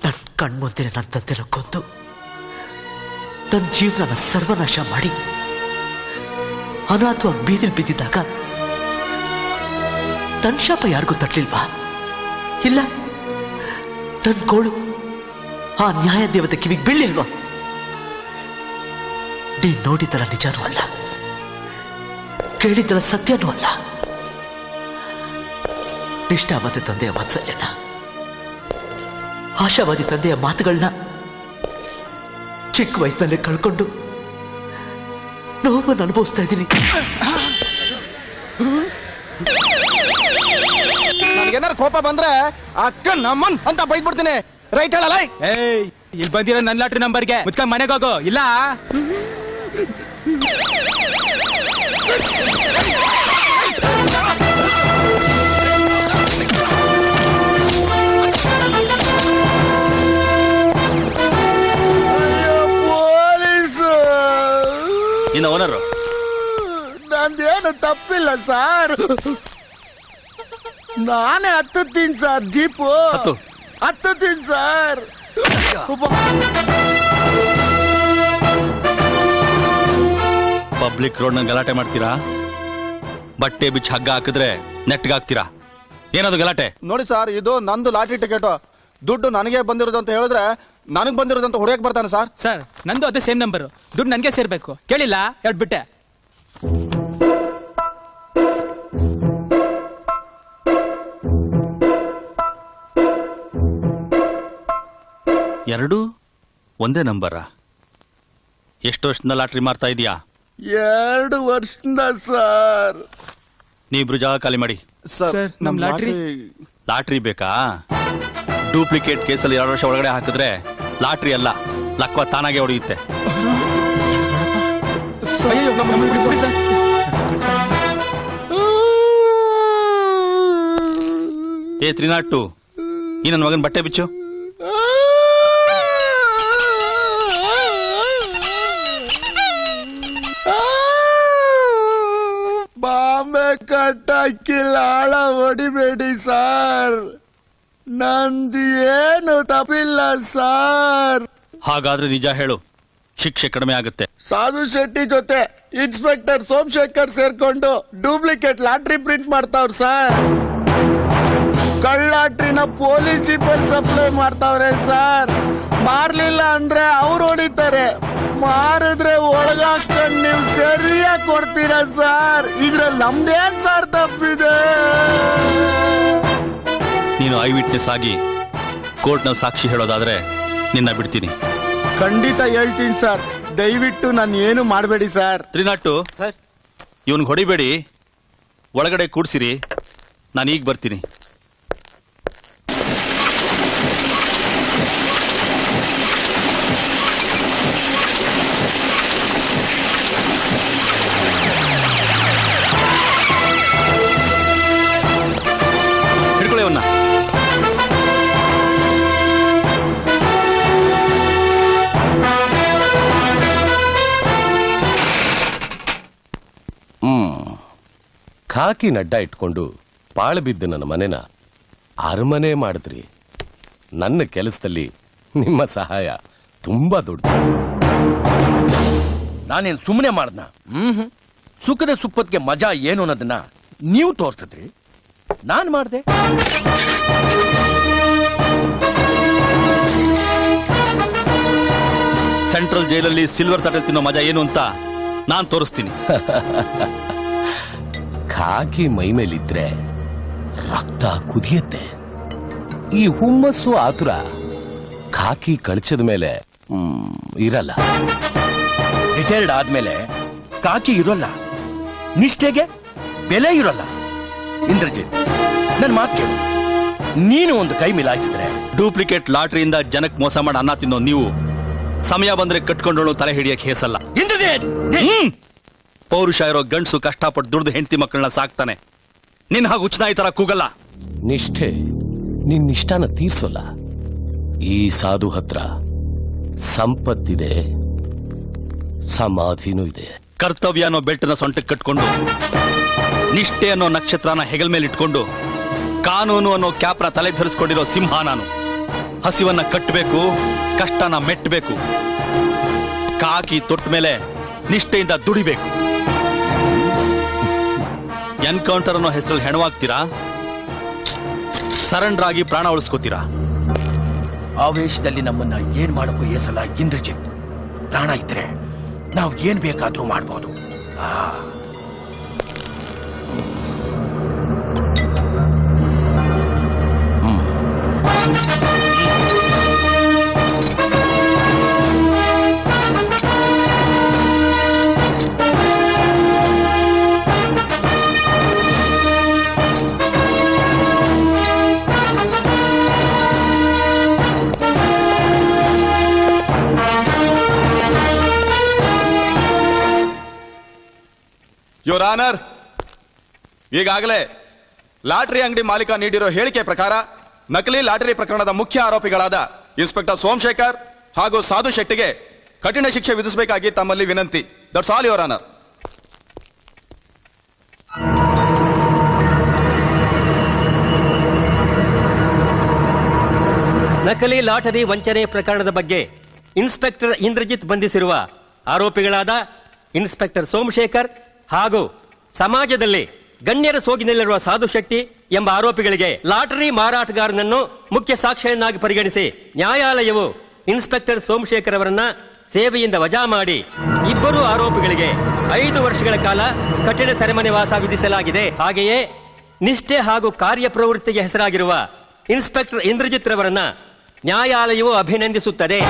C: ನನ್ನ ಕಣ್ಮುಂದೆ ನನ್ನ ತಂದೆನ ಕೊಂದು ನನ್ನ ಜೀವನನ ಸರ್ವನಾಶ ಮಾಡಿ ಅನಾಥವಾಗಿ ಬೀದಿಲ್ ಬಿದ್ದಿದ್ದಾಗ ನನ್ನ ಶಾಪ ಯಾರಿಗೂ ತಟ್ಟಲಿಲ್ವಾ? ಇಲ್ಲ, ನನ್ನ ಗೋಳು ಆ ನ್ಯಾಯ ದೇವತೆ ಕಿವಿಗೆ ಬೀಳಿಲ್ವಾ? ನೀನ್ ನೋಡಿದರ ನಿಜನೂ ಅಲ್ಲ, ಕೇಳಿದ್ದರ ಸತ್ಯನೂ ಅಲ್ಲ. ನಿಷ್ಠಾವಾದಿ ತಂದೆಯ ವಾತ್ಸಲ್ಯನ, ಆಶಾವಾದಿ ತಂದೆಯ ಮಾತುಗಳನ್ನ ಚಿಕ್ಕ ವಯಸ್ಸಿನಲ್ಲೇ ಕಳ್ಕೊಂಡು ನೋವನ್ನು ಅನುಭವಿಸ್ತಾ ಇದ್ದೀನಿ.
F: ನನಗೇನಾರು ಕೋಪ ಬಂದ್ರೆ ಅಕ್ಕ ನಮ್ಮನ್ ಅಂತ ಬೈದ್ಬಿಡ್ತೀನಿ. ರೈಟ್ ಹೇಳಲ್ಲ?
N: ಇಲ್ಲಿ ಬಂದಿರೋ ನನ್ನ ಲಾಟ್ರಿ ನಂಬರ್ಗೆ ಮುಚ್ಕೊಂಡ್ ಮನೆಗೆ ಹೋಗೋ, ಇಲ್ಲ
B: ಇನ್ನು ಓನರು
J: ನಂದೇನು ತಪ್ಪಿಲ್ಲ ಸರ್, ನಾನೇ ಹತ್ತುತ್ತೀನಿ ಸರ್. ಜೀಪು ಹತ್ತುತ್ತೀನಿ ಸರ್.
B: ಪಬ್ಲಿಕ್ ರೋಡ್ ನ ಗಲಾಟೆ ಮಾಡ್ತೀರಾ? ಬಟ್ಟೆ ಬಿಚ್ಚಿ ಹಗ್ಗ ಹಾಕಿದ್ರೆ ನೆಟ್ಗಾಗ್ತೀರಾ? ಏನದು ಗಲಾಟೆ?
F: ನೋಡಿ ಸರ್, ಇದು ನಂದು ಲಾಟ್ರಿ ಟಿಕೆಟ್. ದುಡ್ಡು ನನಗೆ ಬಂದಿರೋದು ಅಂತ ಹೇಳಿದ್ರೆ ನನಗ್ ಬಂದಿರೋದಂತ ಹೊಡೆಯಕ್ ಬರ್ತಾನೆ ಸರ್.
N: ಸರ್, ನಂದು ಅದೇ ಸೇಮ್ ನಂಬರ್, ದುಡ್ಡು ನನ್ಗೆ ಸೇರ್ಬೇಕು. ಕೇಳಿಲ್ಲ, ಎರಡು ಬಿಟ್ಟೆ.
B: ಎರಡು ಒಂದೇ ನಂಬರ? ಎಷ್ಟು ವರ್ಷದಿಂದ ಲಾಟ್ರಿ ಮಾರ್ತಾ ಇದೀಯಾ?
J: 2 ವರ್ಷದಿಂದ ಸರ್.
B: ನೀವಿಬ್ರು ಜಾಗ ಖಾಲಿ ಮಾಡಿ.
J: ಸರ್, ನಮ್
B: ಲಾಟ್ರಿ ಬೇಕಾ? ಡೂಪ್ಲಿಕೇಟ್ ಕೇಸಲ್ಲಿ 2 ವರ್ಷ ಒಳಗಡೆ ಹಾಕಿದ್ರೆ ಲಾಟ್ರಿ ಅಲ್ಲ, ಲಕ್ವ ತಾನಾಗೆ ಹೊಡೆಯುತ್ತೆ. ಏ 302, ಈ ನನ್ನ ಮಗನ್ ಬಟ್ಟೆ ಬಿಚ್ಚು.
J: ಬಾಂಬೆ ಕಟ್ಟಾಕಿಲ್ಲ, ಆಳ ಹೊಡಿಬೇಡಿ ಸರ್. ನಂದು ಏನು ತಪ್ಪಿಲ್ಲ ಸರ್.
B: ಹಾಗಾದ್ರೆ ನಿಜ ಹೇಳು, ಶಿಕ್ಷೆ ಕಡಿಮೆ ಆಗುತ್ತೆ.
J: ಸಾಧು ಶೆಟ್ಟಿ ಜೊತೆ ಇನ್ಸ್ಪೆಕ್ಟರ್ ಸೋಮಶೇಖರ್ ಸೇರ್ಕೊಂಡು ಡೂಪ್ಲಿಕೇಟ್ ಲಾಟ್ರಿ ಪ್ರಿಂಟ್ ಮಾಡ್ತಾವ್ರ ಸರ್. ಕಳ್ಳಾಟ್ರಿನ ಪೊಲೀಸ್ ಜೀಪಲ್ಲಿ ಸಪ್ಲೈ ಮಾಡ್ತಾವ್ರೆ ಸರ್. ಮಾರ್ಲಿಲ್ಲ ಅಂದ್ರೆ ಅವ್ರು ಹೊಡಿತಾರೆ, ಮಾರಿದ್ರೆ ಒಳಗಾಕೊಂಡು ನೀವು ಸರಿಯಾಗಿ ಕೊಡ್ತೀರಾ ಸರ್. ಇದ್ರಲ್ಲಿ ನಮ್ದೇನ್ ಸರ್ ತಪ್ಪಿದೆ?
B: ನೀನು ಐ ವಿಟ್ನೆಸ್ ಆಗಿ ಕೋರ್ಟ್ನ ಸಾಕ್ಷಿ ಹೇಳೋದಾದ್ರೆ ನಿನ್ನ ಬಿಡ್ತೀನಿ.
J: ಖಂಡಿತ ಹೇಳ್ತೀನಿ ಸರ್, ದಯವಿಟ್ಟು ನಾನು ಏನು ಮಾಡಬೇಡಿ ಸರ್.
B: 302 ಸರ್, ಇವನ್ಗೆ ಹೊಡಿಬೇಡಿ, ಒಳಗಡೆ ಕೂಡ್ಸಿರಿ, ನಾನು ಈಗ ಬರ್ತೀನಿ. ಹಿಡ್ಕೊಳ್ಳಿ ಅವನ್ನ.
G: ಖಾಕಿ ನಡ್ಡ ಇಟ್ಕೊಂಡು ಪಾಳು ಬಿದ್ದು ನನ್ನ ಮನೆನ ಅರಮನೆ ಮಾಡಿದ್ರಿ. ನನ್ನ ಕೆಲಸದಲ್ಲಿ ನಿಮ್ಮ ಸಹಾಯ ತುಂಬಾ ದೊಡ್ಡ.
T: ನಾನೇನು ಸುಮ್ಮನೆ ಮಾಡ್ದ? ಸುಖದ ಸುಪ್ಪತ್ತಿಗೆ ಮಜಾ ಏನು ಅನ್ನೋದನ್ನ ನೀವು ತೋರ್ಸಿದ್ರಿ, ನಾನ್ ಮಾಡ್ದೆ.
F: ಸೆಂಟ್ರಲ್ ಜೈಲಲ್ಲಿ ಸಿಲ್ವರ್ ತಟೆ ತಿನ್ನೋ ಮಜಾ ಏನು ಅಂತ ನಾನ್ ತೋರಿಸ್ತೀನಿ.
G: ಖಾಕಿ ಮೈ ಮೇಲಿದ್ರೆ ರಕ್ತ ಕುದಿಯತ್ತೆ. ಈ ಹುಮ್ಮಸ್ಸು ಆತುರ ಖಾಕಿ ಕಳಚದ ಮೇಲೆ ಇರಲ್ಲ.
T: ರಿಟೈರ್ಡ್ ಆದ್ಮೇಲೆ ಕಾಕಿ ಇರೋಲ್ಲ, ನಿಷ್ಠೆಗೆ ಬೆಲೆ ಇರೋಲ್ಲ. ಇಂದ್ರಜಿತ್, ನನ್ ಮಾತು ಕೇಳು. ನೀನು ಒಂದು ಕೈ ಮಿಲಾಯಿಸಿದ್ರೆ
F: ಡೂಪ್ಲಿಕೇಟ್ ಲಾಟ್ರಿಯಿಂದ ಜನಕ್ಕೆ ಮೋಸ ಮಾಡಿ ಅನ್ನ ತಿನ್ನೋ ನೀವು ಸಮಯ ಬಂದ್ರೆ ಕಟ್ಕೊಂಡೋಳು ತಲೆ ಹಿಡಿಯಕ್ಕೆ ಹೇಸಲ್ಲ. ಪೌರುಷ ಇರೋ ಗಂಡ್ಸು ಕಷ್ಟಪಟ್ಟು ದುಡ್ದು ಹೆಂಡತಿ ಮಕ್ಕಳನ್ನ ಸಾಕ್ತಾನೆ. ನಿನ್ ಹಾಗೆ ಉಚ್ಚನಾಯಿ ತರ ಕೂಗಲ್ಲ.
G: ನಿಷ್ಠೆ ನಿನ್ನಿಷ್ಟಾನ ತೀರ್ಸೋಲ್ಲ. ಈ ಸಾಧು ಹತ್ರ ಸಂಪತ್ತಿದೆ, ಸಮಾಧಿನೂ ಇದೆ.
F: ಕರ್ತವ್ಯ ಅನ್ನೋ ಬೆಲ್ಟ್ನ ಸೊಂಟಕ್ಕೆ ಕಟ್ಕೊಂಡು, ನಿಷ್ಠೆ ಅನ್ನೋ ನಕ್ಷತ್ರನ ಹೆಗಲ್ ಮೇಲೆ ಇಟ್ಕೊಂಡು, ಕಾನೂನು ಅನ್ನೋ ಕ್ಯಾಪ್ನ ತಲೆ ಧರಿಸ್ಕೊಂಡಿರೋ ಸಿಂಹ ನಾನು. ಹಸಿವನ್ನ ಕಟ್ಟಬೇಕು, ಕಷ್ಟನ ಮೆಟ್ಟಬೇಕು. ಕಾಕಿ ತೊಟ್ಟ ಮೇಲೆ ನಿಷ್ಠೆಯಿಂದ ದುಡಿಬೇಕು. ಎನ್ಕೌಂಟರ್ ಅನ್ನೋ ಹೆಸರಲ್ಲಿ ಹೆಣವಾಗ್ತೀರಾ, ಸರೆಂಡರ್ ಆಗಿ ಪ್ರಾಣ ಉಳಿಸ್ಕೋತೀರಾ.
T: ಆವೇಶದಲ್ಲಿ ನಮ್ಮನ್ನ ಏನ್ ಮಾಡಕ್ಕೂ ಏಸಲ್ಲ ಇಂದ್ರಜಿತ್. ಪ್ರಾಣ ಇದ್ರೆ ನಾವು ಏನ್ ಬೇಕಾದ್ರೂ ಮಾಡ್ಬೋದು.
F: ಯೋರ್ ಆನರ್, ಈಗಾಗಲೇ ಲಾಟರಿ ಅಂಗಡಿ ಮಾಲೀಕ ನೀಡಿರೋ ಹೇಳಿಕೆ ಪ್ರಕಾರ ನಕಲಿ ಲಾಟರಿ ಪ್ರಕರಣದ ಮುಖ್ಯ ಆರೋಪಿಗಳಾದ ಇನ್ಸ್ಪೆಕ್ಟರ್ ಸೋಮಶೇಖರ್ ಹಾಗೂ ಸಾಧು ಶೆಟ್ಟಿಗೆ ಕಠಿಣ ಶಿಕ್ಷೆ ವಿಧಿಸಬೇಕಾಗಿ ತಮ್ಮಲ್ಲಿ ವಿನಂತಿ. That's all your honour.
S: ನಕಲಿ ಲಾಟರಿ ವಂಚನೆ ಪ್ರಕರಣದ ಬಗ್ಗೆ ಇನ್ಸ್ಪೆಕ್ಟರ್ ಇಂದ್ರಜಿತ್ ಬಂಧಿಸಿರುವ ಆರೋಪಿಗಳಾದ ಇನ್ಸ್ಪೆಕ್ಟರ್ ಸೋಮಶೇಖರ್ ಹಾಗೂ ಸಮಾಜದಲ್ಲಿ ಗಣ್ಯರ ಸೋಗಿನಲ್ಲಿರುವ ಸಾಧು ಶೆಟ್ಟಿ ಎಂಬ ಆರೋಪಿಗಳಿಗೆ ಲಾಟರಿ ಮಾರಾಟಗಾರನನ್ನು ಮುಖ್ಯ ಸಾಕ್ಷಿಯನ್ನಾಗಿ ಪರಿಗಣಿಸಿ ನ್ಯಾಯಾಲಯವು ಇನ್ಸ್ಪೆಕ್ಟರ್ ಸೋಮಶೇಖರ್ ಅವರನ್ನ ಸೇವೆಯಿಂದ ವಜಾ ಮಾಡಿ ಇಬ್ಬರು ಆರೋಪಿಗಳಿಗೆ 5 ವರ್ಷಗಳ ಕಾಲ ಕಠಿಣ ಸೆರೆಮನೆ ವಾಸ ವಿಧಿಸಲಾಗಿದೆ. ಹಾಗೆಯೇ ನಿಷ್ಠೆ ಹಾಗೂ ಕಾರ್ಯಪ್ರವೃತ್ತಿಗೆ ಹೆಸರಾಗಿರುವ ಇನ್ಸ್ಪೆಕ್ಟರ್ ಇಂದ್ರಜಿತ್ ರವರನ್ನ ನ್ಯಾಯಾಲಯವು ಅಭಿನಂದಿಸುತ್ತದೆ.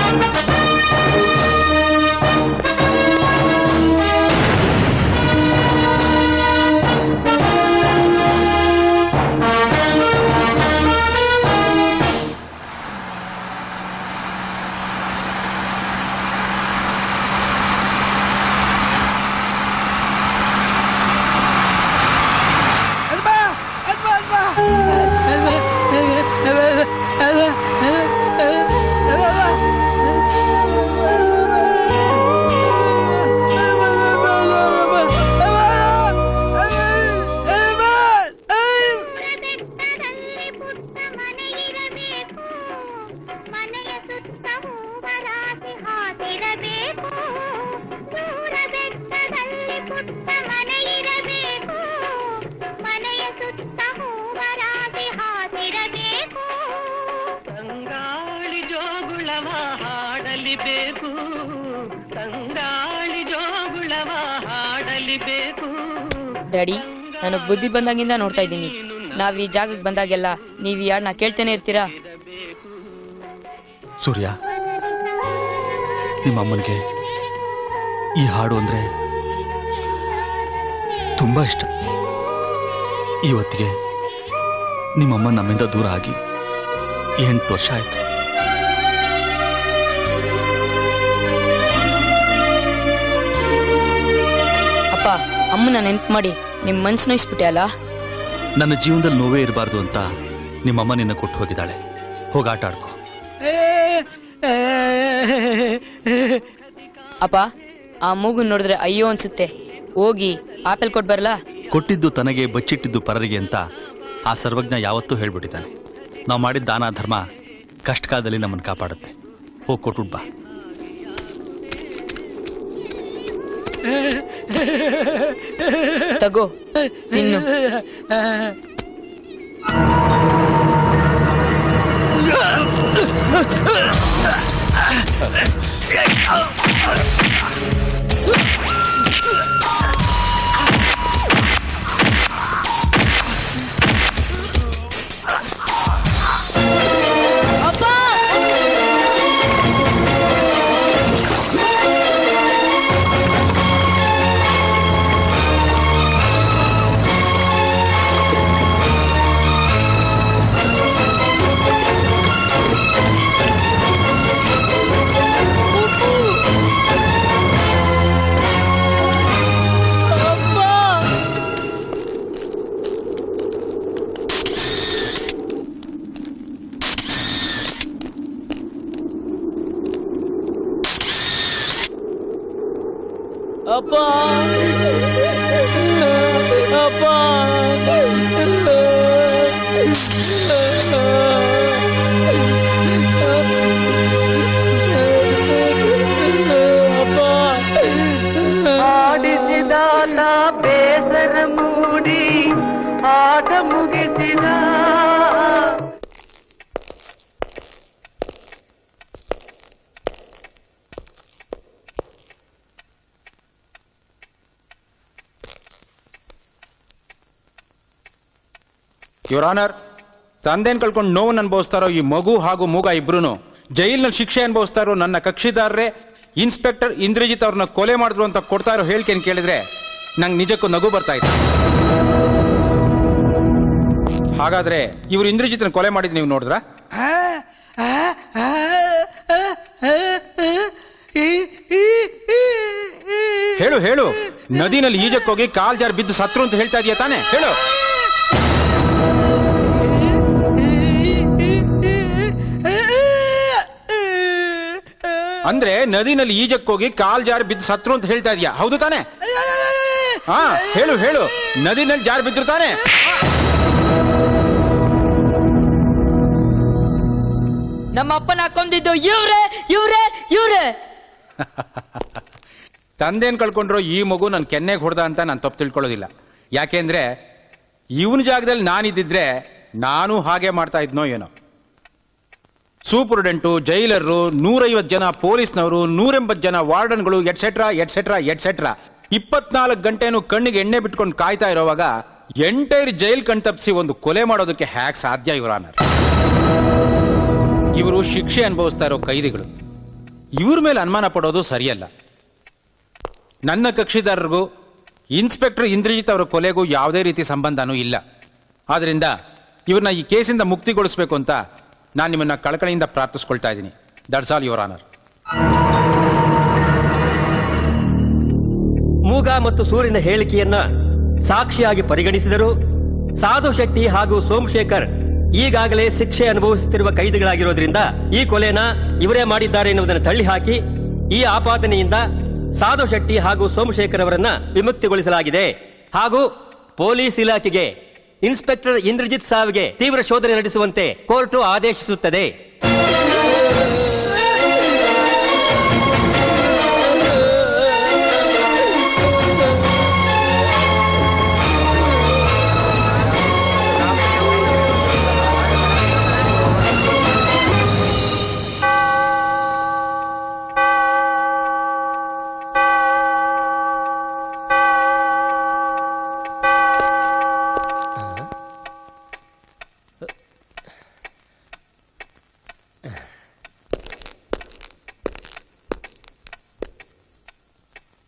U: ಡ್ಯಾಡಿ, ನನಗ್ ಬುದ್ಧಿ ಬಂದಾಗಿಂದ ನೋಡ್ತಾ ಇದ್ದೀನಿ. ನಾವ್ ಈ ಜಾಗಕ್ಕೆ ಬಂದಾಗೆಲ್ಲ ನೀವ್ ಈ ಹಾಡ್ನ ಕೇಳ್ತೇನೆ ಇರ್ತೀರಾ?
F: ಸೂರ್ಯ, ನಿಮ್ಮ ಅಮ್ಮನಿಗೆ ಈ ಹಾಡು ಅಂದ್ರೆ ತುಂಬಾ ಇಷ್ಟ. ಇವತ್ತಿಗೆ ನಿಮ್ಮಮ್ಮ ನಮ್ಮಿಂದ ದೂರ ಆಗಿ 8 ವರ್ಷ ಆಯ್ತು.
U: ಅಪ್ಪ, ಅಮ್ಮನ ನೆನ್ಪು ಮಾಡಿ ನಿಮ್ ಮನ್ಸು ನೋಯಿಸ್ಬಿಟ್ಟೆ ಅಲ್ಲ.
F: ನನ್ನ ಜೀವನದಲ್ಲಿ ನೋವೇ ಇರಬಾರ್ದು ಅಂತ ನಿಮ್ಮಮ್ಮ ನಿನ್ನ ಕೊಟ್ಟು ಹೋಗಿದ್ದಾಳೆ. ಹೋಗಿ ಆಟ ಆಡ್ಕೋ.
U: ಅಪ್ಪ, ಆ ಮೂಗನ್ ನೋಡಿದ್ರೆ ಅಯ್ಯೋ ಅನ್ಸುತ್ತೆ. ಹೋಗಿ ಆಪಲ್ ಕೊಟ್ ಬರ್ಲಾ?
F: ಕೊಟ್ಟಿದ್ದು ತನಗೆ ಬಚ್ಚಿಟ್ಟಿದ್ದು ಪರರಿಗೆ ಅಂತ ಆ ಸರ್ವಜ್ಞ ಯಾವತ್ತೂ ಹೇಳ್ಬಿಟ್ಟಿದ್ದಾನೆ. ನಾವು ಮಾಡಿದ ದಾನ ಧರ್ಮ ಕಷ್ಟಕಾಲದಲ್ಲಿ ನಮ್ಮನ್ನು ಕಾಪಾಡುತ್ತೆ. ಹೋಗಿ ಕೊಟ್ಬಿಟ್ ಬಾ.
U: ತಗೋ ತಿನ್ನು. ಅಪ್ಪ ಅಪ್ಪ
K: ಆಡಿಸಿದಾತ ಬೇಸರ ಮೂಡಿ ಆಟ ಮುಗಿಸಿದ.
V: ಯುವರ್ ಆನರ್, ತಂದೆನ್ ಕಳ್ಕೊಂಡು ನೋವನ್ನು ಅನುಭವಿಸ್ತಾರೋ ಈ ಮಗು ಹಾಗೂ ಮೂಗ ಇಬ್ರು ಜೈಲಿನಲ್ಲಿ ಶಿಕ್ಷೆ ಅನುಭವಿಸ್ತಾ ಇರೋ ನನ್ನ ಕಕ್ಷಿದಾರರೇ ಇನ್ಸ್ಪೆಕ್ಟರ್ ಇಂದ್ರಜಿತ್ ಅವ್ರನ್ನ ಕೊಲೆ ಮಾಡಿದ್ರು ಅಂತ ಕೊಡ್ತಾ ಇರೋ ಹೇಳಿಕೆಯನ್ನು ಕೇಳಿದ್ರೆ ನಂಗೆ ನಿಜಕ್ಕೂ ನಗು ಬರ್ತಾ ಇದೆ. ಹಾಗಾದ್ರೆ ಇವರು ಇಂದ್ರಜಿತ್ನ ಕೊಲೆ ಮಾಡಿದ್ ನೀವು ನೋಡಿದ್ರ? ಹೇಳು ಹೇಳು, ನದಿನಲ್ಲಿ ಈಜಕ್ಕೋಗಿ ಕಾಲ್ ಜಾರ್ ಬಿದ್ದು ಸತ್ರು ಅಂತ ಹೇಳ್ತಾ ಇದೀಯ ತಾನೆ? ಹೇಳು. ಅಂದ್ರೆ ನದಿನಲ್ಲಿ ಈಜಕ್ಕೋಗಿ ಕಾಲ್ ಜಾರಿ ಬಿದ್ದು ಸತ್ರು ಅಂತ ಹೇಳ್ತಾ ಇದೀಯಾ, ಹೌದು ತಾನೆ? ಹಾ ಹೇಳು ಹೇಳು, ನದಿನಲ್ಲಿ ಜಾರಿ ಬಿದ್ರು ತಾನೆ?
U: ನಮ್ಮ ಅಪ್ಪನ ಕೊಂದಿದ್ದು ಇವ್ರೆ ಇವ್ರೆ ಇವ್ರೆ.
V: ತಂದೆನ್ ಕಳ್ಕೊಂಡ್ರು ಈ ಮಗು ನನ್ ಕೆನ್ನೆಗೆ ಹೊಡೆದ ಅಂತ ನಾನು ತಪ್ಪು ತಿಳ್ಕೊಳ್ಳೋದಿಲ್ಲ. ಯಾಕೆಂದ್ರೆ ಇವನ ಜಾಗದಲ್ಲಿ ನಾನಿದ್ದಿದ್ರೆ ನಾನು ಹಾಗೆ ಮಾಡ್ತಾ ಇದ್ನೋ ಏನೋ. ಸೂಪರ್ಡೆಂಟು, ಜೈಲರು, 150 ಜನ ಪೊಲೀಸ್ನವರು, 180 ಜನ ವಾರ್ಡನ್ಗಳು, ಎಟ್ಸೆಟ್ರಾ ಎಟ್ಸೆಟ್ರಾ ಎಟ್ಸೆಟ್ರಾ 24 ಗಂಟೆನೂ ಕಣ್ಣಿಗೆ ಎಣ್ಣೆ ಬಿಟ್ಕೊಂಡು ಕಾಯ್ತಾ ಇರೋವಾಗ ಎಂಟೈರ್ ಜೈಲ್ ಕಣ್ತಪ್ಪಿಸಿ ಒಂದು ಕೊಲೆ ಮಾಡೋದಕ್ಕೆ ಹ್ಯಾಕ್ ಸಾಧ್ಯ ಯುವರ್ ಆನರ್? ಇವರು ಶಿಕ್ಷೆ ಅನುಭವಿಸ್ತಾ ಇರೋ ಕೈದಿಗಳು, ಇವ್ರ ಮೇಲೆ ಅನುಮಾನ ಪಡೋದು ಸರಿಯಲ್ಲ. ನನ್ನ ಕಕ್ಷಿದಾರರಿಗೂ ಇನ್ಸ್ಪೆಕ್ಟರ್ ಇಂದ್ರಜಿತ್ ಅವರ ಕೊಲೆಗೂ ಯಾವುದೇ ರೀತಿ ಸಂಬಂಧನೂ ಇಲ್ಲ. ಆದ್ರಿಂದ ಇವ್ರನ್ನ ಈ ಕೇಸಿಂದ ಮುಕ್ತಿಗೊಳಿಸಬೇಕು ಅಂತ ನಾನು ನಿಮ್ಮನ್ನ ಕಳಕಳಿಯಿಂದ ಪ್ರಾರ್ಥಿಸ್ಕೊಳ್ತಾ ಇದ್ದೀನಿ. That's all your honour.
L: ಮೂಗ ಮತ್ತು ಸೂರ್ಯನ ಹೇಳಿಕೆಯನ್ನ ಸಾಕ್ಷಿಯಾಗಿ ಪರಿಗಣಿಸಿದರು. ಸಾಧು ಶೆಟ್ಟಿ ಹಾಗೂ ಸೋಮಶೇಖರ್ ಈಗಾಗಲೇ ಶಿಕ್ಷೆ ಅನುಭವಿಸುತ್ತಿರುವ ಕೈದಿಗಳಾಗಿರೋದ್ರಿಂದ ಈ ಕೊಲೆನ ಇವರೇ ಮಾಡಿದ್ದಾರೆ ಎನ್ನುವುದನ್ನು ತಳ್ಳಿಹಾಕಿ ಈ ಆಪಾದನೆಯಿಂದ ಸಾಧು ಶೆಟ್ಟಿ ಹಾಗೂ ಸೋಮಶೇಖರ್ ಅವರನ್ನ ವಿಮುಕ್ತಿಗೊಳಿಸಲಾಗಿದೆ. ಹಾಗೂ ಪೊಲೀಸ್ ಇಲಾಖೆಗೆ ಇನ್ಸ್ಪೆಕ್ಟರ್ ಇಂದ್ರಜಿತ್ ಸಾವಿಗೆ ತೀವ್ರ ಶೋಧನೆ ನಡೆಸುವಂತೆ ಕೋರ್ಟು ಆದೇಶಿಸುತ್ತದೆ.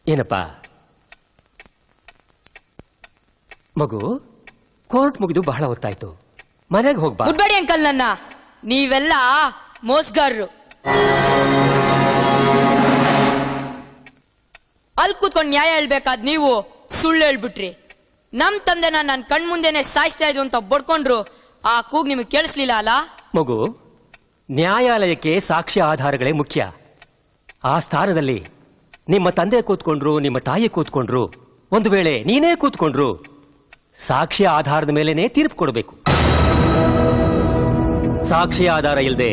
L: ಏನಪ್ಪ ಮಗು, ಕೋರ್ಟ್ ಮುಗಿದು ಬಹಳ ಹೊತ್ತಾಯ್ತು, ಮನೆಗೆ ಹೋಗ್ಬಾ.
U: ಬಿಡ್ಬೇಡಿ ಅಂಕಲ್, ನನ್ನ ನೀವೆಲ್ಲ ಮೋಸಗಾರರು. ಅಲ್ಲಿ ಕೂತ್ಕೊಂಡು ನ್ಯಾಯ ಹೇಳ್ಬೇಕಾದ್ ನೀವು ಸುಳ್ಳು ಹೇಳ್ಬಿಟ್ರಿ. ನಮ್ ತಂದೆನ ನನ್ ಕಣ್ಮುಂದೆನೆ ಸಾಯಿಸ್ತಾ ಇದ್ವು ಅಂತ ಬಡ್ಕೊಂಡ್ರು. ಆ ಕೂಗ್ ನಿಮಗೆ ಕೇಳಿಸ್ಲಿಲ್ಲ ಅಲ್ಲ?
L: ಮಗು, ನ್ಯಾಯಾಲಯಕ್ಕೆ ಸಾಕ್ಷ್ಯ ಆಧಾರಗಳೇ ಮುಖ್ಯ. ಆ ಸ್ಥಾನದಲ್ಲಿ ನಿಮ್ಮ ತಂದೆ ಕೂತ್ಕೊಂಡ್ರು, ನಿಮ್ಮ ತಾಯಿ ಕೂತ್ಕೊಂಡ್ರು,
A: ಒಂದು ವೇಳೆ ನೀನೇ ಕೂತ್ಕೊಂಡ್ರು ಸಾಕ್ಷಿಯ ಆಧಾರದ ಮೇಲೇನೆ ತೀರ್ಪು ಕೊಡಬೇಕು. ಸಾಕ್ಷಿಯ ಆಧಾರ ಇಲ್ಲದೆ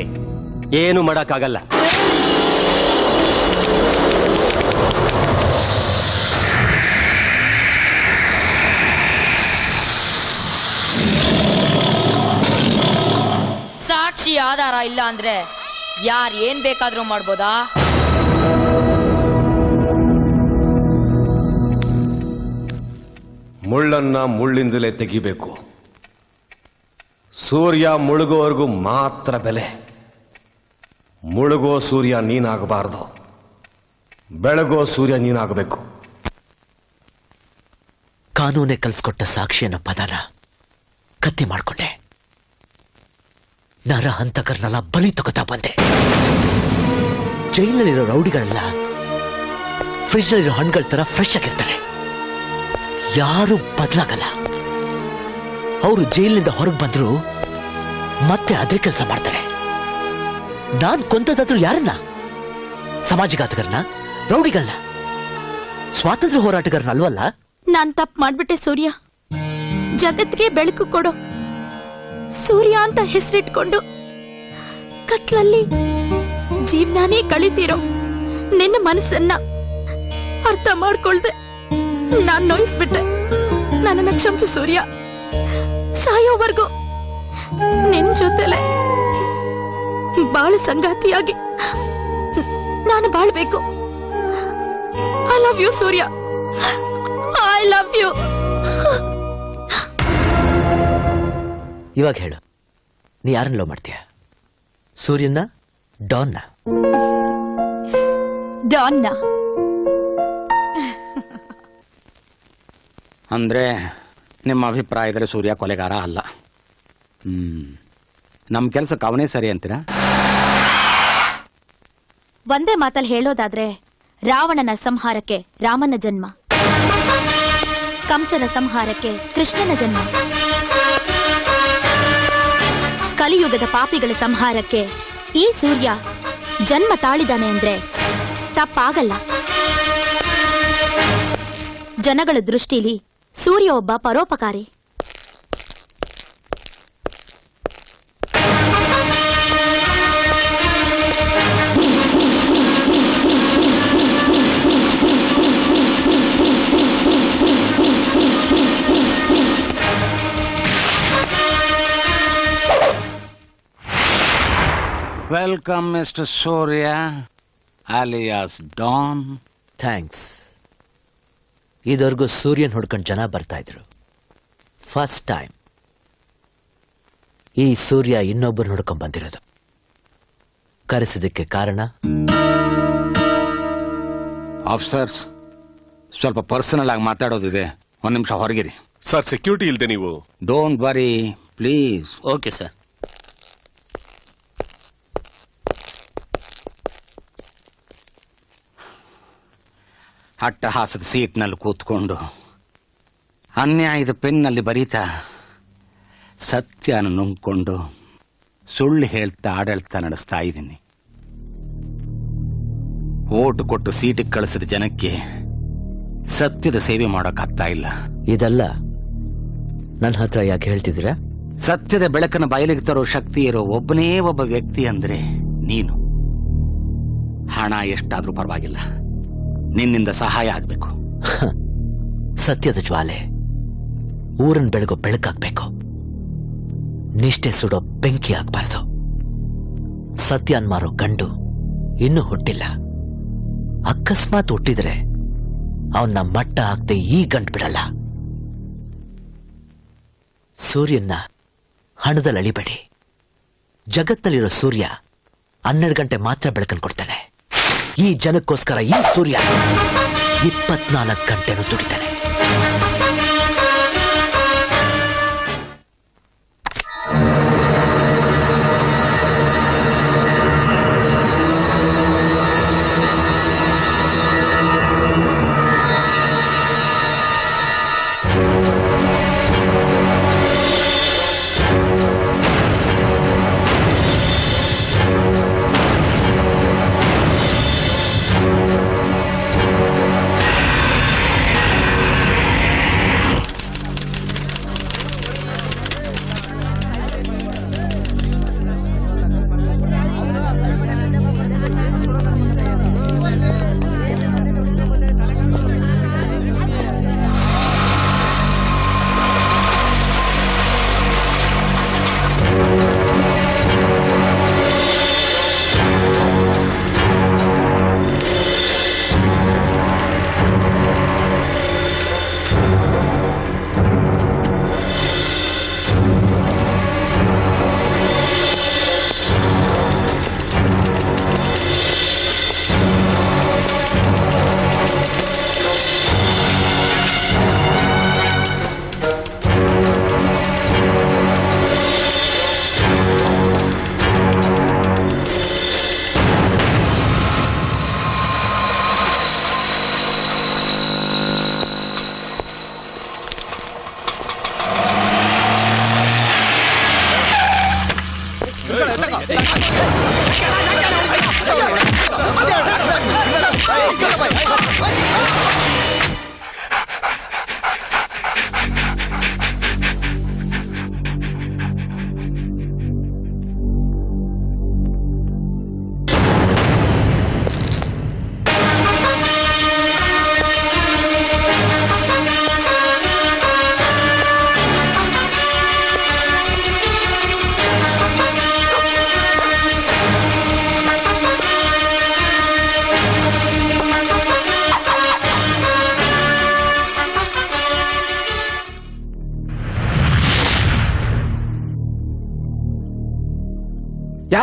A: ಏನು ಮಾಡಕ್ಕಾಗಲ್ಲ.
U: ಸಾಕ್ಷಿ ಆಧಾರ ಇಲ್ಲ ಅಂದ್ರೆ ಯಾರ್ ಏನ್ ಬೇಕಾದ್ರೂ ಮಾಡ್ಬೋದಾ?
G: ಮುಳ್ಳನ್ನ ಮುಳ್ಳಿಂದಲೇ ತೆಗಿಬೇಕು. ಸೂರ್ಯ ಮುಳುಗೋವರೆಗೂ ಮಾತ್ರ ಬೆಲೆ. ಮುಳುಗೋ ಸೂರ್ಯ ನೀನಾಗಬಾರದು, ಬೆಳಗೋ ಸೂರ್ಯ ನೀನಾಗಬೇಕು.
C: ಕಾನೂನೇ ಕಲ್ಸ್ಕೊಟ್ಟ ಸಾಕ್ಷಿಯನ್ನ ಪದನ ಕತ್ತಿ ಮಾಡ್ಕೊಂಡೆ. ನರ ಹಂತಕರನ್ನೆಲ್ಲ ಬಲಿ ತಗೋತಾ ಬಂದೆ. ಜೈಲಿನಲ್ಲಿರೋ ರೌಡಿಗಳೆಲ್ಲ ಫ್ರಿಜ್ನಲ್ಲಿರೋ ಹಣ್ಣುಗಳ ತರ ಫ್ರೆಶ್ ಆಗಿರ್ತಾರೆ. ಯಾರು ಬದಲಾಗಲ್ಲ. ಅವರು ಜೈಲಿನಿಂದ ಹೊರಗೆ ಬಂದ್ರು ಮತ್ತೆ ಅದೇ ಕೆಲಸ ಮಾಡ್ತಾರೆ. ನಾನ್ ಕೊಂದದಾದ್ರೂ ಯಾರನ್ನ? ಸಮಾಜಘಾತಕರನ್ನ, ರೌಡಿಗಳನ್ನ, ಸ್ವಾತಂತ್ರ್ಯ ಹೋರಾಟಗಾರನ ಅಲ್ವಲ್ಲ.
M: ನಾನ್ ತಪ್ಪು ಮಾಡ್ಬಿಟ್ಟೆ ಸೂರ್ಯ. ಜಗತ್ಗೆ ಬೆಳಕು ಕೊಡು ಸೂರ್ಯ ಅಂತ ಹೆಸರಿಟ್ಕೊಂಡು ಕತ್ಲಲ್ಲಿ ಜೀವನಾನೇ ಕಳಿತಿರೋ ನಿನ್ನ ಮನಸ್ಸನ್ನ ಅರ್ಥ ಮಾಡ್ಕೊಳ್ದೆ ನಾನ್ ನೋಯಿಸ್ಬಿಟ್ಟೆ. ನನ್ನನ್ನ ಕ್ಷಮಿಸು ಸೂರ್ಯ. ಸಾಯೋವರೆಗೂ ನಿನ್ ಜೊತೆಲೆ ಬಾಳ ಸಂಗಾತಿಯಾಗಿ ನಾನು ಬಾಳ್ಬೇಕು. I love you Surya. I love you.
C: ಇವಾಗ ಹೇಳು, ನೀ ಯಾರನ್ನ ಲವ್ ಮಾಡ್ತೀಯ? ಸೂರ್ಯನ, ಡಾನ್ನ?
M: ಡಾನ್ನ.
R: ಅಂದ್ರೆ ನಿಮ್ಮ ಅಭಿಪ್ರಾಯದಲ್ಲಿ ಸೂರ್ಯ ಕೊಲೆಗಾರ ಅಲ್ಲ. ನಮ್ಮ ಕೆಲಸಕ್ಕೆ ಅವನೇ ಸರಿ ಅಂತೀರಾ?
M: ಒಂದೇ ಮಾತಲ್ಲಿ ಹೇಳೋದಾದ್ರೆ ರಾವಣನ ಸಂಹಾರಕ್ಕೆ ರಾಮನ ಜನ್ಮ, ಕಂಸನ ಸಂಹಾರಕ್ಕೆ ಕೃಷ್ಣನ ಜನ್ಮ, ಕಲಿಯುಗದ ಪಾಪಿಗಳ ಸಂಹಾರಕ್ಕೆ ಈ ಸೂರ್ಯ ಜನ್ಮ ತಾಳಿದಾನೆ ಅಂದ್ರೆ ತಪ್ಪಾಗಲ್ಲ. ಜನಗಳ ದೃಷ್ಟಿಲಿ ಸೂರ್ಯ ಒಬ್ಬ ಪರೋಪಕಾರಿ.
R: ವೆಲ್ಕಮ್ ಮಿಸ್ಟರ್ ಸೂರ್ಯ ಅಲಿಯಾಸ್ ಡಾನ್.
C: ಥ್ಯಾಂಕ್ಸ್. ಇದುವರೆಗೂ ಸೂರ್ಯನ್ ಹುಡ್ಕೊಂಡು ಜನ ಬರ್ತಾ ಇದ್ರು. ಫಸ್ಟ್ ಟೈಮ್ ಈ ಸೂರ್ಯ ಇನ್ನೊಬ್ಬರು ಹುಡ್ಕೊಂಡ್ ಬಂದಿರೋದು. ಕರೆಸಿದಕ್ಕೆ ಕಾರಣ?
R: ಆಫೀಸರ್ಸ್, ಸ್ವಲ್ಪ ಪರ್ಸನಲ್ ಆಗಿ ಮಾತಾಡೋದಿದೆ. ಒಂದ್ ನಿಮಿಷ ಹೊರಗಿರಿ.
I: ಸರ್, ಸೆಕ್ಯೂರಿಟಿ ಇಲ್ದೆ ನೀವು?
R: Don't worry please.
A: Okay sir.
R: ಅಟ್ಟಹಾಸದ ಸೀಟ್ನಲ್ಲಿ ಕೂತ್ಕೊಂಡು ಅನ್ಯಾಯದ ಪೆನ್ನಲ್ಲಿ ಬರೀತಾ ಸತ್ಯನ ನುಂಗ್ಕೊಂಡು ಸುಳ್ಳು ಹೇಳ್ತಾ ಆಡಳಿತ ನಡೆಸ್ತಾ ಇದ್ದೀನಿ. ಓಟು ಕೊಟ್ಟು ಸೀಟಿಗೆ ಕಳಿಸಿದ ಜನಕ್ಕೆ ಸತ್ಯದ ಸೇವೆ ಮಾಡೋಕ್ಕಾಗ್ತಾ ಇಲ್ಲ.
C: ಇದೆಲ್ಲ ನನ್ನ ಹತ್ರ ಯಾಕೆ ಹೇಳ್ತಿದ್ದೀರಾ?
R: ಸತ್ಯದ ಬೆಳಕನ್ನು ಬಯಲಿಗೆ ತರೋ ಶಕ್ತಿ ಇರೋ ಒಬ್ಬನೇ ಒಬ್ಬ ವ್ಯಕ್ತಿ ಅಂದ್ರೆ ನೀನು. ಹಣ ಎಷ್ಟಾದ್ರೂ ಪರವಾಗಿಲ್ಲ, ನಿನ್ನಿಂದ ಸಹಾಯ ಆಗ್ಬೇಕು.
C: ಸತ್ಯದ ಜ್ವಾಲೆ ಊರನ್ ಬೆಳಗೋ ಬೆಳಕಾಗ್ಬೇಕು. ನಿಷ್ಠೆ ಸುಡೋ ಬೆಂಕಿ ಆಗ್ಬಾರ್ದು. ಸತ್ಯನ್ ಮಾರೋ ಗಂಡು ಇನ್ನೂ ಹುಟ್ಟಿಲ್ಲ. ಅಕಸ್ಮಾತ್ ಹುಟ್ಟಿದ್ರೆ ಅವನ್ನ ಮಟ್ಟ ಹಾಕ್ದೆ ಈ ಗಂಟು ಬಿಡಲ್ಲ. ಸೂರ್ಯನ್ನ ಹಣದಲ್ಲಿ ಅಳಿಬೇಡಿ. ಜಗತ್ತಲ್ಲಿರೋ ಸೂರ್ಯ 12 ಗಂಟೆ ಮಾತ್ರ ಬೆಳಕನ್ನು ಕೊಡ್ತಾನೆ. ಈ ಜನಕ್ಕೋಸ್ಕರ ಈ ಸೂರ್ಯ 24 ಗಂಟೆನೂ ದುಡಿತಾನೆ.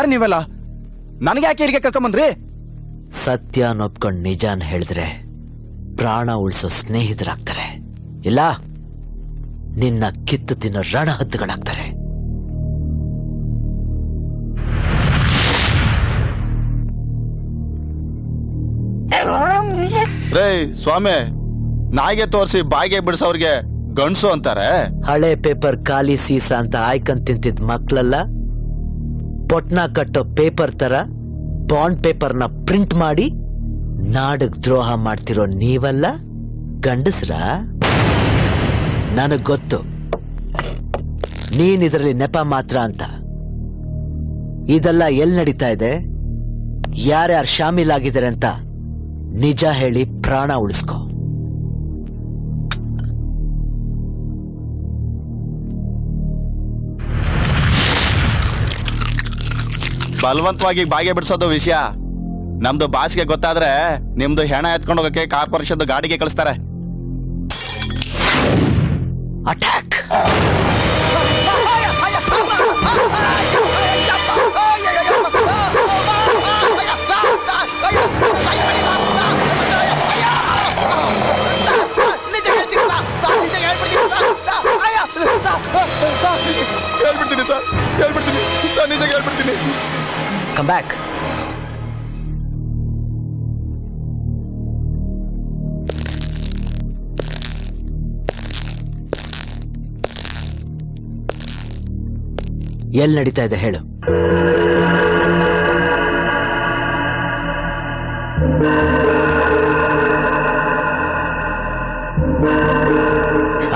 F: ಯಾರು ನೀವೆಲ್ಲ? ನನಗೆ ಯಾಕೆ ಇಲ್ಲಿಗೆ ಕರ್ಕೊಂಬಂದ್ರಿ?
C: ಸತ್ಯ ಒಪ್ಕೊಂಡ್ ನಿಜಾನ್ ಹೇಳಿದ್ರೆ ಪ್ರಾಣ ಉಳಿಸೋ ಸ್ನೇಹಿತರಾಗ್ತಾರೆ, ಇಲ್ಲ ನಿನ್ನ ಕಿತ್ತು ತಿನ್ನೋ ರಣಹದ್ದುಗಳಾಗ್ತಾರೆ.
F: ರೇ ಸ್ವಾಮಿ, ನಾಯಿಗೆ ತೋರಿಸಿ ಬಾಯಿಗೆ ಬಿಡಿಸೋರ್ಗೆ ಗಂಡ್ಸು ಅಂತಾರೆ.
C: ಹಳೆ ಪೇಪರ್ ಖಾಲಿ ಸೀಸ ಅಂತ ಆಯ್ಕೊಂಡ್ ತಿಂತಿದ್ ಮಕ್ಳೆಲ್ಲ ಪೊಟ್ನ ಕಟ್ಟೋ ಪೇಪರ್ ತರ ಬಾಂಡ್ ಪೇಪರ್ನ ಪ್ರಿಂಟ್ ಮಾಡಿ ನಾಡಕ್ ದ್ರೋಹ ಮಾಡ್ತಿರೋ ನೀವಲ್ಲ ಗಂಡಸ್ರ? ನನಗ್ ಗೊತ್ತು ನೀನ್ ಇದರಲ್ಲಿ ನೆಪ ಮಾತ್ರ ಅಂತ. ಇದೆಲ್ಲ ಎಲ್ ನಡೀತಾ ಇದೆ, ಯಾರ್ಯಾರು ಶಾಮೀಲಾಗಿದ್ದಾರೆ ಅಂತ ನಿಜ ಹೇಳಿ ಪ್ರಾಣ ಉಳಿಸ್ಕೊ.
F: ಬಲವಂತವಾಗಿ ಬಾಯಿಗೆ ಬಿಡಿಸೋದು ವಿಷಯ ನಮ್ದು ಬಾಸ್ಗೆ ಗೊತ್ತಾದ್ರೆ ನಿಮ್ದು ಹೆಣ ಎತ್ಕೊಂಡು ಹೋಗಕ್ಕೆ ಕಾರ್ಪೊರೇಷನ್ ಗಾಡಿಗೆ ಕಳಿಸ್ತಾರೆ.
C: ಅಟ್ಯಾಕ್!
F: ಹೇಳ್ಬಿಡ್ತೀನಿ ಸರ್, ಹೇಳ್ಬಿಡ್ತೀನಿ ಸರ್, ನಿಜ ಹೇಳ್ಬಿಡ್ತೀನಿ.
C: Come back. ಎಲ್ಲಿ ನಡೀತಾ ಇದೆ ಹೇಳು.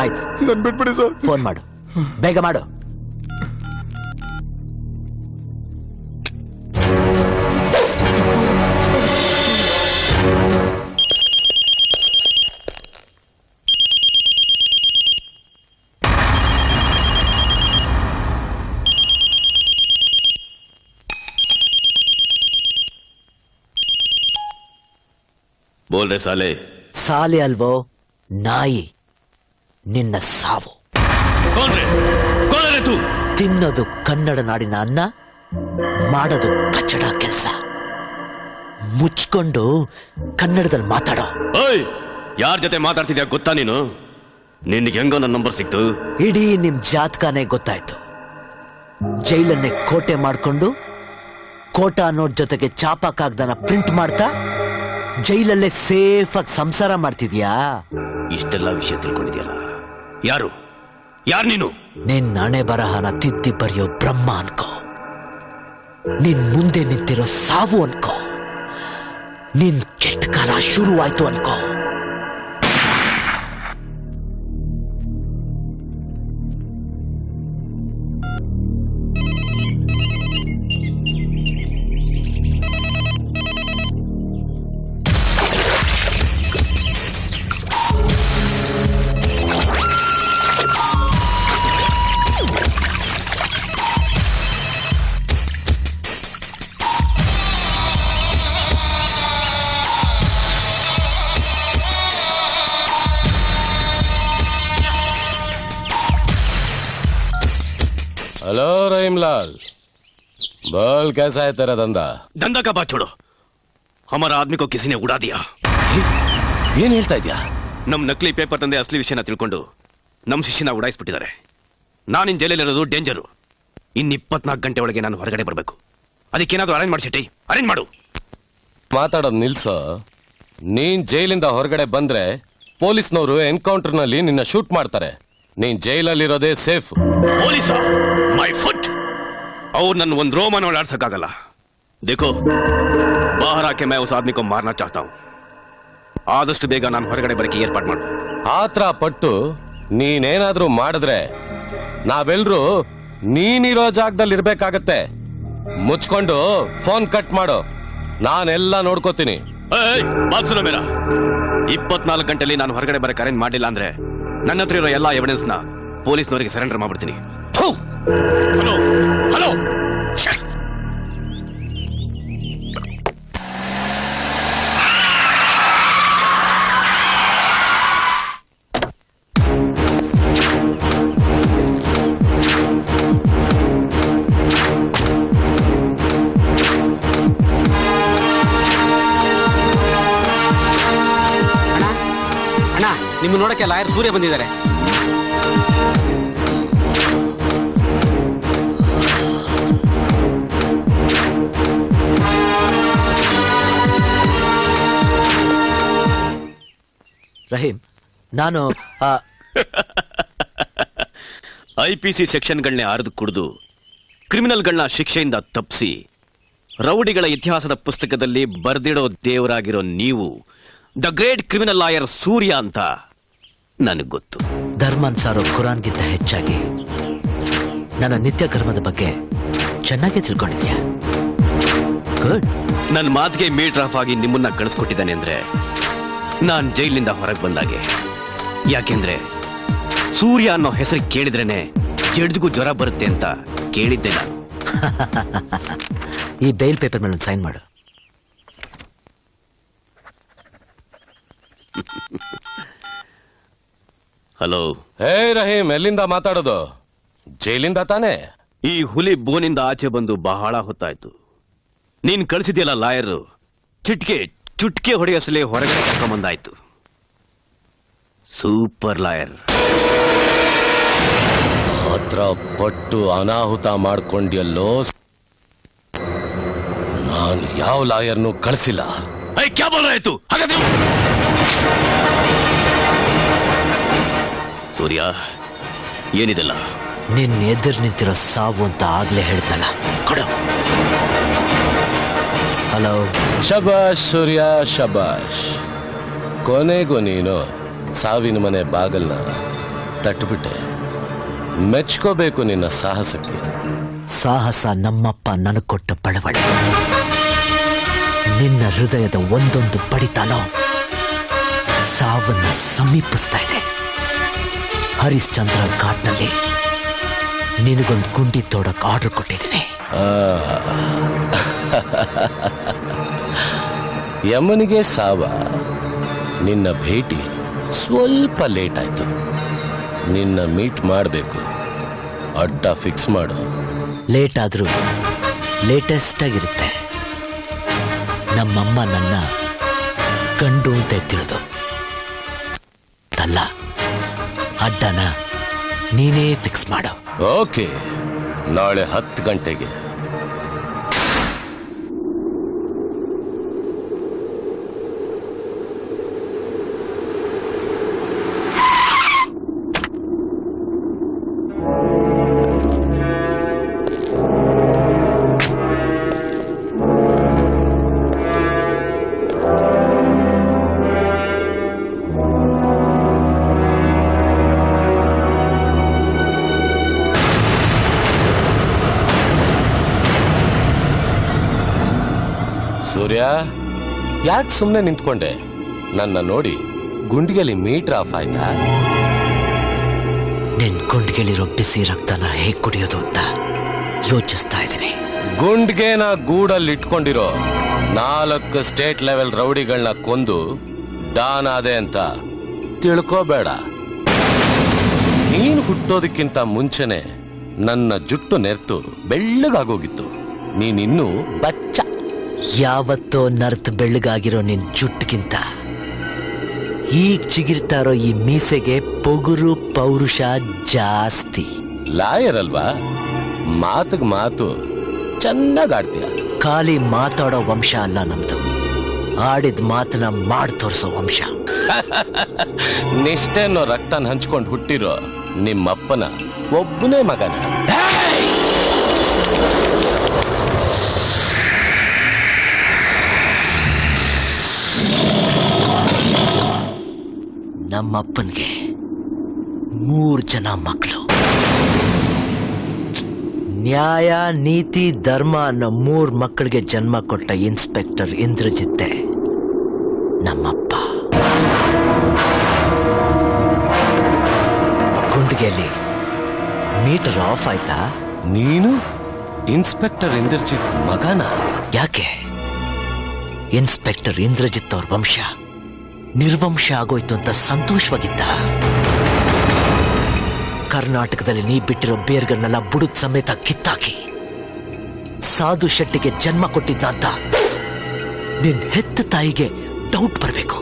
C: ಆಯ್ತು,
F: ನನ್ ಬಿಟ್ಬಿಡಿ ಸರ್.
C: ಫೋನ್ ಮಾಡು, ಬೇಗ ಮಾಡು.
B: ಬೋಲ್ ರೇ ಸಾಲೆ.
C: ಸಾಲೆ ಅಲ್ವೋ ನಾಯಿ, ನಿನ್ನ ಸಾವು. ತಿನ್ನೋದು ಕನ್ನಡ ನಾಡಿನ ಅನ್ನ, ಮಾಡೋದು ಕಚ್ಚಡ ಕೆಲಸ. ಮುಚ್ಕೊಂಡು ಕನ್ನಡದಲ್ಲಿ ಮಾತಾಡೋ.
B: ಓಯ್, ಯಾರ ಜೊತೆ ಮಾತಾಡ್ತಿದ್ಯಾ ಗೊತ್ತಾ ನೀನು? ನಿನ್ಗೆ ಹೆಂಗೋ ನನ್ನ ನಂಬರ್ ಸಿಕ್ತು?
C: ಇಡೀ ನಿಮ್ ಜಾತಕನೇ ಗೊತ್ತಾಯ್ತು. ಜೈಲನ್ನೇ ಕೋಟೆ ಮಾಡ್ಕೊಂಡು ಕೋಟ ನೋಟ್ ಜೊತೆಗೆ ಚಾಪಕ್ಕಾಗ್ದನ ಪ್ರಿಂಟ್ ಮಾಡ್ತಾ ಜೈಲಲ್ಲೇ ಸೇಫ್ ಆಗಿ ಸಂಸಾರ ಮಾಡ್ತಿದ್ಯಾ.
B: ಇಷ್ಟೆಲ್ಲ ವಿಷಯ ತಿಳ್ಕೊಂಡಿದ್ಯಲ್ಲ, ಯಾರು ನೀನು?
C: ನಿನ್ ಹಣೆ ಬರಹನ ತಿದ್ದಿ ಬರೆಯೋ ಬ್ರಹ್ಮ ಅನ್ಕೋ. ನಿನ್ ಮುಂದೆ ನಿಂತಿರೋ ಸಾವು ಅನ್ಕೋ. ನಿನ್ ಕೆಟ್ಟ ಕಾಲ ಶುರುವಾಯ್ತು ಅನ್ಕೋ.
G: हेलो रहीम लाल, बोल कैसा है तेरा धंधा?
B: धंधा का बात छोड़ो, हमारा आदमी को किसी ने उड़ा दिया.
G: ಏನ್ ಹೇಳ್ತಾ ಇದ್ಯಾ?
B: ನಮ್ ನಕಲಿ ಪೇಪರ್ ತಂದೆ ಅಸಲಿ ವಿಷಯನ ತಿಳ್ಕೊಂಡು ನಮ್ ಶಿಷ್ಯನ ಉಡಾಯಿಸ್ಬಿಟ್ಟಿದ್ದಾರೆ. ನಾನಿನ್ ಜೈಲಲ್ಲಿರೋದು ಡೇಂಜರು. ಇನ್ 24 ಗಂಟೆ ಒಳಗೆ ನಾನು ಹೊರಗಡೆ ಬರಬೇಕು. ಅದಕ್ಕೇನಾದ್ರೂ ಅರೇಂಜ್ ಮಾಡಿ ಶೆಟ್ಟಿ, ಅರೇಂಜ್ ಮಾಡು.
G: ಮಾತಾಡೋದು ನಿಲ್ಸೋ. ನೀನ್ ಜೈಲಿಂದ ಹೊರಗಡೆ ಬಂದ್ರೆ ಪೊಲೀಸ್ನವರು ಎನ್ಕೌಂಟರ್ ನಲ್ಲಿ ನಿನ್ನ ಶೂಟ್ ಮಾಡ್ತಾರೆ. ನೀನ್ ಜೈಲಲ್ಲಿರೋದೇ ಸೇಫ್.
B: ಪೊಲೀಸ ಮೈ ಫುಟ್, ಅವ್ರು ನನ್ನ ಒಂದ್ ರೋಮನ ಓಡಾಡ್ಸಕ್ಕಾಗಲ್ಲ. देखो, बाहर आके मैं उस आदमी को मारना चाहता हूँ. ಆದಷ್ಟು ಬೇಗ ನಾನು ಹೊರಗಡೆ ಬರಕ್ಕೆ ಏರ್ಪಾಡು ಮಾಡು.
G: ಆತ್ರ ಪಟ್ಟು ನೀನೇನಾದ್ರೂ ಮಾಡಿದ್ರೆ ನಾವೆಲ್ರೂ ನೀನಿರೋ ಜಾಗದಲ್ಲಿ ಇರ್ಬೇಕಾಗತ್ತೆ. ಮುಚ್ಕೊಂಡು ಫೋನ್ ಕಟ್ ಮಾಡು, ನಾನೆಲ್ಲ ನೋಡ್ಕೋತೀನಿ.
B: ಬಾಲ್ಸುನ ಮೇರ 24 ಗಂಟೆಲಿ ನಾನು ಹೊರಗಡೆ ಬರಕ್ಕೆ ಅರೇಂಜ್ ಮಾಡಲಿಲ್ಲ ಅಂದ್ರೆ ನನ್ನ ಹತ್ರ ಇರೋ ಎಲ್ಲಾ ಎವಿಡೆನ್ಸ್ ನ ಪೊಲೀಸ್ನವರಿಗೆ ಸರೆಂಡರ್ ಮಾಡ್ಬಿಡ್ತೀನಿ. ಹಲೋ ಹಲೋ,
N: ನಿಮ್ಮ ನೋಡಕ್ಕೆ ಲಾಯರ್ ಸೂರ್ಯ ಬಂದಿದ್ದಾರೆ.
C: ರಹೀಂ, ನಾನು
B: IPC ಸೆಕ್ಷನ್ಗಳನ್ನೇ ಅರಿದು ಕುಡಿದು ಕ್ರಿಮಿನಲ್ಗಳನ್ನ ಶಿಕ್ಷೆಯಿಂದ ತಪ್ಪಿಸಿ ರೌಡಿಗಳ ಇತಿಹಾಸದ ಪುಸ್ತಕದಲ್ಲಿ ಬರ್ದಿಡೋ ದೇವರಾಗಿರೋ ನೀವು ದ ಗ್ರೇಟ್ ಕ್ರಿಮಿನಲ್ ಲಾಯರ್ ಸೂರ್ಯ ಅಂತ ನನಗೆ ಗೊತ್ತು.
C: ಧರ್ಮನ್ ಸಾರೋ ಕುರಾನ್ಗಿಂತ ಹೆಚ್ಚಾಗಿ ನನ್ನ ನಿತ್ಯ ಕರ್ಮದ ಬಗ್ಗೆ ಚೆನ್ನಾಗಿ ತಿಳ್ಕೊಂಡಿದ್ಯಾ? ಗುಡ್.
B: ನನ್ನ ಮಾತಿಗೆ ಮೀಟರ್ ಆಫ್ ಆಗಿ ನಿಮ್ಮನ್ನ ಕಳಿಸ್ಕೊಟ್ಟಿದ್ದಾನೆ ಅಂದ್ರೆ ನಾನ್ ಜೈಲಿನಿಂದ ಹೊರಗೆ ಬಂದಾಗೆ. ಯಾಕೆಂದ್ರೆ ಸೂರ್ಯ ಅನ್ನೋ ಹೆಸರು ಕೇಳಿದ್ರೇನೆ ಜಡ್ಜ್ಗೂ ಜ್ವರ ಬರುತ್ತೆ ಅಂತ ಕೇಳಿದ್ದೆ ನಾನು.
C: ಈ ಬೇಲ್ ಪೇಪರ್ ಮೇಲೆ ಸೈನ್ ಮಾಡು.
B: ಹಲೋ.
G: ಹೇ ರಹೀಂ, ಎಲ್ಲಿಂದ ಮಾತಾಡೋದು? ಜೈಲಿಂದ ತಾನೇ?
B: ಈ ಹುಲಿ ಬೋನಿಂದ ಆಚೆ ಬಂದು ಬಹಳ ಹೊತ್ತಾಯ್ತು. ನೀನ್ ಕಳಿಸಿದ್ಯಲ್ಲ ಲಾಯರ್, ಚುಟ್ಕೆ ಹೊಡೆಯೋಸಲೇ ಹೊರಗಡೆ ಕರ್ಕೊಂಬಂದಾಯ್ತು. Super lawyer.
G: ಹತ್ರ ಪಟ್ಟು ಅನಾಹುತ ಮಾಡ್ಕೊಂಡ್ಯಲ್ಲೋ. ನಾನು ಯಾವ ಲಾಯರ್ನು ಕಳಿಸಿಲ್ಲ.
B: ಆಯ್ತು ಸೂರ್ಯ, ಏನಿದೆಲ್ಲ?
C: ನಿನ್ ಎದುರು ನಿಂತಿರೋ ಸಾವು ಅಂತ ಆಗ್ಲೇ ಹೇಳ್ತಲ್ಲ. ಕೊಡು. ಹಲೋ.
G: ಶಬಾಷ್ ಸೂರ್ಯ, ಶಬಾಷ್. ಕೊನೆಗೂ ನೀನು ಸಾವಿನ ಮನೆ ಬಾಗಲ್ನ ತಟ್ಟುಬಿಟ್ಟೆ. ಮೆಚ್ಕೋಬೇಕು ನಿನ್ನ ಸಾಹಸಕ್ಕೆ.
C: ಸಾಹಸ ನಮ್ಮಪ್ಪ ನನಗೆ ಕೊಟ್ಟ ಬಡವಳೆ. ನಿನ್ನ ಹೃದಯದ ಒಂದೊಂದು ಬಡಿತಾನೋ ಸಾವನ್ನ ಸಮೀಪಿಸ್ತಾ ಇದೆ. ಹರಿಶ್ಚಂದ್ರ ಘಾಟ್ನಲ್ಲಿ ನಿನಗೊಂದು ಗುಂಡಿ ತೋಡಕ್ ಆರ್ಡರ್ ಕೊಟ್ಟಿದ್ದೀನಿ.
G: ಯಮನಿಗೆ ಸಾವ. ನಿನ್ನ ಭೇಟಿ ಸ್ವಲ್ಪ ಲೇಟ್ ಆಯ್ತು. ನಿನ್ನ ಮೀಟ್ ಮಾಡಬೇಕು. ಅಡ್ಡ ಫಿಕ್ಸ್ ಮಾಡು.
C: ಲೇಟ್ ಆದ್ರೂ ಲೇಟೆಸ್ಟ್ ಆಗಿರುತ್ತೆ. ನಮ್ಮಮ್ಮ ನನ್ನ ಗಂಡು ಅಂತ ಎತ್ತಿರೋದು ಅಲ್ಲ. ಅಡ್ಡನ ನೀನೇ ಫಿಕ್ಸ್ ಮಾಡು.
G: ಓಕೆ, ನಾಳೆ 10 ಗಂಟೆಗೆ. ಸೂರ್ಯ, ಯಾಕೆ ಸುಮ್ಮನೆ ನಿಂತ್ಕೊಂಡೆ? ನನ್ನ ನೋಡಿ ಗುಂಡಿಗೆಲಿ ಮೀಟರ್ ಆಫ್ ಆಯ್ತಾ?
C: ನಿನ್ ಗುಂಡ್ಗೆಲಿರೋ ಬಿಸಿ ರಕ್ತನ ಹೇಗ್ ಕುಡಿಯೋದು ಅಂತ ಯೋಚಿಸ್ತಾ ಇದ್ದೀನಿ.
G: ಗುಂಡ್ಗೆನ ಗೂಡಲ್ಲಿ ಇಟ್ಕೊಂಡಿರೋ 4 ಸ್ಟೇಟ್ ಲೆವೆಲ್ ರೌಡಿಗಳನ್ನ ಕೊಂದು ಡಾನ್ ಆದೆ ಅಂತ ತಿಳ್ಕೋಬೇಡ. ನೀನು ಹುಟ್ಟೋದಕ್ಕಿಂತ ಮುಂಚೆನೆ ನನ್ನ ಜುಟ್ಟು ನೆರ್ತು ಬೆಳ್ಳಗಾಗೋಗಿತ್ತು. ನೀನಿನ್ನೂ ಬಚ್ಚ.
C: ಯಾವತ್ತೋ ನರ್ತ್ ಬೆಳ್ಳಗಾಗಿರೋ ನಿನ್ ಜುಟ್ಟಿಗಿಂತ ಈಗ ಚಿಗಿರ್ತಾ ಇರೋ ಈ ಮೀಸೆಗೆ ಪೊಗುರು ಪೌರುಷ ಜಾಸ್ತಿ.
G: ಲಾಯರ್ ಅಲ್ವಾ, ಮಾತಿಗೆ ಮಾತು ಚೆನ್ನಾಗ್ ಆಡ್ತೀಯ.
C: ಖಾಲಿ ಮಾತಾಡೋ ವಂಶ ಅಲ್ಲ ನಮ್ದು, ಆಡಿದ ಮಾತನ್ನ ಮಾಡಿ ತೋರಿಸೋ ವಂಶ.
G: ನಿಷ್ಠೆನ್ನೋ ರಕ್ತನ ಹಂಚ್ಕೊಂಡು ಹುಟ್ಟಿರೋ ನಿಮ್ಮಪ್ಪನ ಒಬ್ಬನೇ ಮಗನ.
C: ನಮ್ಮಪ್ಪನ್ಗೆ 3 ಜನ ಮಕ್ಕಳು. ನ್ಯಾಯ, ನೀತಿ, ಧರ್ಮ ಅನ್ನೋ 3 ಮಕ್ಕಳಿಗೆ ಜನ್ಮ ಕೊಟ್ಟ ಇನ್ಸ್ಪೆಕ್ಟರ್ ಇಂದ್ರಜಿತ್ತೆ ನಮ್ಮಪ್ಪ. ಗುಂಡಿಗೆಯಲ್ಲಿ ಮೀಟರ್ ಆಫ್ ಆಯ್ತಾ?
G: ನೀನು ಇನ್ಸ್ಪೆಕ್ಟರ್ ಇಂದ್ರಜಿತ್ ಮಗನ?
C: ಯಾಕೆ? ಇನ್ಸ್ಪೆಕ್ಟರ್ ಇಂದ್ರಜಿತ್ ಅವ್ರ ವಂಶ ನಿರ್ವಂಶ ಆಗೋಯ್ತು ಅಂತ ಸಂತೋಷವಾಗಿದ್ದ. ಕರ್ನಾಟಕದಲ್ಲಿ ನೀ ಬಿಟ್ಟಿರೋ ಬೇರ್ಗಳನ್ನೆಲ್ಲ ಬುಡುದ್ ಸಮೇತ ಕಿತ್ತಾಕಿ ಸಾಧು ಶೆಟ್ಟಿಗೆ ಜನ್ಮ ಕೊಟ್ಟಿದ್ದ ಅಂತ ನಿನ್ ಹೆತ್ತ ತಾಯಿಗೆ ಡೌಟ್ ಬರಬೇಕು.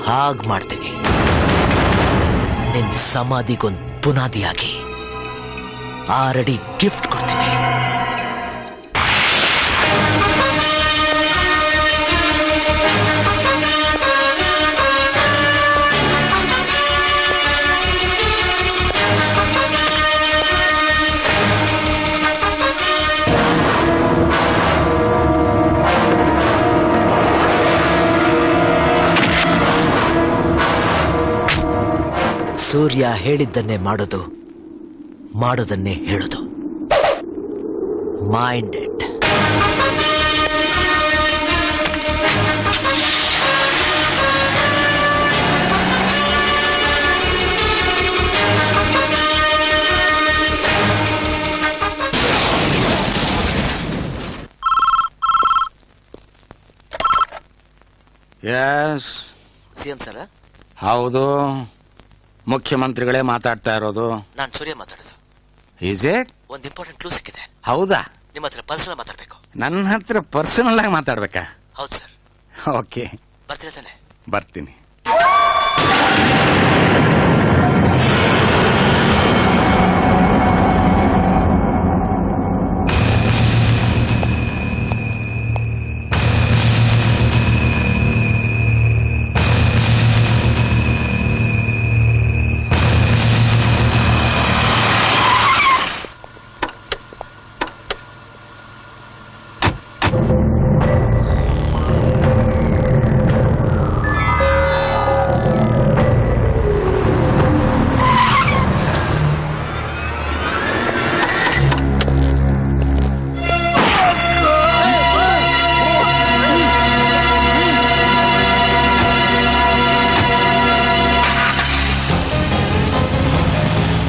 C: ಹಾಗ್ ಮಾಡ್ತೀನಿ. ನಿನ್ ಸಮಾಧಿಗೊಂದು ಬುನಾದಿಯಾಗಿ 6 ಅಡಿ ಗಿಫ್ಟ್ ಕೊಡ್ತೀನಿ. ಸೂರ್ಯ ಹೇಳಿದ್ದನ್ನೇ ಮಾಡೋದು, ಮಾಡೋದನ್ನೇ ಹೇಳೋದು. ಮೈಂಡೆಡ್.
R: ಎಸ್
C: ಸಿಎಂ ಸರ?
R: ಹೌದು, ಮುಖ್ಯಮಂತ್ರಿಗಳೇ ಮಾತಾಡ್ತಾ ಇರೋದು.
C: ನಾನು ಸೂರ್ಯ ಮಾತಾಡೋದು.
R: Is it?
C: ಒಂದು ಇಂಪಾರ್ಟೆಂಟ್ ಕ್ಲೂ ಸಿಕ್ಕಿದೆ.
R: ಹೌದಾ?
C: ನಿಮ್ಮ ಹತ್ರ ಪರ್ಸನಲ್ ಮಾತಾಡ್ಬೇಕು.
R: ನನ್ನ ಹತ್ರ ಪರ್ಸನಲ್ ಆಗಿ ಮಾತಾಡ್ಬೇಕಾ?
C: ಹೌದು ಸರ್.
R: ಓಕೆ,
C: ಬರ್ತೀರಾ ತಾನೆ?
R: ಬರ್ತೀನಿ.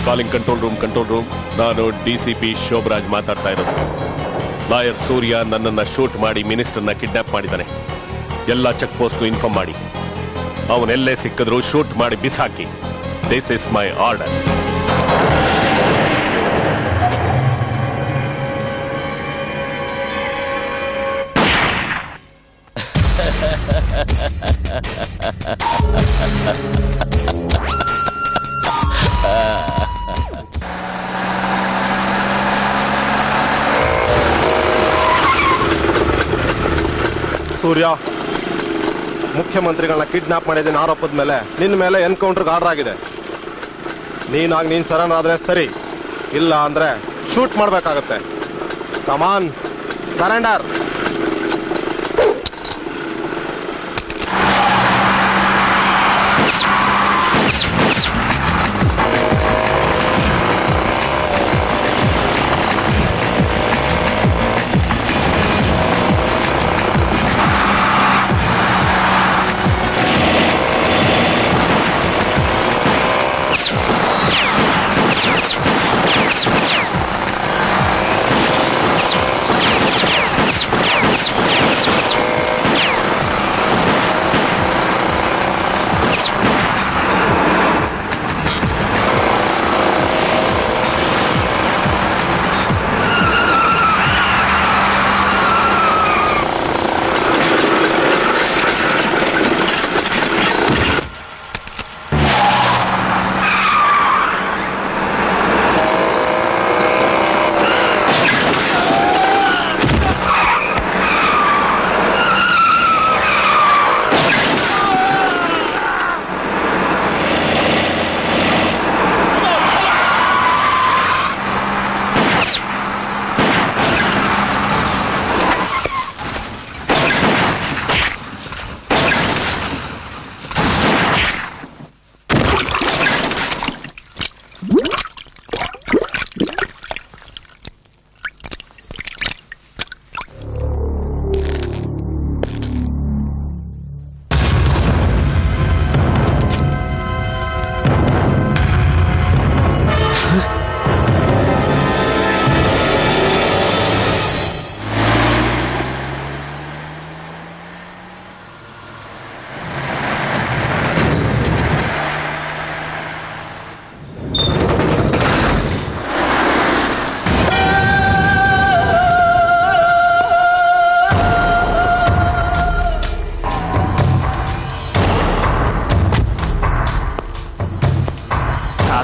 H: Calling control room. ನಾನು ಡಿಸಿಪಿ ಶೋಭರಾಜ್ ಮಾತಾಡ್ತಾ ಇರೋದು. ಲಾಯರ್ ಸೂರ್ಯ ನನ್ನನ್ನ ಶೂಟ್ ಮಾಡಿ ಮಿನಿಸ್ಟರ್ನ ಕಿಡ್ನಾಪ್ ಮಾಡಿದ್ದಾನೆ. ಎಲ್ಲ ಚೆಕ್ ಪೋಸ್ಟ್ ಇನ್ಫಾರ್ಮ್ ಮಾಡಿ, ಅವನೆಲ್ಲೇ ಸಿಕ್ಕಿದ್ರು ಶೂಟ್ ಮಾಡಿ ಬಿಸಾಕಿ. This is my order.
I: Surya, ಮುಖ್ಯಮಂತ್ರಿಗಳನ್ನ ಕಿಡ್ನಾಪ್ ಮಾಡಿದ ಆರೋಪದ ಮೇಲೆ ನಿನ್ನ ಮೇಲೆ ಎನ್ಕೌಂಟರ್ಗೆ ಆರ್ಡರ್ ಆಗಿದೆ. ನೀನು ಸರೆಂಡರ್ ಆದ್ರೆ ಸರಿ, ಇಲ್ಲ ಅಂದ್ರೆ ಶೂಟ್ ಮಾಡಬೇಕಾಗತ್ತೆ. ಕಮಾನ್, ಸರೆಂಡರ್.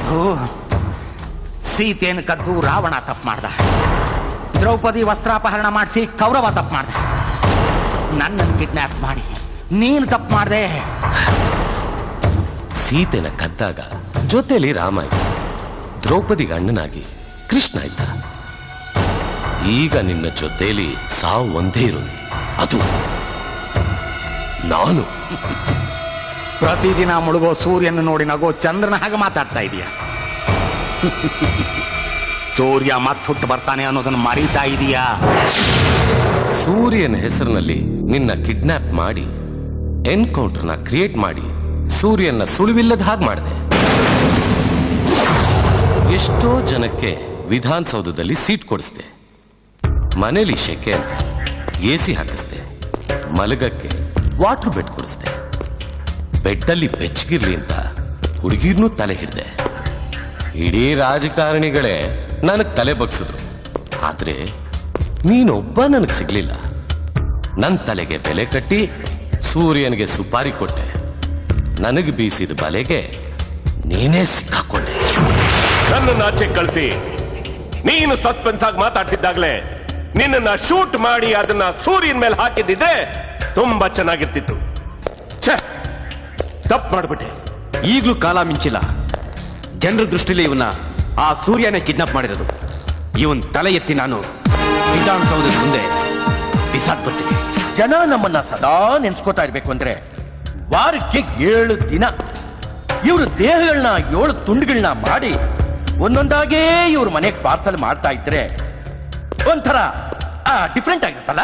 R: ಮಧು, ಸೀತೆಯನ್ನು ಕದ್ದು ರಾವಣ ತಪ್ಪು ಮಾಡ್ದ, ದ್ರೌಪದಿ ವಸ್ತ್ರಾಪಹರಣ ಮಾಡಿಸಿ ಕೌರವ ತಪ್ಪು ಮಾಡ್ದ, ನನ್ನನ್ನು ಕಿಡ್ನಾಪ್ ಮಾಡಿ ನೀನು ತಪ್ಪು ಮಾಡ್ದೆ.
G: ಸೀತೆನ ಕದ್ದಾಗ ಜೊತೆಲಿ ರಾಮ ಇದ್ದ, ದ್ರೌಪದಿಗೆ ಅಣ್ಣನಾಗಿ ಕೃಷ್ಣ ಇದ್ದ. ಈಗ ನಿನ್ನ ಜೊತೆಲಿ ಸಾವು ಒಂದೇ ಇರೋದು, ಅದು ನಾನು.
R: ಪ್ರತಿದಿನ ಮುಳುಗೋ ಸೂರ್ಯನ ನೋಡಿ ನಗೋ ಚಂದ್ರನ ಹಾಗೆ ಮಾತಾಡ್ತಾ ಇದೀಯ. ಸೂರ್ಯ ಮತ್ತೆ ಹುಟ್ಟು ಬರ್ತಾನೆ ಅನ್ನೋದನ್ನು ಮರೀತಾ ಇದೀಯಾ?
G: ಸೂರ್ಯನ ಹೆಸರಿನಲ್ಲಿ ನಿನ್ನ ಕಿಡ್ನಾಪ್ ಮಾಡಿ ಎನ್ಕೌಂಟರ್ನ ಕ್ರಿಯೇಟ್ ಮಾಡಿ ಸೂರ್ಯನ ಸುಳಿವಿಲ್ಲದ ಹಾಗೆ ಮಾಡಿದೆ. ಎಷ್ಟೋ ಜನಕ್ಕೆ ವಿಧಾನಸೌಧದಲ್ಲಿ ಸೀಟ್ ಕೊಡಿಸ್ದೆ, ಮನೇಲಿ ಶೆಕೆ ಅಂತ ಎಸಿ ಹಾಕಿಸ್ದೆ, ಮಲಗಕ್ಕೆ ವಾಟರ್ ಬೆಡ್ ಕೊಡಿಸ್ದೆ, ಬೆಡ್ಡಲ್ಲಿ ಬೆಚ್ಚಗಿರ್ಲಿ ಅಂತ ಹುಡುಗಿರ್ನೂ ತಲೆ ಹಿಡ್ದೆ. ಇಡೀ ರಾಜಕಾರಣಿಗಳೇ ನನಗ್ ತಲೆ ಬಗ್ಸಿದ್ರು, ಆದ್ರೆ ನೀನೊಬ್ಬ ನನಗ್ ಸಿಗ್ಲಿಲ್ಲ. ನನ್ನ ತಲೆಗೆ ಬೆಲೆ ಕಟ್ಟಿ ಸೂರ್ಯನಿಗೆ ಸುಪಾರಿ ಕೊಟ್ಟೆ, ನನಗೆ ಬೀಸಿದ ಬಲೆಗೆ ನೀನೇ ಸಿಕ್ಕಾಕೊಂಡೆ.
H: ನನ್ನನ್ನು ಆಚೆ ಕಳಿಸಿ ನೀನು ಸಸ್ಪೆನ್ಸ್ ಆಗಿ ಮಾತಾಡ್ತಿದ್ದಾಗ್ಲೇ ನಿನ್ನನ್ನ ಶೂಟ್ ಮಾಡಿ ಅದನ್ನ ಸೂರ್ಯನ ಮೇಲೆ ಹಾಕಿದ್ದಿದ್ರೆ ತುಂಬಾ ಚೆನ್ನಾಗಿರ್ತಿತ್ತು. ತಪ್ಪು ಮಾಡ್ಬಿಟ್ಟೆ.
B: ಈಗಲೂ ಕಾಲ ಮಿಂಚಿಲ್ಲ. ಜನರ ದೃಷ್ಟಿಲಿ ಇವನ್ನ ಆ ಸೂರ್ಯನೇ ಕಿಡ್ನಾಪ್ ಮಾಡಿರೋದು. ಇವನ್ ತಲೆ ಎತ್ತಿ ನಾನು ವಿಧಾನಸೌಧದ ಮುಂದೆ ಬಿಸಾಕ್ ಬರ್ತೀನಿ.
T: ಜನ ನಮ್ಮನ್ನ ಸದಾ ನೆನ್ಸ್ಕೋತಾ ಇರ್ಬೇಕು ಅಂದ್ರೆ ವಾರಕ್ಕೆ 7 ದಿನ ಇವ್ರ ದೇಹಗಳನ್ನ 7 ತುಂಡುಗಳನ್ನ ಮಾಡಿ ಒಂದೊಂದಾಗೇ ಇವ್ರ ಮನೆಗೆ ಪಾರ್ಸಲ್ ಮಾಡ್ತಾ ಇದ್ರೆ ಒಂಥರ ಡಿಫ್ರೆಂಟ್ ಆಗಿರುತ್ತಲ್ಲ.